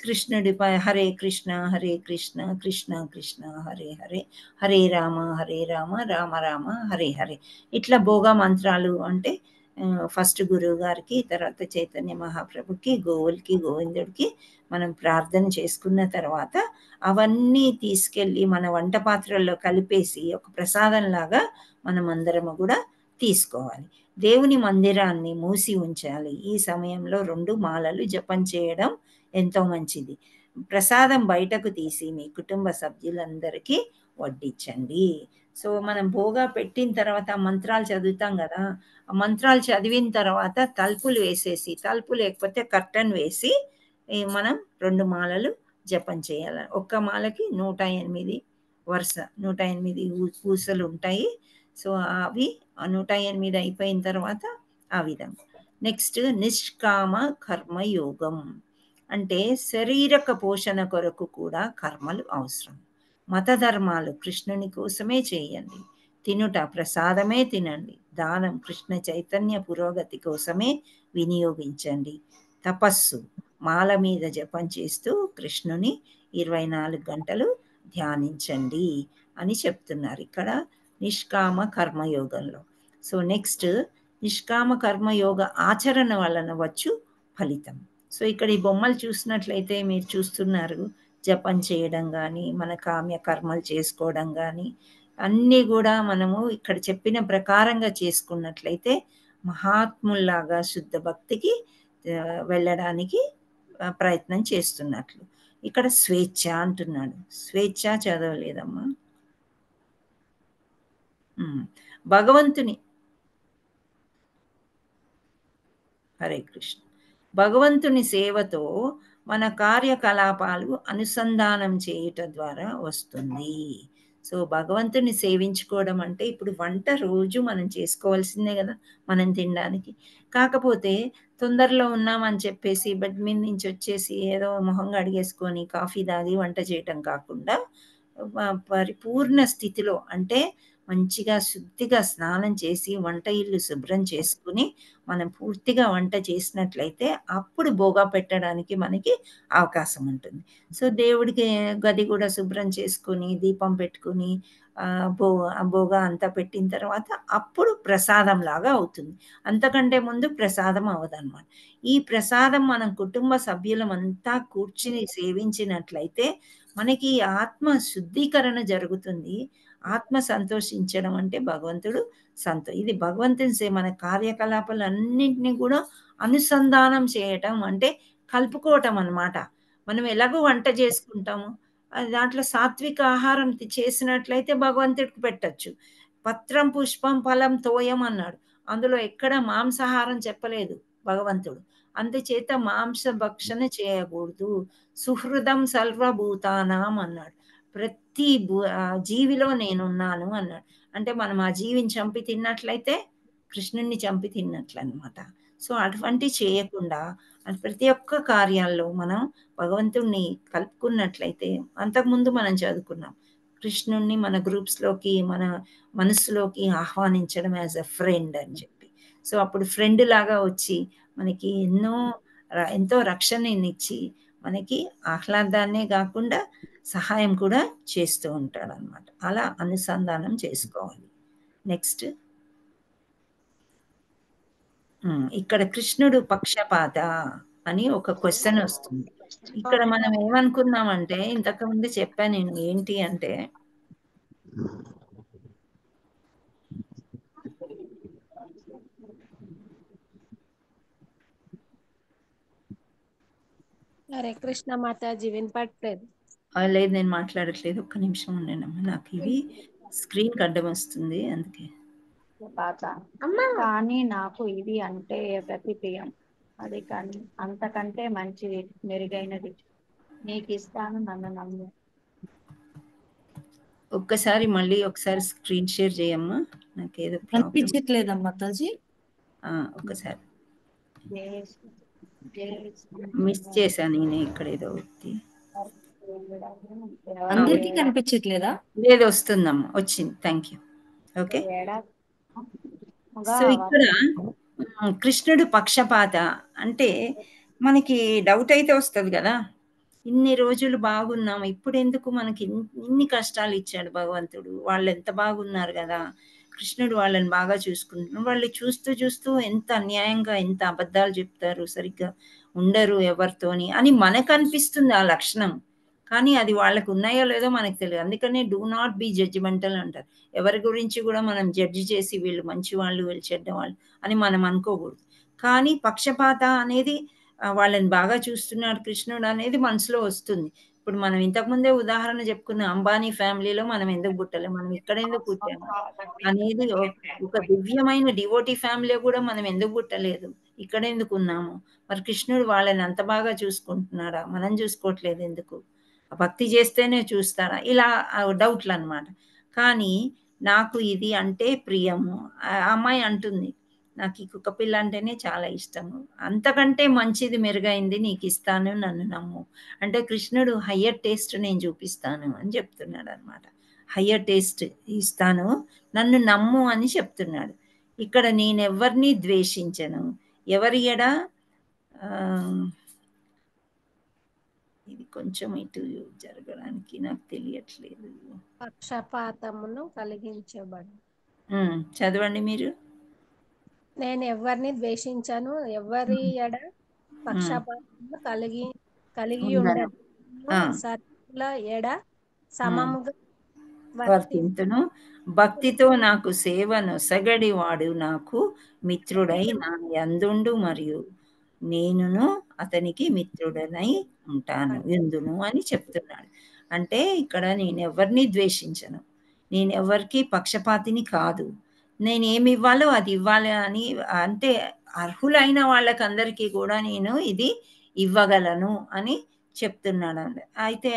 కృష్ణుడి హరే కృష్ణ కృష్ణ కృష్ణ హరే హరే హరే రామ రామ రామ హరే హరే. ఇట్లా భోగా మంత్రాలు అంటే ఫస్ట్ గురువు గారికి, తర్వాత చైతన్య మహాప్రభుకి, గోవులకి, గోవిందుడికి మనం ప్రార్థన చేసుకున్న తర్వాత అవన్నీ తీసుకెళ్ళి మన వంట పాత్రల్లో కలిపేసి ఒక ప్రసాదంలాగా మనం అందరము కూడా తీసుకోవాలి. దేవుని మందిరాన్ని మూసి ఉంచాలి. ఈ సమయంలో 2 మాలలు జపం చేయడం ఎంతో మంచిది. ప్రసాదం బయటకు తీసి మీ కుటుంబ సభ్యులందరికీ వడ్డించండి. సో మనం భోగా పెట్టిన తర్వాత మంత్రాలు చదువుతాం కదా, ఆ మంత్రాలు చదివిన తర్వాత తలుపులు వేసేసి, తలుపు లేకపోతే కర్టన్ వేసి మనం 2 మాలలు జపం చేయాలి. ఒక్క మాలకి 108 వరుస 108 పూసలు ఉంటాయి. సో అవి 108 అయిపోయిన తర్వాత ఆ విధంగా. నెక్స్ట్ నిష్కామ కర్మయోగం అంటే శరీరక పోషణ కొరకు కూడా కర్మలు అవసరం. మత ధర్మాలు కృష్ణుని కోసమే చేయండి. తినుట ప్రసాదమే తినండి. దానం కృష్ణ చైతన్య పురోగతి కోసమే వినియోగించండి. తపస్సు మాల మీద జపం చేస్తూ కృష్ణుని 24 గంటలు ధ్యానించండి అని చెప్తున్నారు ఇక్కడ నిష్కామ కర్మయోగంలో. సో నెక్స్ట్ నిష్కామ కర్మయోగ ఆచరణ వలన వచ్చు ఫలితం. సో ఇక్కడ ఈ బొమ్మలు చూసినట్లయితే మీరు చూస్తున్నారు, జపం చేయడం కానీ, మన కామ్య కర్మలు చేసుకోవడం కానీ అన్నీ కూడా మనము ఇక్కడ చెప్పిన ప్రకారంగా చేసుకున్నట్లయితే మహాత్ముల్లాగా శుద్ధ భక్తికి వెళ్ళడానికి ప్రయత్నం చేస్తున్నట్లు. ఇక్కడ స్వేచ్ఛ అంటున్నాడు. స్వేచ్ఛ చదవలేదమ్మా. భగవంతుని హరే కృష్ణ భగవంతుని సేవతో మన కార్యకలాపాలు అనుసంధానం చేయుట ద్వారా వస్తుంది. సో భగవంతుని సేవించుకోవడం అంటే ఇప్పుడు వంట రోజు మనం చేసుకోవాల్సిందే కదా మనం తినడానికి. కాకపోతే తొందరలో ఉన్నామని చెప్పేసి బెడ్ మీద నుంచి వచ్చేసి ఏదో మొహం కడిగేసుకొని కాఫీ తాగి వంట చేయటం కాకుండా పరిపూర్ణ స్థితిలో అంటే మంచిగా శుద్ధిగా స్నానం చేసి వంట ఇల్లు శుభ్రం చేసుకుని మనం పూర్తిగా వంట చేసినట్లయితే అప్పుడు భోగా పెట్టడానికి మనకి అవకాశం ఉంటుంది. సో దేవుడికి గది కూడా శుభ్రం చేసుకుని దీపం పెట్టుకుని భోగా అంతా పెట్టిన తర్వాత అప్పుడు ప్రసాదం లాగా అవుతుంది. అంతకంటే ముందు ప్రసాదం అవ్వదన్నమాట. ఈ ప్రసాదం మనం కుటుంబ సభ్యులమంతా కూర్చుని సేవించినట్లయితే మనకి ఆత్మ శుద్ధీకరణ జరుగుతుంది. ఆత్మ సంతోషించడం అంటే భగవంతుడు ఇది భగవంతుని మన కార్యకలాపాలన్నింటినీ కూడా అనుసంధానం చేయటం అంటే కలుపుకోవటం అన్నమాట. మనం ఎలాగో వంట చేసుకుంటాము, దాంట్లో సాత్విక ఆహారం చేసినట్లయితే భగవంతుడికి పెట్టచ్చు. పత్రం పుష్పం ఫలం తోయం అన్నాడు. అందులో ఎక్కడ మాంసాహారం చెప్పలేదు భగవంతుడు. అందుచేత మాంస భక్షణ చేయకూడదు. సుహృదం సర్వభూతానాం అన్నాడు. ప్రతి జీవిలో నేనున్నాను అన్నాడు. అంటే మనం ఆ జీవిని చంపి తిన్నట్లయితే కృష్ణుణ్ణి చంపి తిన్నట్లు అనమాట. సో అటువంటి చేయకుండా ప్రతి ఒక్క కార్యాల్లో మనం భగవంతుణ్ణి కలుపుకున్నట్లయితే, అంతకుముందు మనం చదువుకున్నాం కృష్ణుణ్ణి మన గ్రూప్స్లోకి, మన మనసులోకి ఆహ్వానించడం యాజ్ అ ఫ్రెండ్ అని చెప్పి. సో అప్పుడు ఫ్రెండ్ లాగా వచ్చి మనకి ఎంతో రక్షణనిచ్చి, మనకి ఆహ్లాదాన్నే కాకుండా సహాయం కూడా చేస్తూ ఉంటాడనమాట. అలా అనుసంధానం చేసుకోవాలి. నెక్స్ట్ ఇక్కడ కృష్ణుడు పక్షపాత అని ఒక క్వశ్చన్ వస్తుంది. ఇక్కడ మనం ఏమనుకున్నామంటే, ఇంతకు ముందు చెప్పాను నేను, ఏంటి అంటే హరే కృష్ణ మాతాజీ వినపట్లేదు. లేదు, నేను మాట్లాడట్లేదు, ఒక్క నిమిషం ఉండేనమ్మా, నాకు ఇవి స్క్రీన్ అడ్డం వస్తుంది అందుకే. కానీ నాకు ఇది అంటే ప్రతిప్రియం, అది కానీ అంతకంటే మంచిది, మెరుగైనది నీకు ఇస్తాను, నన్ను నమ్ము. ఒక్కసారి మళ్ళీ ఒకసారి స్క్రీన్ షేర్ చేయమ్మా, నాకేదో కనిపించట్లేదమ్మా మాతాజీ. ఒక్కసారి మిస్ చేశాను నేను ఇక్కడ ఏదో వ్యక్తి. అందరికీ కనిపించట్లేదా? లేదు, వస్తుందమ్మా, వచ్చింది. Thank you. ఓకే, సో ఇక్కడ కృష్ణుడు పక్షపాత అంటే మనకి డౌట్ అయితే వస్తుంది కదా, ఇన్ని రోజులు బాగున్నాము, ఇప్పుడు ఎందుకు మనకి ఇన్ని కష్టాలు ఇచ్చాడు భగవంతుడు? వాళ్ళు ఎంత బాగున్నారు కదా, కృష్ణుడు వాళ్ళని బాగా చూసుకుంటున్నాడు, వాళ్ళు చూస్తూ చూస్తూ ఎంత అన్యాయంగా, ఎంత అబద్ధాలు చెప్తారు, సరిగ్గా ఉండరు ఎవరితోని అని మనకు అనిపిస్తుంది ఆ లక్షణం. కానీ అది వాళ్ళకు ఉన్నాయో లేదో మనకు తెలియదు. అందుకనే డూ నాట్ బీ జడ్జిమెంటల్ అంటారు. ఎవరి గురించి కూడా మనం జడ్జి చేసి వీళ్ళు మంచి వాళ్ళు, వీళ్ళు చెడ్డవాళ్ళు అని మనం అనుకోకూడదు. కానీ పక్షపాత అనేది వాళ్ళని బాగా చూస్తున్నాడు కృష్ణుడు అనేది మనసులో వస్తుంది. ఇప్పుడు మనం ఇంతకుముందే ఉదాహరణ చెప్పుకున్న అంబానీ ఫ్యామిలీలో మనం ఎందుకు పుట్టలేము, మనం ఇక్కడ ఎందుకు పుట్టాము అనేది, ఒక దివ్యమైన డివోటీ ఫ్యామిలీ కూడా మనం ఎందుకు పుట్టలేదు, ఇక్కడ ఎందుకు ఉన్నాము, మరి కృష్ణుడు వాళ్ళని అంత బాగా చూసుకుంటున్నాడా, మనం చూసుకోవట్లేదు ఎందుకు, భక్తి చేస్తేనే చూస్తారా, ఇలా డౌట్లు అన్నమాట. కానీ నాకు ఇది అంటే ప్రియము. ఆ అమ్మాయి అంటుంది, నాకు ఈ కుక్క పిల్ల అంటేనే చాలా ఇష్టము, అంతకంటే మంచిది మెరుగైంది నీకు ఇస్తాను, నన్ను నమ్ము అంటే కృష్ణుడు హయ్యర్ టేస్ట్ నేను చూపిస్తాను అని చెప్తున్నాడు అనమాట. హయ్యర్ టేస్ట్ ఇస్తాను, నన్ను నమ్ము అని చెప్తున్నాడు. ఇక్కడ నేనెవరిని ద్వేషించను, ఎవరి ఎడ ఇది కొంచెం ఇటు జరగడానికి నాకు తెలియట్లేదు. పక్షపాతమును కలిగించబడు. చదవండి మీరు. నేను ఎవరిని ద్వేషించను, ఎవరి ఎడ పక్షపాతము కలిగి ఉండను, సర్వుల ఎడ సమముగా వర్తింతును, భక్తితో నాకు సేవను సగడివాడు నాకు మిత్రుడై నా యందుండు, మరియు నేనును అతనికి మిత్రుడనై ఉంటాను ఎందును అని చెప్తున్నాడు. అంటే ఇక్కడ నేను ఎవరిని ద్వేషించను, నేను ఎవరికి పక్షపాతిని కాదు, నేనేమి ఇవ్వాలో అది ఇవ్వాలి అని, అంటే అర్హులైన వాళ్ళకందరికీ కూడా నేను ఇది ఇవ్వగలను అని చెప్తున్నాడు. అయితే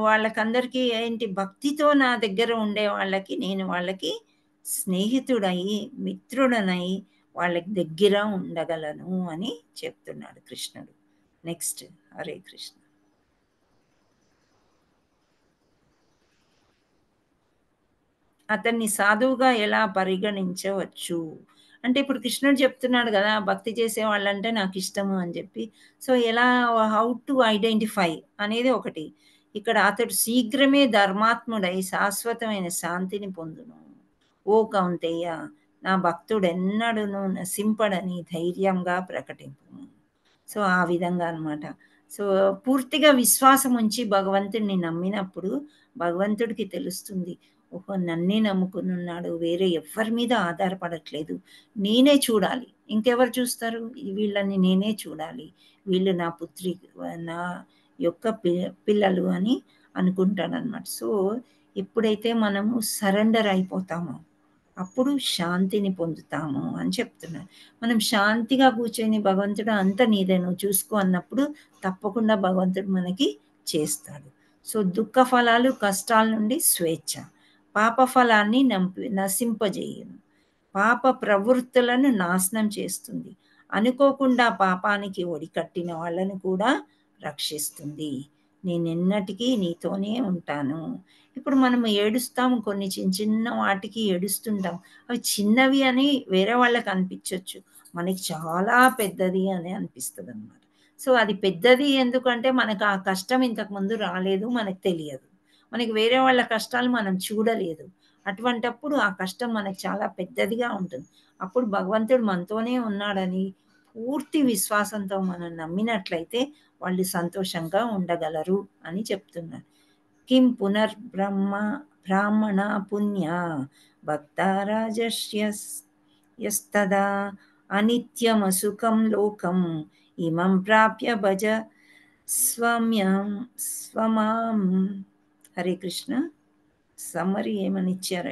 వాళ్ళకందరికీ ఏంటి, భక్తితో నా దగ్గర ఉండే వాళ్ళకి నేను వాళ్ళకి స్నేహితుడై, మిత్రుడనై వాళ్ళకి దగ్గర ఉండగలను అని చెప్తున్నాడు కృష్ణుడు. నెక్స్ట్, హరే కృష్ణ. అతన్ని సాధువుగా ఎలా పరిగణించవచ్చు అంటే, ఇప్పుడు కృష్ణుడు చెప్తున్నాడు కదా, భక్తి చేసే వాళ్ళంటే నాకు ఇష్టము అని చెప్పి. సో ఎలా, హౌ టు ఐడెంటిఫై అనేది ఒకటి. ఇక్కడ అతడు శీఘ్రమే ధర్మాత్ముడై శాశ్వతమైన శాంతిని పొందును. ఓ కౌంతేయ, నా భక్తుడెన్నడూను నశింపడని ధైర్యంగా ప్రకటింపు. సో ఆ విధంగా అన్నమాట. సో పూర్తిగా విశ్వాసం ఉంచి భగవంతుడిని నమ్మినప్పుడు భగవంతుడికి తెలుస్తుంది, ఓహో నన్నే నమ్ముకున్నాడు, వేరే ఎవరి మీద ఆధారపడట్లేదు, నేనే చూడాలి, ఇంకెవరు చూస్తారు, వీళ్ళని నేనే చూడాలి, వీళ్ళు నా పుత్రి, నా యొక్క పిల్లలు అని అనుకుంటాడనమాట. సో ఎప్పుడైతే మనము సరెండర్ అయిపోతామో అప్పుడు శాంతిని పొందుతాము అని చెప్తున్నాడు. మనం శాంతిగా కూర్చొని భగవంతుడు అంత నీదే నువ్వు చూసుకో అన్నప్పుడు తప్పకుండా భగవంతుడు మనకి చేస్తాడు. సో దుఃఖ ఫలాలు, కష్టాల నుండి స్వేచ్ఛ, పాప ఫలాన్ని నశింపజేయను, పాప ప్రవృత్తులను నాశనం చేస్తుంది, అనుకోకుండా పాపానికి ఒడికట్టిన వాళ్ళను కూడా రక్షిస్తుంది. నేనెన్నటికీ నీతోనే ఉంటాను. ఇప్పుడు మనం ఏడుస్తాము, కొన్ని చిన్న చిన్న వాటికి ఏడుస్తుంటాం. అవి చిన్నవి అని వేరే వాళ్ళకి అనిపించవచ్చు, మనకి చాలా పెద్దది అని అనిపిస్తుంది అనమాట. సో అది పెద్దది ఎందుకంటే మనకు ఆ కష్టం ఇంతకుముందు రాలేదు, మనకు తెలియదు. మనకి వేరే వాళ్ళ కష్టాలు మనం చూడలేదు. అటువంటప్పుడు ఆ కష్టం మనకు చాలా పెద్దదిగా ఉంటుంది. అప్పుడు భగవంతుడు మనతోనే ఉన్నాడని పూర్తి విశ్వాసంతో మనం నమ్మినట్లయితే వాళ్ళు సంతోషంగా ఉండగలరు అని చెప్తున్నారు. కిం బ్రాహ్మణ పుణ్య భక్తారాజస్యస్తదా అనిత్యమసుఖం లోకం ఇమం ప్రాప్య భజ స్వమాం. హరే కృష్ణ. సమ్మరి ఏమని ఇచ్చారు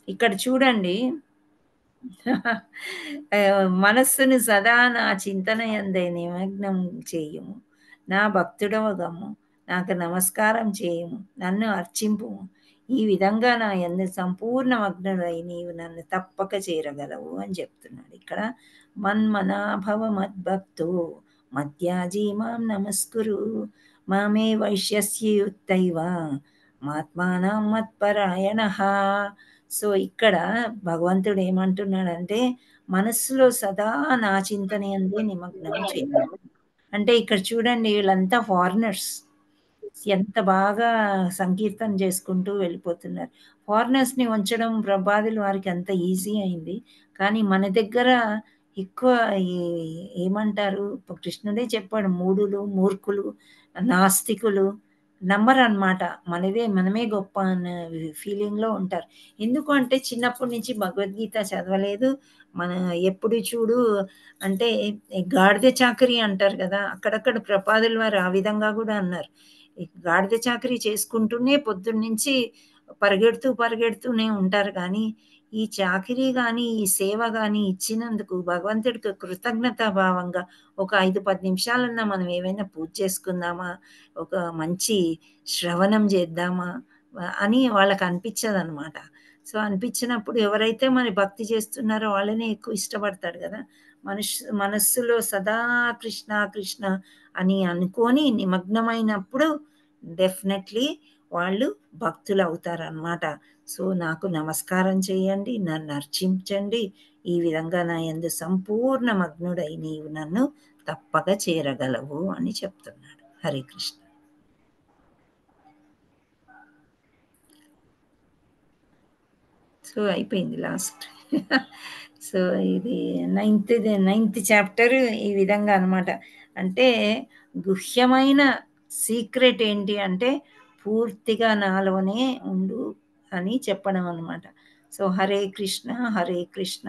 ఇక్కడ చూడండి. మనస్సును సదా నా చింతన యందే నిమగ్నం చేయుము, నా భక్తుడవగము, నాకు నమస్కారం చేయుము, నన్ను అర్చింపుము. ఈ విధంగా నా యందు సంపూర్ణ మగ్నుడై నీవు నన్ను తప్పక చేరగలవు అని చెప్తున్నాడు. ఇక్కడ మన్మనాభవ మద్భక్తో మధ్యాజీ మాం నమస్కురు, మామే వైశ్యస్యుక్తైవ మాత్మానం మత్పరాయణః. సో ఇక్కడ భగవంతుడు ఏమంటున్నాడంటే మనస్సులో సదా నా చింతన యందే నిమగ్నం చేయాలి. అంటే ఇక్కడ చూడండి, వీళ్ళంతా ఫారినర్స్ ఎంత బాగా సంకీర్తన చేసుకుంటూ వెళ్ళిపోతున్నారు. ఫారినర్స్ని ఉంచడం ప్రభాదులు వారికి అంత ఈజీ అయింది. కానీ మన దగ్గర ఎక్కువ ఏమంటారు, కృష్ణుడే చెప్పాడు, మూఢులు, మూర్ఖులు, నాస్తికులు నమ్మరు అనమాట. మనమే గొప్ప అన్న ఫీలింగ్లో ఉంటారు. ఎందుకు అంటే చిన్నప్పటి నుంచి భగవద్గీత చదవలేదు. మన ఎప్పుడు చూడు అంటే గాడిద చాకరీ అంటారు కదా, అక్కడక్కడ ప్రపాదుల వారు ఆ విధంగా కూడా అన్నారు. గాడిద చాకరీ చేసుకుంటూనే పొద్దున్నుంచి పరిగెడుతూనే ఉంటారు. కానీ ఈ చాకరీ కానీ ఈ సేవ కానీ ఇచ్చినందుకు భగవంతుడికి కృతజ్ఞతా భావంగా ఒక 5-10 నిమిషాలన్నా మనం ఏమైనా పూజ చేసుకుందామా, ఒక మంచి శ్రవణం చేద్దామా అని వాళ్ళకి అనిపించదు అనమాట. సో అనిపించినప్పుడు ఎవరైతే మన భక్తి చేస్తున్నారో వాళ్ళనే ఎక్కువ ఇష్టపడతాడు కదా. మనస్సులో సదా కృష్ణ కృష్ణ అని అనుకొని నిమగ్నమైనప్పుడు డెఫినెట్లీ వాళ్ళు భక్తులు అవుతారనమాట. సో నాకు నమస్కారం చేయండి, నన్ను అర్చించండి, ఈ విధంగా నా యందు సంపూర్ణ మగ్నుడై నీవు నన్ను తప్పక చేరగలవు అని చెప్తున్నాడు. హరే కృష్ణ. సో అయిపోయింది లాస్ట్. సో ఇది నైన్త్ చాప్టర్ ఈ విధంగా అనమాట. అంటే గుహ్యమైన సీక్రెట్ ఏంటి అంటే పూర్తిగా నాలోనే ఉండు అని చెప్పడం అనమాట. సో హరే కృష్ణ కృష్ణ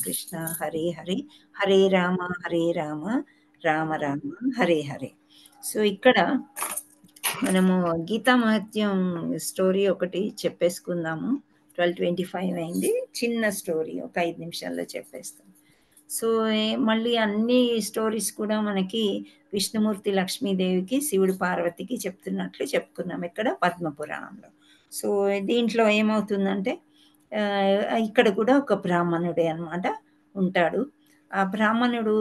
కృష్ణ హరే హరే, హరే రామ రామ రామ హరే హరే. సో ఇక్కడ మనము గీతా మహత్యం స్టోరీ ఒకటి చెప్పేసుకుందాము. 12:25 అయింది. చిన్న స్టోరీ, ఒక 5 నిమిషాల్లో చెప్పేస్తాం. సో మళ్ళీ అన్ని స్టోరీస్ కూడా మనకి విష్ణుమూర్తి లక్ష్మీదేవికి, శివుడు పార్వతికి చెప్తున్నట్లు చెప్పుకున్నాం ఇక్కడ పద్మపురాణంలో. సో దీంట్లో ఏమవుతుందంటే ఇక్కడ కూడా ఒక బ్రాహ్మణుడే అనమాట ఉంటాడు. ఆ బ్రాహ్మణుడు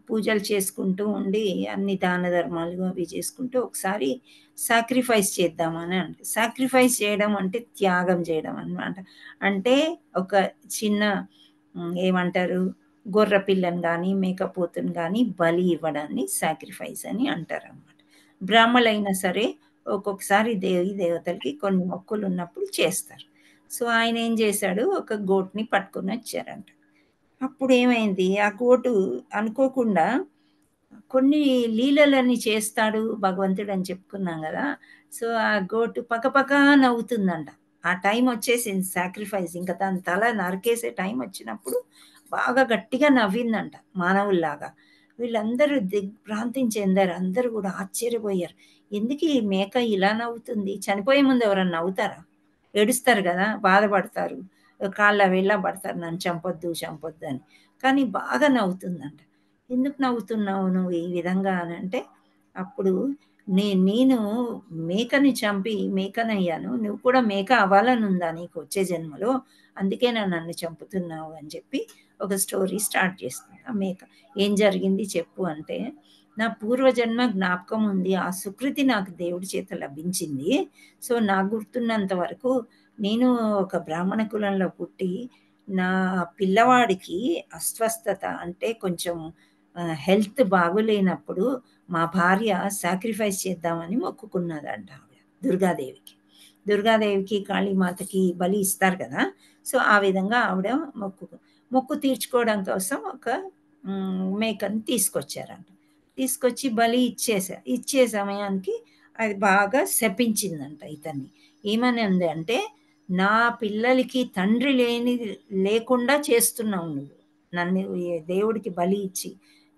పూజలు చేసుకుంటూ ఉండి అన్ని దాన ధర్మాలు అవి చేసుకుంటూ ఒకసారి సాక్రిఫైస్ చేద్దామని సాక్రిఫైస్ చేయడం అంటే త్యాగం చేయడం అన్నమాట. అంటే ఒక చిన్న ఏమంటారు, గొర్రె పిల్లని కానీ మేకపోతుని కానీ బలి ఇవ్వడాన్ని సాక్రిఫైస్ అని అంటారు అన్నమాట. బ్రాహ్మణులైనా సరే ఒక్కొక్కసారి దేవతలకి కొన్ని మొక్కులు ఉన్నప్పుడు చేస్తారు. సో ఆయన ఏం చేశాడు, ఒక గోట్ని పట్టుకొని వచ్చారంట. అప్పుడు ఏమైంది, ఆ గోటు అనుకోకుండా కొన్ని లీలలని చేస్తాడు భగవంతుడు అని చెప్పుకున్నాం కదా. సో ఆ గోటు పక్కపక్క నవ్వుతుందంట. ఆ టైం వచ్చేసింది సాక్రిఫైస్, ఇంకా దాని తల నరికేసే టైం వచ్చినప్పుడు బాగా గట్టిగా నవ్విందంట మానవుల్లాగా. వీళ్ళందరూ దిగ్భ్రాంతిని చెందారు. అందరూ కూడా ఆశ్చర్యపోయారు, ఎందుకు ఈ మేక ఇలా నవ్వుతుంది? చనిపోయే ముందు ఎవరన్నా నవ్వుతారా? ఏడుస్తారు కదా, బాధపడతారు, కాళ్ళ వేళ్ళ పడతారు, నన్ను చంపొద్దు అని. కానీ బాగా నవ్వుతుందంట. ఎందుకు నవ్వుతున్నావు నువ్వు ఈ విధంగా అని అంటే, అప్పుడు నేను మేకని చంపి మేకనయ్యాను, నువ్వు కూడా మేక అవ్వాలని ఉందా నీకు వచ్చే జన్మలో, అందుకే నన్ను చంపుతున్నావు అని చెప్పి ఒక స్టోరీ స్టార్ట్ చేస్తుంది. ఆ మేక. ఏం జరిగింది చెప్పు అంటే, నా పూర్వజన్మ జ్ఞాపకం ఉంది, ఆ సుకృతి నాకు దేవుడి చేత లభించింది. సో నాకు గుర్తున్నంత వరకు నేను ఒక బ్రాహ్మణ కులంలో పుట్టి నా పిల్లవాడికి అస్వస్థత అంటే కొంచెం హెల్త్ బాగోలేనప్పుడు మా భార్య సాక్రిఫైస్ చేద్దామని మొక్కుకున్నదంట ఆవిడ దుర్గాదేవికి. దుర్గాదేవికి కాళీమాతకి బలి ఇస్తారు కదా, సో ఆ విధంగా ఆవిడ మొక్కు తీర్చుకోవడం కోసం ఒక మేకని తీసుకొచ్చారంట. తీసుకొచ్చి బలి ఇచ్చే సమయానికి అది బాగా శపించిందంట ఇతన్ని. ఏమని అంది అంటే, నా పిల్లలకి తండ్రి లేకుండా చేస్తున్నావు నువ్వు, నన్ను దేవుడికి బలి ఇచ్చి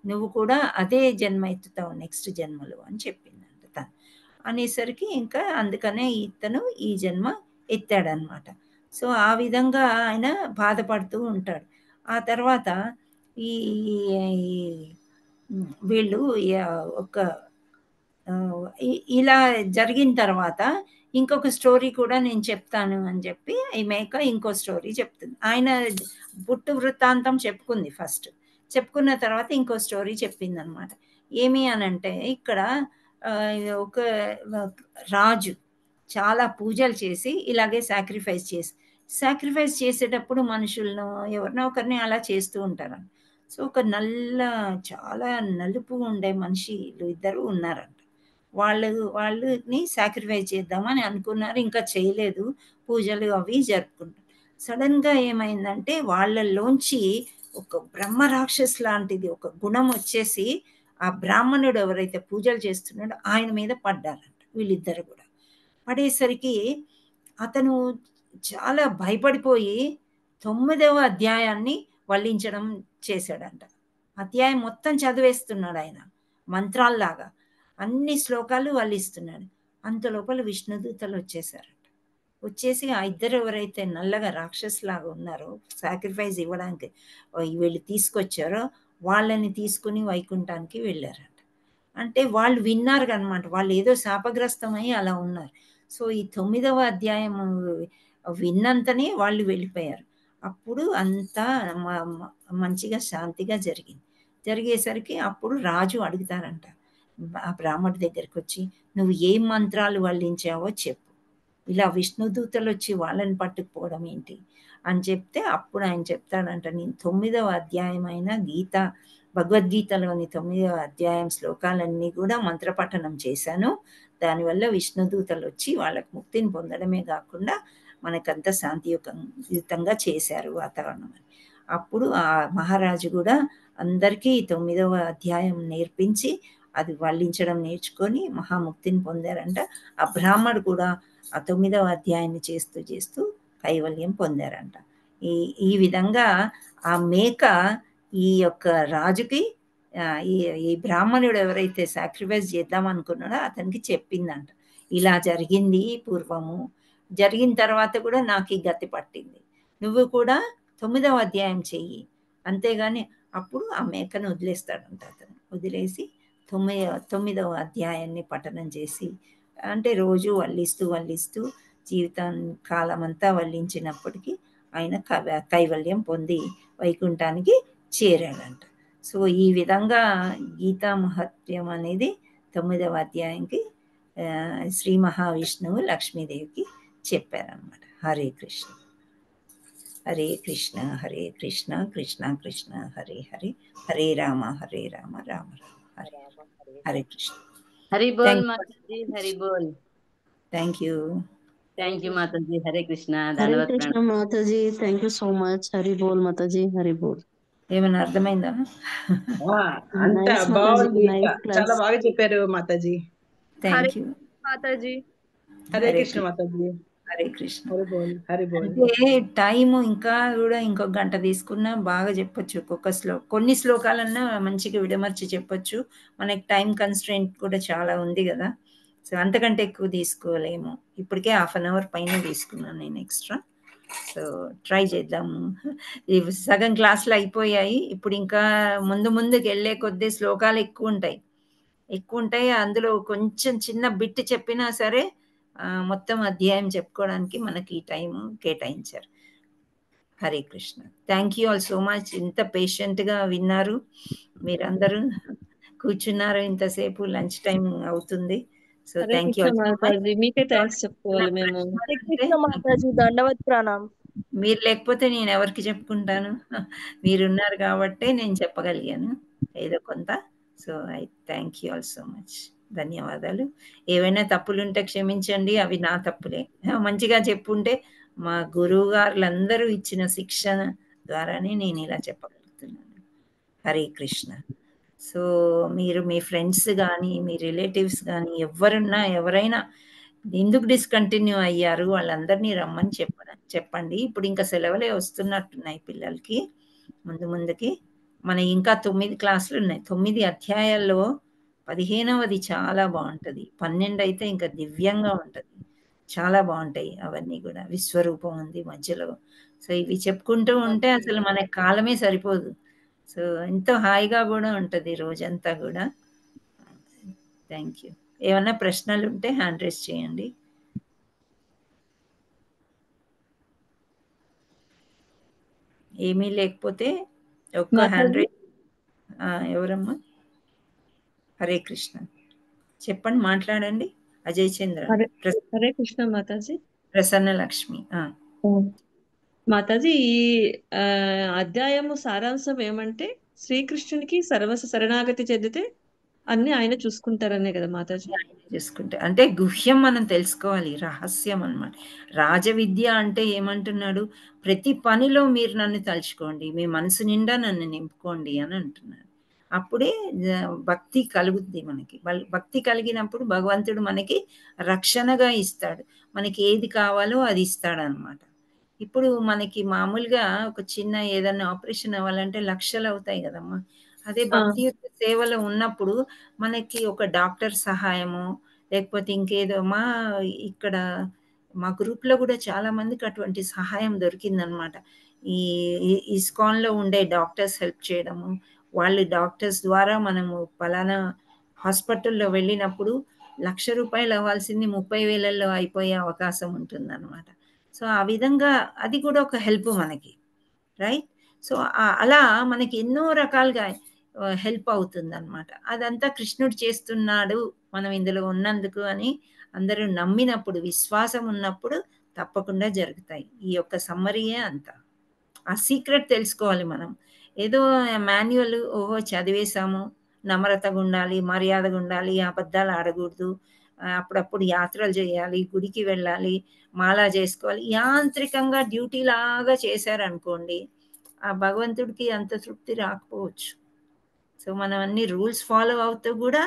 నువ్వు కూడా అదే జన్మ ఎత్తుతావు నెక్స్ట్ జన్మలో అని చెప్పిందంట తను. అనేసరికి ఇంకా అందుకనే ఇతను ఈ జన్మ ఎత్తాడనమాట. సో ఆ విధంగా ఆయన బాధపడుతూ ఉంటాడు. ఆ తర్వాత ఈ వీళ్ళు ఒక ఇలా జరిగిన తర్వాత ఇంకొక స్టోరీ కూడా నేను చెప్తాను అని చెప్పి ఈ మేక ఇంకో స్టోరీ చెప్తుంది. ఆయన పుట్టు వృత్తాంతం చెప్పుకుంది ఫస్ట్, చెప్పుకున్న తర్వాత ఇంకో స్టోరీ చెప్పింది అనమాట. ఏమి అనంటే, ఇక్కడ ఒక రాజు చాలా పూజలు చేసి ఇలాగే సాక్రిఫైస్ చేసేటప్పుడు మనుషులను ఎవరినో ఒకరిని అలా చేస్తూ ఉంటారు. సో ఒక చాలా నలుపు ఉండే మనిషిలు ఇద్దరు ఉన్నారంట. వాళ్ళని సాక్రిఫైస్ చేద్దామని అనుకున్నారు, ఇంకా చేయలేదు, పూజలు అవి జరుపుకుంటారు. సడన్గా ఏమైందంటే వాళ్ళలోంచి ఒక బ్రహ్మ రాక్షస్ లాంటిది ఒక గుణం వచ్చేసి ఆ బ్రాహ్మణుడు ఎవరైతే పూజలు చేస్తున్నాడో ఆయన మీద పడ్డారంట వీళ్ళిద్దరు కూడా. పడేసరికి అతను చాలా భయపడిపోయి 9వ అధ్యాయాన్ని వల్లించడం చేశాడంట. అధ్యాయం మొత్తం చదివేస్తున్నాడు ఆయన మంత్రాల్లాగా, అన్ని శ్లోకాలు వల్లిస్తున్నాడు. అంత లోపల విష్ణుదూతలు వచ్చేసారంట. వచ్చేసి ఆ ఇద్దరు ఎవరైతే నల్లగా రాక్షసులాగా ఉన్నారో సాక్రిఫైస్ ఇవ్వడానికి వీళ్ళు తీసుకొచ్చారో వాళ్ళని తీసుకుని వైకుంఠానికి వెళ్ళారంట. అంటే వాళ్ళు విన్నారు అనమాట, వాళ్ళు ఏదో శాపగ్రస్తమై అలా ఉన్నారు. సో ఈ 9వ అధ్యాయం విన్నంతనే వాళ్ళు వెళ్ళిపోయారు. అప్పుడు అంతా మంచిగా శాంతిగా జరిగేసరికి అప్పుడు రాజు అడుగుతారంట ఆ బ్రాహ్మణుడి దగ్గరికి వచ్చి, నువ్వు ఏ మంత్రాలు వల్లించావో చెప్పు, ఇలా విష్ణుదూతలు వచ్చి వాళ్ళని పట్టుకుపోవడం ఏంటి అని చెప్తే అప్పుడు ఆయన చెప్తాడంట, నేను 9వ అధ్యాయమైన భగవద్గీతలోని 9వ అధ్యాయం శ్లోకాలన్నీ కూడా మంత్రపఠనం చేశాను. దానివల్ల విష్ణుదూతలు వచ్చి వాళ్ళకు ముక్తిని పొందడమే కాకుండా మనకంతా శాంతియుతంగా చేశారు వాతావరణం అని. అప్పుడు ఆ మహారాజు కూడా అందరికీ 9వ అధ్యాయం నేర్పించి అది వల్లించడం నేర్చుకొని మహాముక్తిని పొందారంట. ఆ బ్రాహ్మడు కూడా ఆ 9వ అధ్యాయాన్ని చేస్తూ కైవల్యం పొందారంట. ఈ విధంగా ఆ మేక ఈ యొక్క రాజుకి ఈ బ్రాహ్మణుడు ఎవరైతే సాక్రిఫైస్ చేద్దాం అనుకున్నాడో అతనికి చెప్పిందంట, ఇలా జరిగింది పూర్వము, జరిగిన తర్వాత కూడా నాకు ఈ గతి పట్టింది, నువ్వు కూడా 9వ అధ్యాయం చెయ్యి, అంతేగాని అప్పుడు ఆ మేకను వదిలేస్తాడంట. అతను వదిలేసి 9వ అధ్యాయాన్ని పఠనం చేసి, అంటే రోజు వల్లిస్తూ జీవితం కాలం అంతా వల్లించినప్పటికీ ఆయన కైవల్యం పొంది వైకుంఠానికి చేరాడంట. సో ఈ విధంగా గీతా మహత్యం అనేది 9వ అధ్యాయంకి శ్రీ మహావిష్ణువు లక్ష్మీదేవికి చెప్పారనమాట. Hare Krishna Hare Krishna Hare Krishna Krishna Krishna Hare Hare, Hare Rama Rama Rama Hare Hare Krishna. Hari Bol Mataji, Hari Bol. Thank you Mataji. Hare Krishna. Hare Krishna Mataji, thank you so much. Hari Bol Mataji, Hari Bol. ఏమైనా అర్థమైందా? అంతా బాగుంది, చాలా బాగా చెప్పారు మాతాజీ. Thank you Mataji. హరే కృష్ణ మాతాజీ. హరే కృష్ణ. హరి బోల్. అంటే టైం ఇంకా కూడా ఇంకొక గంట తీసుకున్నా బాగా చెప్పొచ్చు. కొన్ని శ్లోకాలన్నా మంచిగా విడమర్చి చెప్పొచ్చు. మనకి టైం కన్స్ట్రెయింట్ కూడా చాలా ఉంది కదా, సో అంతకంటే ఎక్కువ తీసుకోలేము. ఇప్పటికే 1/2 అవర్ పైన తీసుకున్నాను నేను ఎక్స్ట్రా. సో ట్రై చేద్దాము. ఇవి సగం క్లాసులు అయిపోయాయి, ఇప్పుడు ఇంకా ముందుకు వెళ్ళే కొద్దీ శ్లోకాలు ఎక్కువ ఉంటాయి. అందులో కొంచెం చిన్న బిట్ చెప్పినా సరే మొత్తం అధ్యాయం చెప్పుకోవడానికి మనకి ఈ టైం కేటాయించారు. Hare Krishna. Thank you all so much. ఇంత పేషెంట్గా విన్నారు, మీరందరూ కూర్చున్నారు ఇంతసేపు. లంచ్ టైం అవుతుంది. So Hare thank you Krishna all so much. Mataji, మీకే థ్యాంక్స్ చెప్పుకోవాలి మేము. హరే కృష్ణ మాతాజీ, దండవత్ ప్రణామ్. మీరు లేకపోతే నేను ఎవరికి చెప్పుకుంటాను? మీరున్నారు కాబట్టే నేను చెప్పగలిగాను ఏదో కొంత. So I thank you all so much. ధన్యవాదాలు. ఏవైనా తప్పులుంటే క్షమించండి, అవి నా తప్పులే. మంచిగా చెప్పుంటే మా గురువు గారులందరూ ఇచ్చిన శిక్షణ ద్వారానే నేను ఇలా చెప్పగలుగుతున్నాను. హరే కృష్ణ. సో మీరు మీ ఫ్రెండ్స్ కానీ మీ రిలేటివ్స్ కానీ ఎవరైనా ఎందుకు డిస్కంటిన్యూ అయ్యారు వాళ్ళందరినీ రమ్మని చెప్పండి. ఇప్పుడు ఇంకా సెలవులే వస్తున్నట్టున్నాయి పిల్లలకి. ముందుకి మన ఇంకా 9 క్లాసులు ఉన్నాయి. 9 అధ్యాయాల్లో 15వది చాలా బాగుంటుంది. 12 అయితే ఇంకా దివ్యంగా ఉంటుంది. చాలా బాగుంటాయి అవన్నీ కూడా. విశ్వరూపం ఉంది మధ్యలో. సో ఇవి చెప్పుకుంటూ ఉంటే అసలు మన కాలమే సరిపోదు. సో ఎంతో హాయిగా కూడా ఉంటుంది రోజంతా కూడా. Thank you. ఏమన్నా ప్రశ్నలు ఉంటే హ్యాండ్ రైజ్ చేయండి. ఏమీ లేకపోతే ఒక్క హ్యాండ్ రైజ్. ఎవరమ్మా? హరే కృష్ణ. చెప్పండి, మాట్లాడండి. అజయ్ చంద్ర. హరే కృష్ణ మాతాజీ. ప్రసన్న లక్ష్మి. మాతాజీ, ఈ అధ్యాయము సారాంశం ఏమంటే శ్రీకృష్ణునికి సర్వస్వ శరణాగతి చెందితే అన్ని ఆయన చూసుకుంటారనే కదా మాతాజీ? చూసుకుంటే అంటే గుహ్యం మనం తెలుసుకోవాలి, రహస్యం అన్నమాట. రాజవిద్య అంటే ఏమంటున్నాడు? ప్రతి పనిలో మీరు నన్ను తలుచుకోండి, మీ మనసు నిండా నన్ను నింపుకోండి అని అంటున్నాడు. అప్పుడే భక్తి కలుగుతుంది మనకి. భక్తి కలిగినప్పుడు భగవంతుడు మనకి రక్షణగా ఇస్తాడు. మనకి ఏది కావాలో అది ఇస్తాడు అనమాట. ఇప్పుడు మనకి మామూలుగా ఒక చిన్న ఏదన్నా ఆపరేషన్ అవ్వాలంటే లక్షలు అవుతాయి కదమ్మా. అదే భక్తి యొక్క సేవలో ఉన్నప్పుడు మనకి ఒక డాక్టర్ సహాయము, లేకపోతే ఇంకేదో ఇక్కడ మా గ్రూప్లో కూడా చాలా మందికి అటువంటి సహాయం దొరికిందనమాట. ఈ ఇస్కాన్లో ఉండే డాక్టర్స్ హెల్ప్ చేయడము, వాళ్ళు డాక్టర్స్ ద్వారా మనము పలానా హాస్పిటల్లో వెళ్ళినప్పుడు ₹1,00,000 అవ్వాల్సింది 30,000లో అయిపోయే అవకాశం ఉంటుందన్నమాట. సో ఆ విధంగా అది కూడా ఒక హెల్ప్ మనకి, రైట్? సో అలా మనకి ఎన్నో రకాలుగా హెల్ప్ అవుతుంది అనమాట. అదంతా కృష్ణుడు చేస్తున్నాడు మనం ఇందులో ఉన్నందుకు అని అందరూ నమ్మినప్పుడు, విశ్వాసం ఉన్నప్పుడు తప్పకుండా జరుగుతాయి. ఈ యొక్క సమ్మరీయే అంతా. ఆ సీక్రెట్ తెలుసుకోవాలి మనం. ఏదో మాన్యువల్ ఓహో చదివేశాము, నమ్రతగా ఉండాలి, మర్యాదగా ఉండాలి, అబద్ధాలు ఆడకూడదు, అప్పుడప్పుడు యాత్రలు చేయాలి, గుడికి వెళ్ళాలి, మాలా చేసుకోవాలి, యాంత్రికంగా డ్యూటీ లాగా చేశారనుకోండి, ఆ భగవంతుడికి అంత తృప్తి రాకపోవచ్చు. సో మనం అన్ని రూల్స్ ఫాలో అవుతూ కూడా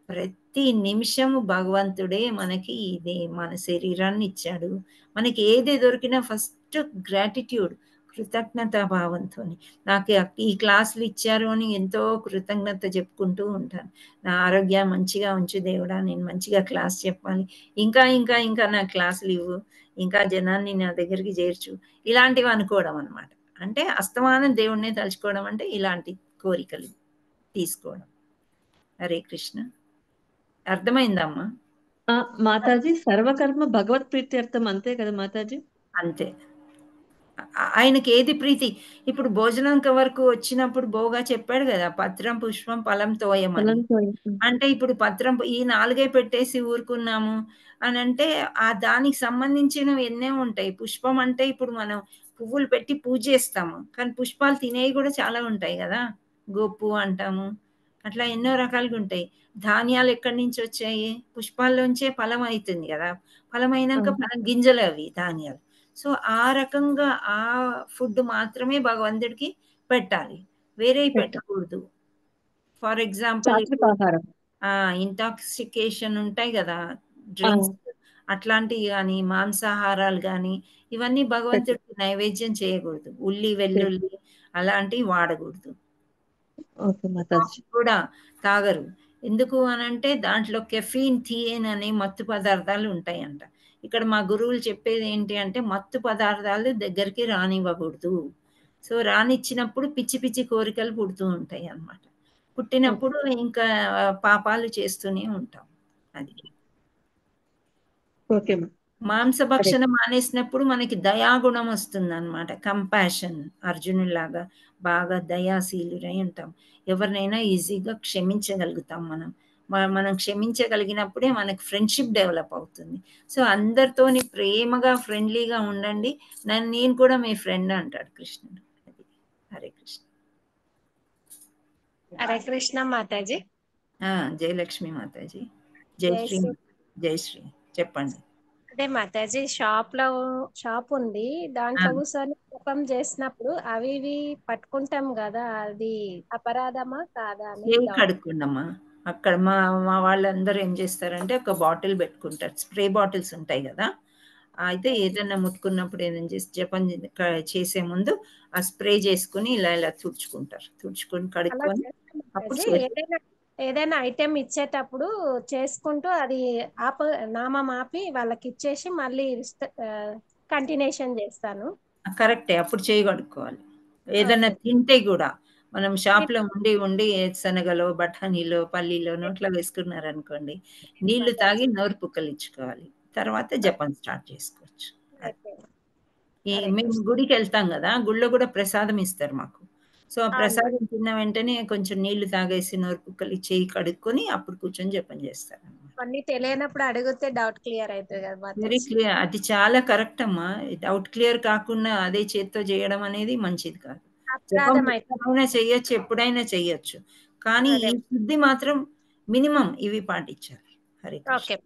ప్రతి నిమిషము భగవంతుడే మనకి ఇదే మన శరీరాన్ని ఇచ్చాడు. మనకి ఏది దొరికినా ఫస్ట్ గ్రాటిట్యూడ్, కృతజ్ఞతా భావంతో నాకు ఈ క్లాసులు ఇచ్చారు అని ఎంతో కృతజ్ఞత చెప్పుకుంటూ ఉంటాను. నా ఆరోగ్యం మంచిగా ఉంచు దేవుడా, నేను మంచిగా క్లాస్ చెప్పాలి, ఇంకా ఇంకా ఇంకా నా క్లాసులు ఇవ్వు, ఇంకా జనాన్ని నా దగ్గరికి చేర్చు, ఇలాంటివి అనుకోవడం అనమాట. అంటే అస్తమానం దేవుణ్ణే తలుచుకోవడం అంటే ఇలాంటి కోరికలు తీసుకోవడం. హరే కృష్ణ. అర్థమైందమ్మా? మాతాజీ, సర్వకర్మ భగవత్ ప్రీత్యర్థం అంతే కదా మాతాజీ? అంతే. ఆయనకి ఏది ప్రీతి. ఇప్పుడు భోజనం వరకు వచ్చినప్పుడు బోగా చెప్పాడు కదా, పత్రం పుష్పం ఫలం తోయమని. అంటే ఇప్పుడు పత్రం ఈ 4 పెట్టేసి ఊరుకున్నాము అని అంటే దానికి సంబంధించినవి ఎన్నో ఉంటాయి. పుష్పం అంటే ఇప్పుడు మనం పువ్వులు పెట్టి పూజ చేస్తాము, కానీ పుష్పాలు తినేవి కూడా చాలా ఉంటాయి కదా, గోపు అంటాము, అట్లా ఎన్నో రకాలుగా ఉంటాయి. ధాన్యాలు ఎక్కడి నుంచి వచ్చాయి? పుష్పాల్లోంచే ఫలం అవుతుంది కదా, ఫలం అయినాక గింజలు అవి ధాన్యాలు. సో ఆ రకంగా ఆ ఫుడ్ మాత్రమే భగవంతుడికి పెట్టాలి, వేరే పెట్టకూడదు. ఫర్ ఎగ్జాంపుల్ ఇంటాక్సికేషన్ ఉంటాయి కదా డ్రింక్స్, అట్లాంటివి కానీ మాంసాహారాలు కానీ ఇవన్నీ భగవంతుడికి నైవేద్యం చేయకూడదు. ఉల్లి వెల్లుల్లి అలాంటివి వాడకూడదు. కూడా తాగరు. ఎందుకు అనంటే దాంట్లో కెఫీన్, థియేన్ అనే మత్తు పదార్థాలు ఉంటాయంట. ఇక్కడ మా గురువులు చెప్పేది ఏంటి అంటే మత్తు పదార్థాలు దగ్గరికి రానివ్వకూడదు. సో రానిచ్చినప్పుడు పిచ్చి పిచ్చి కోరికలు పుడుతూ ఉంటాయి అన్నమాట. పుట్టినప్పుడు ఇంకా పాపాలు చేస్తూనే ఉంటాం. అది ఓకే. మాంసభక్షణ మానేసినప్పుడు మనకి దయాగుణం వస్తుంది అనమాట. కంపాషన్, అర్జునులాగా బాగా దయాశీలురై ఉంటాం. ఎవరినైనా ఈజీగా క్షమించగలుగుతాం మనం. మనం క్షమించగలిగినప్పుడే మనకి ఫ్రెండ్షిప్ డెవలప్ అవుతుంది. సో అందరితోని ప్రేమగా ఫ్రెండ్లీగా ఉండండి. నేను కూడా మీ ఫ్రెండ్ అంటాడు కృష్ణుడు. అది హరే కృష్ణ. హరే కృష్ణ మాతాజీ. జయలక్ష్మి మాతాజీ. జయశ్రీ. జయశ్రీ చెప్పండి. అదే మాతాజీ, షాప్ ఉంది, దాంట్లో కూర్చొని జపం చేసినప్పుడు అవి ఇవి పట్టుకుంటాం కదా, అది అపరాధమా కాదా అని కడుక్కుండమ్మా. అక్కడ మా వాళ్ళందరూ ఏం చేస్తారంటే ఒక బాటిల్ పెట్టుకుంటారు, స్ప్రే బాటిల్స్ ఉంటాయి కదా, అయితే ఏదైనా ముట్టుకున్నప్పుడు ఏదైనా చేసి జపం చేసే ముందు ఆ స్ప్రే చేసుకుని ఇలా తుడుచుకుంటారు. తుడుచుకొని కడుక్కొని అప్పుడు ఏదైనా ఐటెం ఇచ్చేటప్పుడు చేసుకుంటూ అది నామం ఆపి వాళ్ళకి ఇచ్చేసి మళ్ళీ కంటిన్యూషన్ చేస్తాను. కరెక్టే, అప్పుడు చేయగడుక్కోవాలి. ఏదైనా తింటే కూడా మనం షాప్ లో ఉండి శనగలో, బఠానీలో, పల్లీలో నోట్లో వేసుకున్నారనుకోండి, నీళ్లు తాగి నోరు పుక్కలిచ్చుకోవాలి. తర్వాత జపం స్టార్ట్ చేసుకోవచ్చు. మేము గుడికి వెళ్తాం కదా, గుళ్ళో కూడా ప్రసాదం ఇస్తారు మాకు. సో ఆ ప్రసాదం తిన్న వెంటనే కొంచెం నీళ్లు తాగేసి నోరు పుక్కలు చేయి కడుక్కొని అప్పుడు కూర్చొని జపం చేస్తారు. అన్ని తెలియనప్పుడు అడిగితే డౌట్ క్లియర్ అవుతుంది కదా. వెరీ క్లియర్, అది చాలా కరెక్ట్ అమ్మా. డౌట్ క్లియర్ కాకుండా అదే చేత్తో చేయడం అనేది మంచిది కాదు. జపం చెయ్యొచ్చు, ఎప్పుడైనా చెయ్యొచ్చు, కానీ ఈ శుద్ధి మాత్రం మినిమం ఇవి పాటించాలి. హరే కృష్ణ.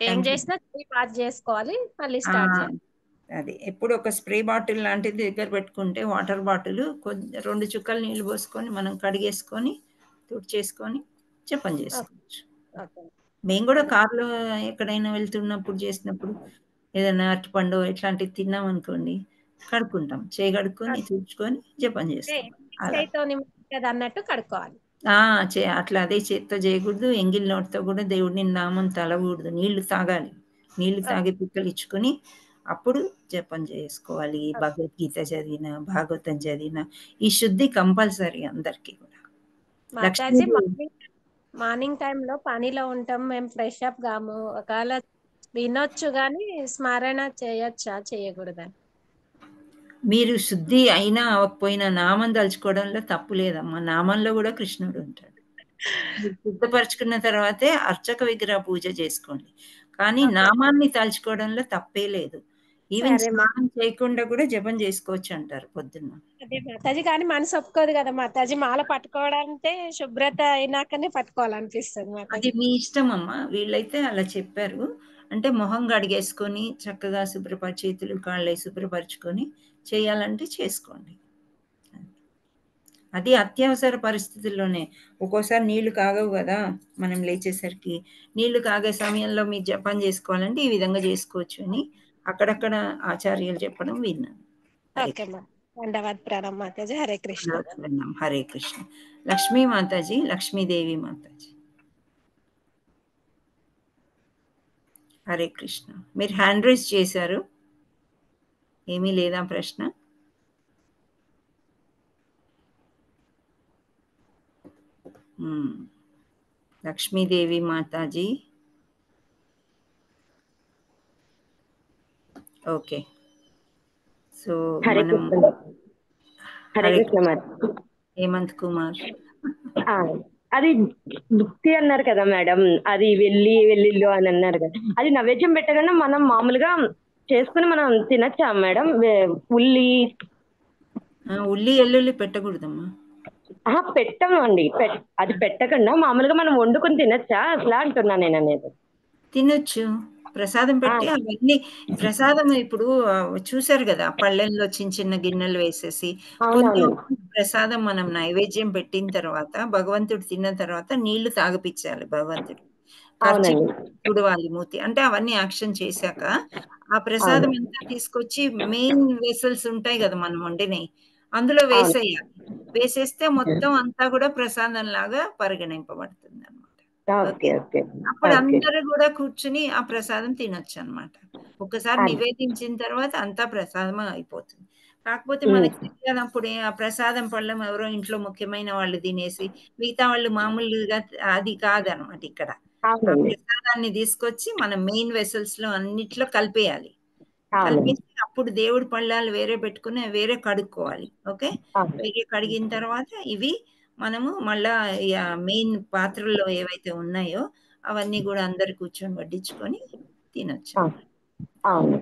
ఏం చేసినా పాస్ చేసుకోవాలి, మళ్ళీ స్టార్ట్ చేయాలి. అది ఎప్పుడు ఒక స్ప్రే బాటిల్ లాంటిది దగ్గర పెట్టుకుంటే, వాటర్ బాటిల్ 2 చుక్కలు నీళ్లు పోసుకొని మనం కడిగేసుకొని తుడిచేసుకొని జపం చేసుకోవచ్చు. మేము కూడా కార్లో ఎక్కడైనా వెళ్తున్నప్పుడు చేసినప్పుడు ఏదైనా అరటిపండు ఇట్లాంటివి తిన్నాం అనుకోండి, కడుక్కుంటాం, చేయి కడుక్కొని తుడుచుకొని జపం చేస్తాం. అన్నట్టు కడుక్కోవాలి. అట్లా అదే చేత్తో చేయకూడదు, ఎంగిల్ నోటితో కూడా దేవుడిని నామం తలకూడదు. నీళ్లు తాగాలి, నీళ్లు తాగి పిక్కలు ఇచ్చుకొని అప్పుడు జపం చేసుకోవాలి. భగవద్గీత చదివిన, భాగవతం చదివిన ఈ శుద్ధి కంపల్సరీ అందరికీ కూడా. మార్నింగ్ టైంలో పనిలో ఉంటాం, మేము ఫ్రెష్ అప్ కాము, ఒకవేళ వినొచ్చు కానీ స్మరణ చేయొచ్చా చేయకూడదా? మీరు శుద్ధి అయినా అవ్వకపోయినా నామం తలుచుకోవడంలో తప్పు లేదమ్మా. నామంలో కూడా కృష్ణుడు ఉంటాడు. శుద్ధపరచుకున్న తర్వాతే అర్చక విగ్రహ పూజ చేసుకోండి, కానీ నామాన్ని తలుచుకోవడంలో తప్పే లేదు. ఈవెన్ స్నానం చేయకుండా కూడా జపం చేసుకోవచ్చు అంటారు పొద్దున్న. అదే మాతాజీ, కానీ మనసు ఒప్పుకోదు కదా మాతాజీ, మాల పట్టుకోవడాలంటే శుభ్రత అయినాకనే పట్టుకోవాలనిపిస్తుంది. అది మీ ఇష్టం అమ్మా. వీళ్ళైతే అలా చెప్పారు. అంటే మొహం కడిగేసుకొని చక్కగా చేతులు కాళ్ళే శుభ్రపరచుకొని చేయాలంటే చేసుకోండి. అది అత్యవసర పరిస్థితుల్లోనే. ఒక్కోసారి నీళ్లు కాగవు కదా, మనం లేచేసరికి నీళ్లు కాగే సమయంలో మీరు జపం చేసుకోవాలంటే ఈ విధంగా చేసుకోవచ్చు అని అక్కడక్కడ ఆచార్యులు చెప్పడం విన్నాను. ప్రణామం మాతాజీ. హరే కృష్ణ. హరే కృష్ణ. లక్ష్మీ మాతాజీ, లక్ష్మీదేవి మాతాజీ. హరే కృష్ణ. మీరు హ్యాండ్ రైజ్ చేశారు, ఏమీ లేదా ప్రశ్న? లక్ష్మీదేవి మాతాజీ. ఓకే, సో మనం హేమంత్ కుమార్, అది భక్తి అన్నారు కదా మేడం, అది వెల్లిల్లు అని అన్నారు కదా, అది నైవేద్యం పెట్టగానే మనం మామూలుగా చేసుకుని మనం తినచ్చా మేడం? ఉల్లి ఎల్లుల్లి పెట్టకూడదమ్మా. పెట్టము అండి, అది పెట్టకుండా మామూలుగా మనం వండుకొని తినచ్చా అట్లా అంటున్నా నేను అనేది. తినొచ్చు, ప్రసాదం పెట్టి. అవన్నీ ప్రసాదం ఇప్పుడు చూసారు కదా, పళ్ళెల్లో చిన్న చిన్న గిన్నెలు వేసేసి కొంచెం ప్రసాదం మనం నైవేద్యం పెట్టిన తర్వాత భగవంతుడు తిన్న తర్వాత నీళ్లు తాగిపించాలి భగవంతుడు, తుడవాలి మూతి, అంటే అవన్నీ యాక్షన్ చేశాక ఆ ప్రసాదం అంతా తీసుకొచ్చి మెయిన్ వెసల్స్ ఉంటాయి కదా మనం వండినవి, అందులో వేసేయాలి. వేసేస్తే మొత్తం అంతా కూడా ప్రసాదం లాగా పరిగణింపబడుతుంది అనమాట. అప్పుడు అందరూ కూడా కూర్చుని ఆ ప్రసాదం తినొచ్చు అనమాట. ఒకసారి నివేదించిన తర్వాత అంతా ప్రసాదం అయిపోతుంది. కాకపోతే మనకి తెలియనప్పుడే ఆ ప్రసాదం పళ్ళం ఎవరో ఇంట్లో ముఖ్యమైన వాళ్ళు తినేసి మిగతా వాళ్ళు మామూలుగా, అది కాదనమాట ఇక్కడ. ఆ అవునండి. ప్రసాదాన్ని తీసుకొచ్చి మన మెయిన్ వెసల్స్ లో అన్నిట్లో కలిపేయాలి. అవునండి. కలిపేసి అప్పుడు దేవుడి పళ్ళాలు వేరే పెట్టుకుని వేరే కడుక్కోవాలి. ఓకే, అవునండి. వేరే కడిగిన తర్వాత ఇవి మనము మళ్ళా మెయిన్ పాత్రల్లో ఏవైతే ఉన్నాయో అవన్నీ కూడా అందరు కూర్చొని వడ్డించుకొని తినొచ్చు. అవును.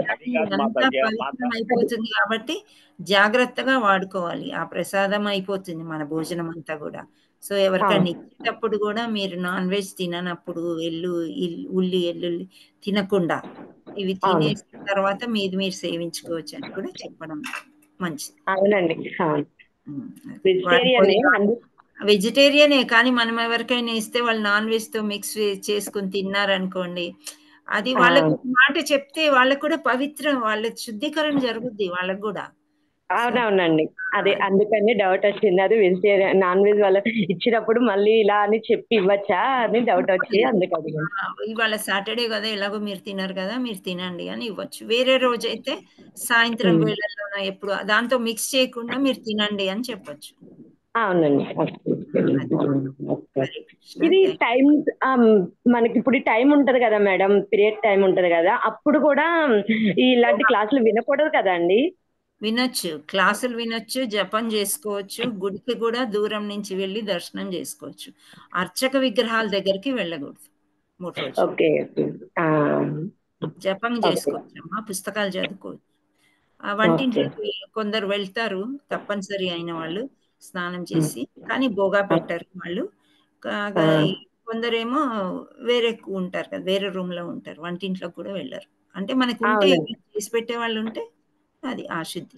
అంతా పవిత్రం అయిపోతుంది కాబట్టి జాగ్రత్తగా వాడుకోవాలి. ఆ ప్రసాదం అయిపోతుంది మన భోజనం అంతా కూడా. సో ఎవరికైనా ఇచ్చేటప్పుడు కూడా మీరు నాన్ వెజ్ తిననప్పుడు ఉల్లి ఎల్లుల్లి తినకుండా ఇవి తినేసిన తర్వాత మీది మీరు సేవించుకోవచ్చు అని కూడా చెప్పడం మంచిది. అవునండి. వెజిటేరియనే కానీ మనం ఎవరికైనా ఇస్తే వాళ్ళు నాన్ వెజ్ తో మిక్స్ చేసుకుని తిన్నారనుకోండి, అది వాళ్ళకు మాట చెప్తే వాళ్ళకు కూడా పవిత్రం, వాళ్ళ శుద్ధీకరణ జరుగుద్ది వాళ్ళకు కూడా. అవునవునండి. అదే అందుకని డౌట్ వచ్చింది. అది వెజిటేరియన్ నాన్ వెజ్ వాళ్ళు ఇచ్చినప్పుడు మళ్ళీ ఇలా అని చెప్పి ఇవ్వచ్చా అని డౌట్ వచ్చి అందుకు అడిగాను. ఇవాళ సాటర్డే కదా, ఎలాగో మీరు తినరు కదా, మీరు తినండి అని ఇవ్వచ్చు. వేరే రోజు అయితే సాయంత్రం వేళల్లో ఎప్పుడు దాంతో మిక్స్ చేయకుండా మీరు తినండి అని చెప్పొచ్చు. అవునండి. ఇది టైం మనకి ఇప్పుడు టైం ఉంటది కదా మేడం, పీరియడ్ టైం ఉంటది కదా, అప్పుడు కూడా ఇలాంటి క్లాసులు వినకూడదు కదా అండి? వినొచ్చు, క్లాసులు వినొచ్చు, జపం చేసుకోవచ్చు, గుడికి కూడా దూరం నుంచి వెళ్ళి దర్శనం చేసుకోవచ్చు. అర్చక విగ్రహాల దగ్గరికి వెళ్ళకూడదు 3 రోజులు. ఓకే. జపం చేసుకోవచ్చమ్మా, పుస్తకాలు చదువుకోవచ్చు. ఆ వంటింట్లోకి కొందరు వెళ్తారు తప్పనిసరి అయిన వాళ్ళు స్నానం చేసి, కానీ బోగా పెట్టారు వాళ్ళు. కొందరేమో వేరే ఉంటారు కదా, వేరే రూమ్ లో ఉంటారు, వంటింట్లోకి కూడా వెళ్ళరు. అంటే మనకు ఉంటే చేసి పెట్టే వాళ్ళు ఉంటే అది ఆశుద్ధి.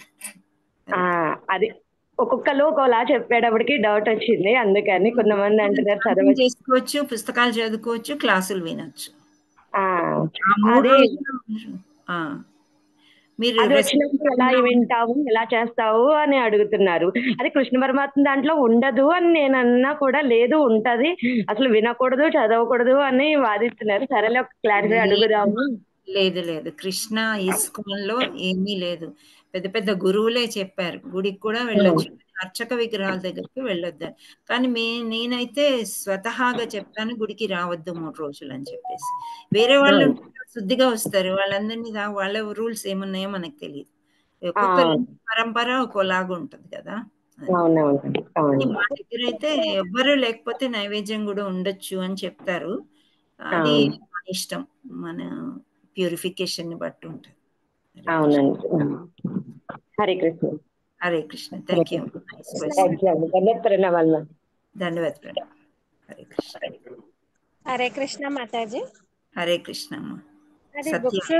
అది ఒక్కొక్కరు ఒకలా చెప్పేటప్పటికి డౌట్ వచ్చింది, అందుకని. కొంతమంది అంటున్నారు చదవ చేసుకోవచ్చు, పుస్తకాలు చదువుకోవచ్చు, క్లాసులు వినొచ్చు. మీరు ఎలా వింటావు, ఎలా చేస్తావు అని అడుగుతున్నారు. అది కృష్ణ పరమాత్మ దాంట్లో ఉండదు అని నేను అన్నా కూడా లేదు, ఉంటది, అసలు వినకూడదు చదవకూడదు అని వాదిస్తున్నారు. సరేలే ఒక క్లారిటీ అడుగుదాము. లేదు లేదు, కృష్ణ ఇస్కాన్ లో ఏమీ లేదు. పెద్ద పెద్ద గురువులే చెప్పారు గుడికి కూడా వెళ్ళొచ్చు, అర్చక విగ్రహాల దగ్గరికి వెళ్ళొద్దు. కానీ నేనైతే స్వతహాగా చెప్తాను గుడికి రావద్దు 3 రోజులు అని చెప్పేసి. వేరే వాళ్ళు శుద్ధిగా వస్తారు, వాళ్ళందరినీ వాళ్ళ రూల్స్ ఏమున్నాయో మనకు తెలియదు. ఒక్కొక్కరి పరంపర ఒక్కోలాగా ఉంటది కదా. మా దగ్గర అయితే ఎవ్వరు లేకపోతే నైవేద్యం కూడా ఉండొచ్చు అని చెప్తారు. అది మన ఇష్టం, మన ప్యూరిఫికేషన్ ని బట్టి ఉంటుంది. అవునండి. హరే కృష్ణ. హరే కృష్ణ. Thank you. ధన్యవాద ప్రణామం. హరే కృష్ణ. హరే కృష్ణ మాతాజీ. హరే కృష్ణ అమ్మ. అది బుక్స్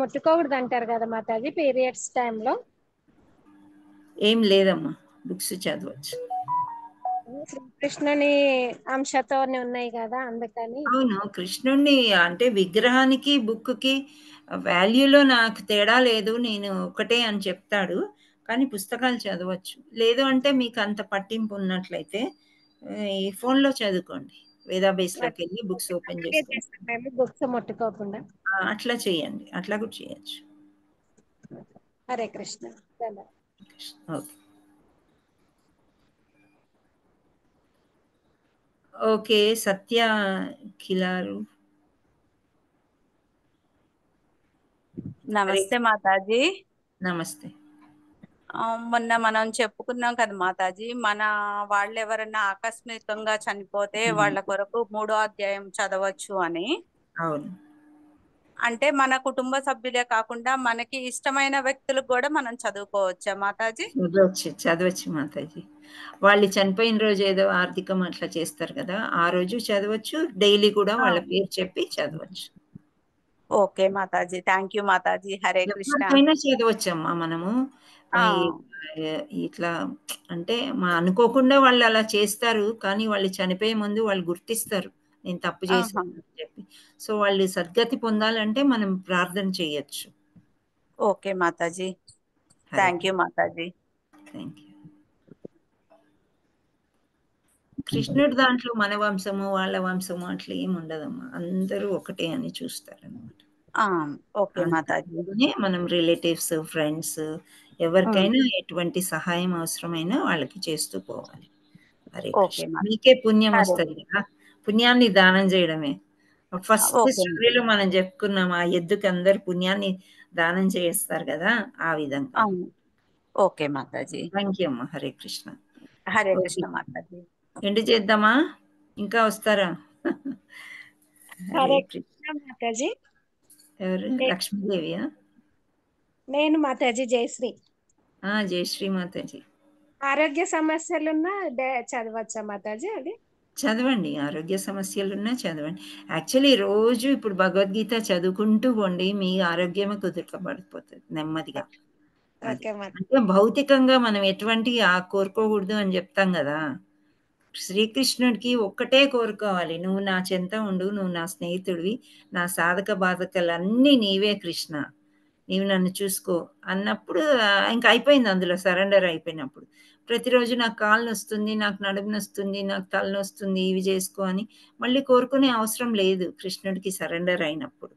ముట్టుకోకూడదు అంటారు కదా మాతాజీ పీరియడ్స్ టైంలో? ఏం లేదమ్మా, బుక్స్ చదవచ్చు. కృష్ణుని అంశతోనే ఉన్నాయి కదా అందుకని. అవును, కృష్ణుడిని అంటే విగ్రహానికి బుక్కి వాల్యూలో నాకు తేడా లేదు, నేను ఒకటే అని చెప్తాడు. కానీ పుస్తకాలు చదవచ్చు. లేదు అంటే మీకు అంత పట్టింపు ఉన్నట్లయితే ఈ ఫోన్లో చదువుకోండి, వేదాబేస్లోకి వెళ్ళి బుక్స్ ఓపెన్ చేసుకోండి. బుక్స్ ముట్టుకోకుండా అట్లా చేయండి, అట్లా కూడా చేయొచ్చు. హరే కృష్ణ. Okay okay. సత్య కిలారు. నమస్తే మాతాజీ. నమస్తే. మొన్న మనం చెప్పుకున్నాం కదా మాతాజీ, మన వాళ్ళు ఎవరైనా ఆకస్మికంగా చనిపోతే వాళ్ళ కొరకు 3వ అధ్యాయం చదవచ్చు అని. అవును. అంటే మన కుటుంబ సభ్యులే కాకుండా మనకి ఇష్టమైన వ్యక్తులకు కూడా మనం చదువుకోవచ్చా మాతాజీ? చదవచ్చు మాతాజీ. వాళ్ళు చనిపోయిన రోజు ఏదో ఆర్థికం అట్లా చేస్తారు కదా, ఆ రోజు చదవచ్చు. డైలీ కూడా వాళ్ళ పేరు చెప్పి చదవచ్చు. ఓకే మాతాజీ, థ్యాంక్ యూ మాతాజీ. హరే కృష్ణ. చదవచ్చమ్మా మనము. ఇట్లా అంటే అనుకోకుండా వాళ్ళు అలా చేస్తారు, కానీ వాళ్ళు చనిపోయే ముందు వాళ్ళు గుర్తిస్తారు నేను తప్పు చేశాను అని చెప్పి. సో వాళ్ళు సద్గతి పొందాలంటే మనం ప్రార్థన చేయొచ్చు. ఓకే మాతాజీ, thank you Mataji. Thank you. కృష్ణుడి దాంట్లో మన వంశము వాళ్ళ వంశము అట్లా ఏమి ఉండదమ్మా, అందరూ ఒకటే అని చూస్తారు అన్నమాట. ఓకే మాతాజీ. మనం రిలేటివ్స్, ఫ్రెండ్స్ ఎవరికైనా ఎటువంటి సహాయం అవసరమైనా వాళ్ళకి చేస్తూ పోవాలి. హరే కృష్ణ. మీకే పుణ్యం వస్తుంది కదా, పుణ్యాన్ని దానం చేయడమే. ఫస్ట్ ఓకే స్టోరీలో మనం చెప్పుకున్నాం, ఆ ఎద్దుకి అందరు పుణ్యాన్ని దానం చేస్తారు కదా, ఆ విధంగా. అవును. ఓకే మాతాజీ. థ్యాంక్ యూ అమ్మా. హరే కృష్ణ. హరే ఓకే, కృష్ణ మాతాజీ. ఎండ్ చేద్దామా? ఇంకా వస్తారా? హరే హరే కృష్ణ. కృష్ణ మాతాజీ. ఎవరు? లక్ష్మీదేవియా? నేను మాతాజీ జయశ్రీ. జయశ్రీ మాతాజీ. ఆరోగ్య సమస్యలున్నా చదవచ్చా మాతాజీ? అది చదవండి, ఆరోగ్య సమస్యలున్నా చదవండి. యాక్చువల్లీ రోజు ఇప్పుడు భగవద్గీత చదువుకుంటూ పోండి, మీ ఆరోగ్యమే కుదుర్చబడిపోతుంది నెమ్మదిగా. అది అంటే భౌతికంగా మనం ఎటువంటి కోరుకోకూడదు అని చెప్తాం కదా. శ్రీకృష్ణుడికి ఒక్కటే కోరుకోవాలి, నువ్వు నా చెంత ఉండు, నువ్వు నా స్నేహితుడివి, నా సాధక బాధకలన్నీ నీవే కృష్ణ, నీవు నన్ను చూసుకో అన్నప్పుడు ఇంకా అయిపోయింది, అందులో సరెండర్ అయిపోయినప్పుడు. ప్రతిరోజు నాకు కాళ్ళు నొస్తుంది, నాకు నడుము నొస్తుంది, నాకు తల నొస్తుంది, ఇవి చేసుకో అని మళ్ళీ కోరుకునే అవసరం లేదు కృష్ణుడికి సరెండర్ అయినప్పుడు.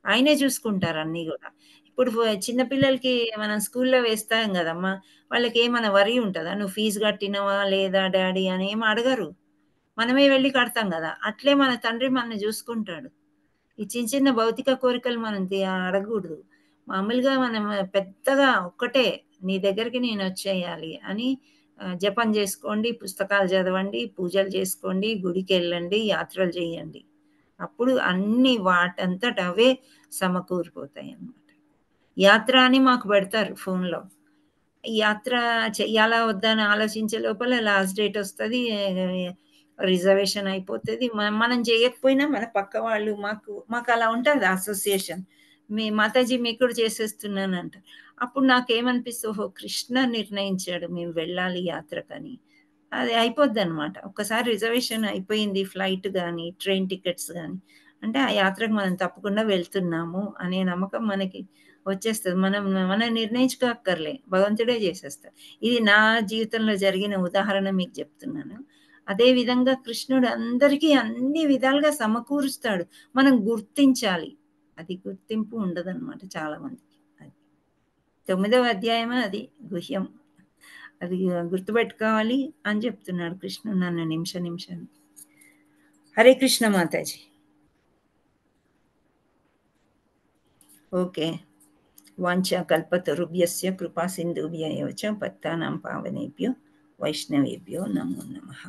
ఆయనే చూసుకుంటారు అన్నీ కూడా. ఇప్పుడు చిన్నపిల్లలకి మనం స్కూల్లో వేస్తాం కదమ్మా, వాళ్ళకి ఏమైనా వరి ఉంటుందా, నువ్వు ఫీజు కట్టినవా లేదా డాడీ అని ఏమి అడగరు, మనమే వెళ్ళి కడతాం కదా. అట్లే మన తండ్రి మనల్ని చూసుకుంటాడు. ఈ చిన్న చిన్న భౌతిక కోరికలు మనం అడగకూడదు. మామూలుగా మనం పెద్దగా ఒక్కటే, నీ దగ్గరికి నేను వచ్చేయాలి అని జపం చేసుకోండి, పుస్తకాలు చదవండి, పూజలు చేసుకోండి, గుడికి వెళ్ళండి, యాత్రలు చేయండి. అప్పుడు అన్ని వాటంతట అవే సమకూరిపోతాయి అన్నమాట. యాత్ర అని మాకు పెడతారు ఫోన్లో, యాత్ర చెయ్యాలా వద్దా అని ఆలోచించే లోపల లాస్ట్ డేట్ వస్తుంది, రిజర్వేషన్ అయిపోతుంది. మనం చేయకపోయినా మన పక్క వాళ్ళు మాకు అలా ఉంటుంది అసోసియేషన్, మీ మాతాజీ మీకు కూడా చేసేస్తున్నానంట. అప్పుడు నాకేమనిపిస్తుంది, ఓహో కృష్ణ నిర్ణయించాడు మేము వెళ్ళాలి యాత్రకని, అది అయిపోద్ది అనమాట. ఒక్కసారి రిజర్వేషన్ అయిపోయింది, ఫ్లైట్ కానీ ట్రైన్ టికెట్స్ కానీ, అంటే ఆ యాత్రకు మనం తప్పకుండా వెళ్తున్నాము అనే నమ్మకం మనకి వచ్చేస్తుంది. మనం నిర్ణయించుకోక్కర్లే, భగవంతుడే చేసేస్తాడు. ఇది నా జీవితంలో జరిగిన ఉదాహరణ మీకు చెప్తున్నాను. అదే విధంగా కృష్ణుడు అందరికీ అన్ని విధాలుగా సమకూరుస్తాడు, మనం గుర్తించాలి. అది గుర్తింపు ఉండదన్నమాట చాలా మందికి. అది 9వ అధ్యాయమే, అది గుహ్యం, అది గుర్తుపెట్టుకోవాలి అని చెప్తున్నాడు కృష్ణుడు నన్ను నిమిషానికి. హరే కృష్ణ మాతాజీ. ఓకే. వాంఛా కల్పతరుభ్యస్య కృపా సింధుభ్యో చ పతితానాం పావనేభ్యో వైష్ణవేభ్యో నమో నమః.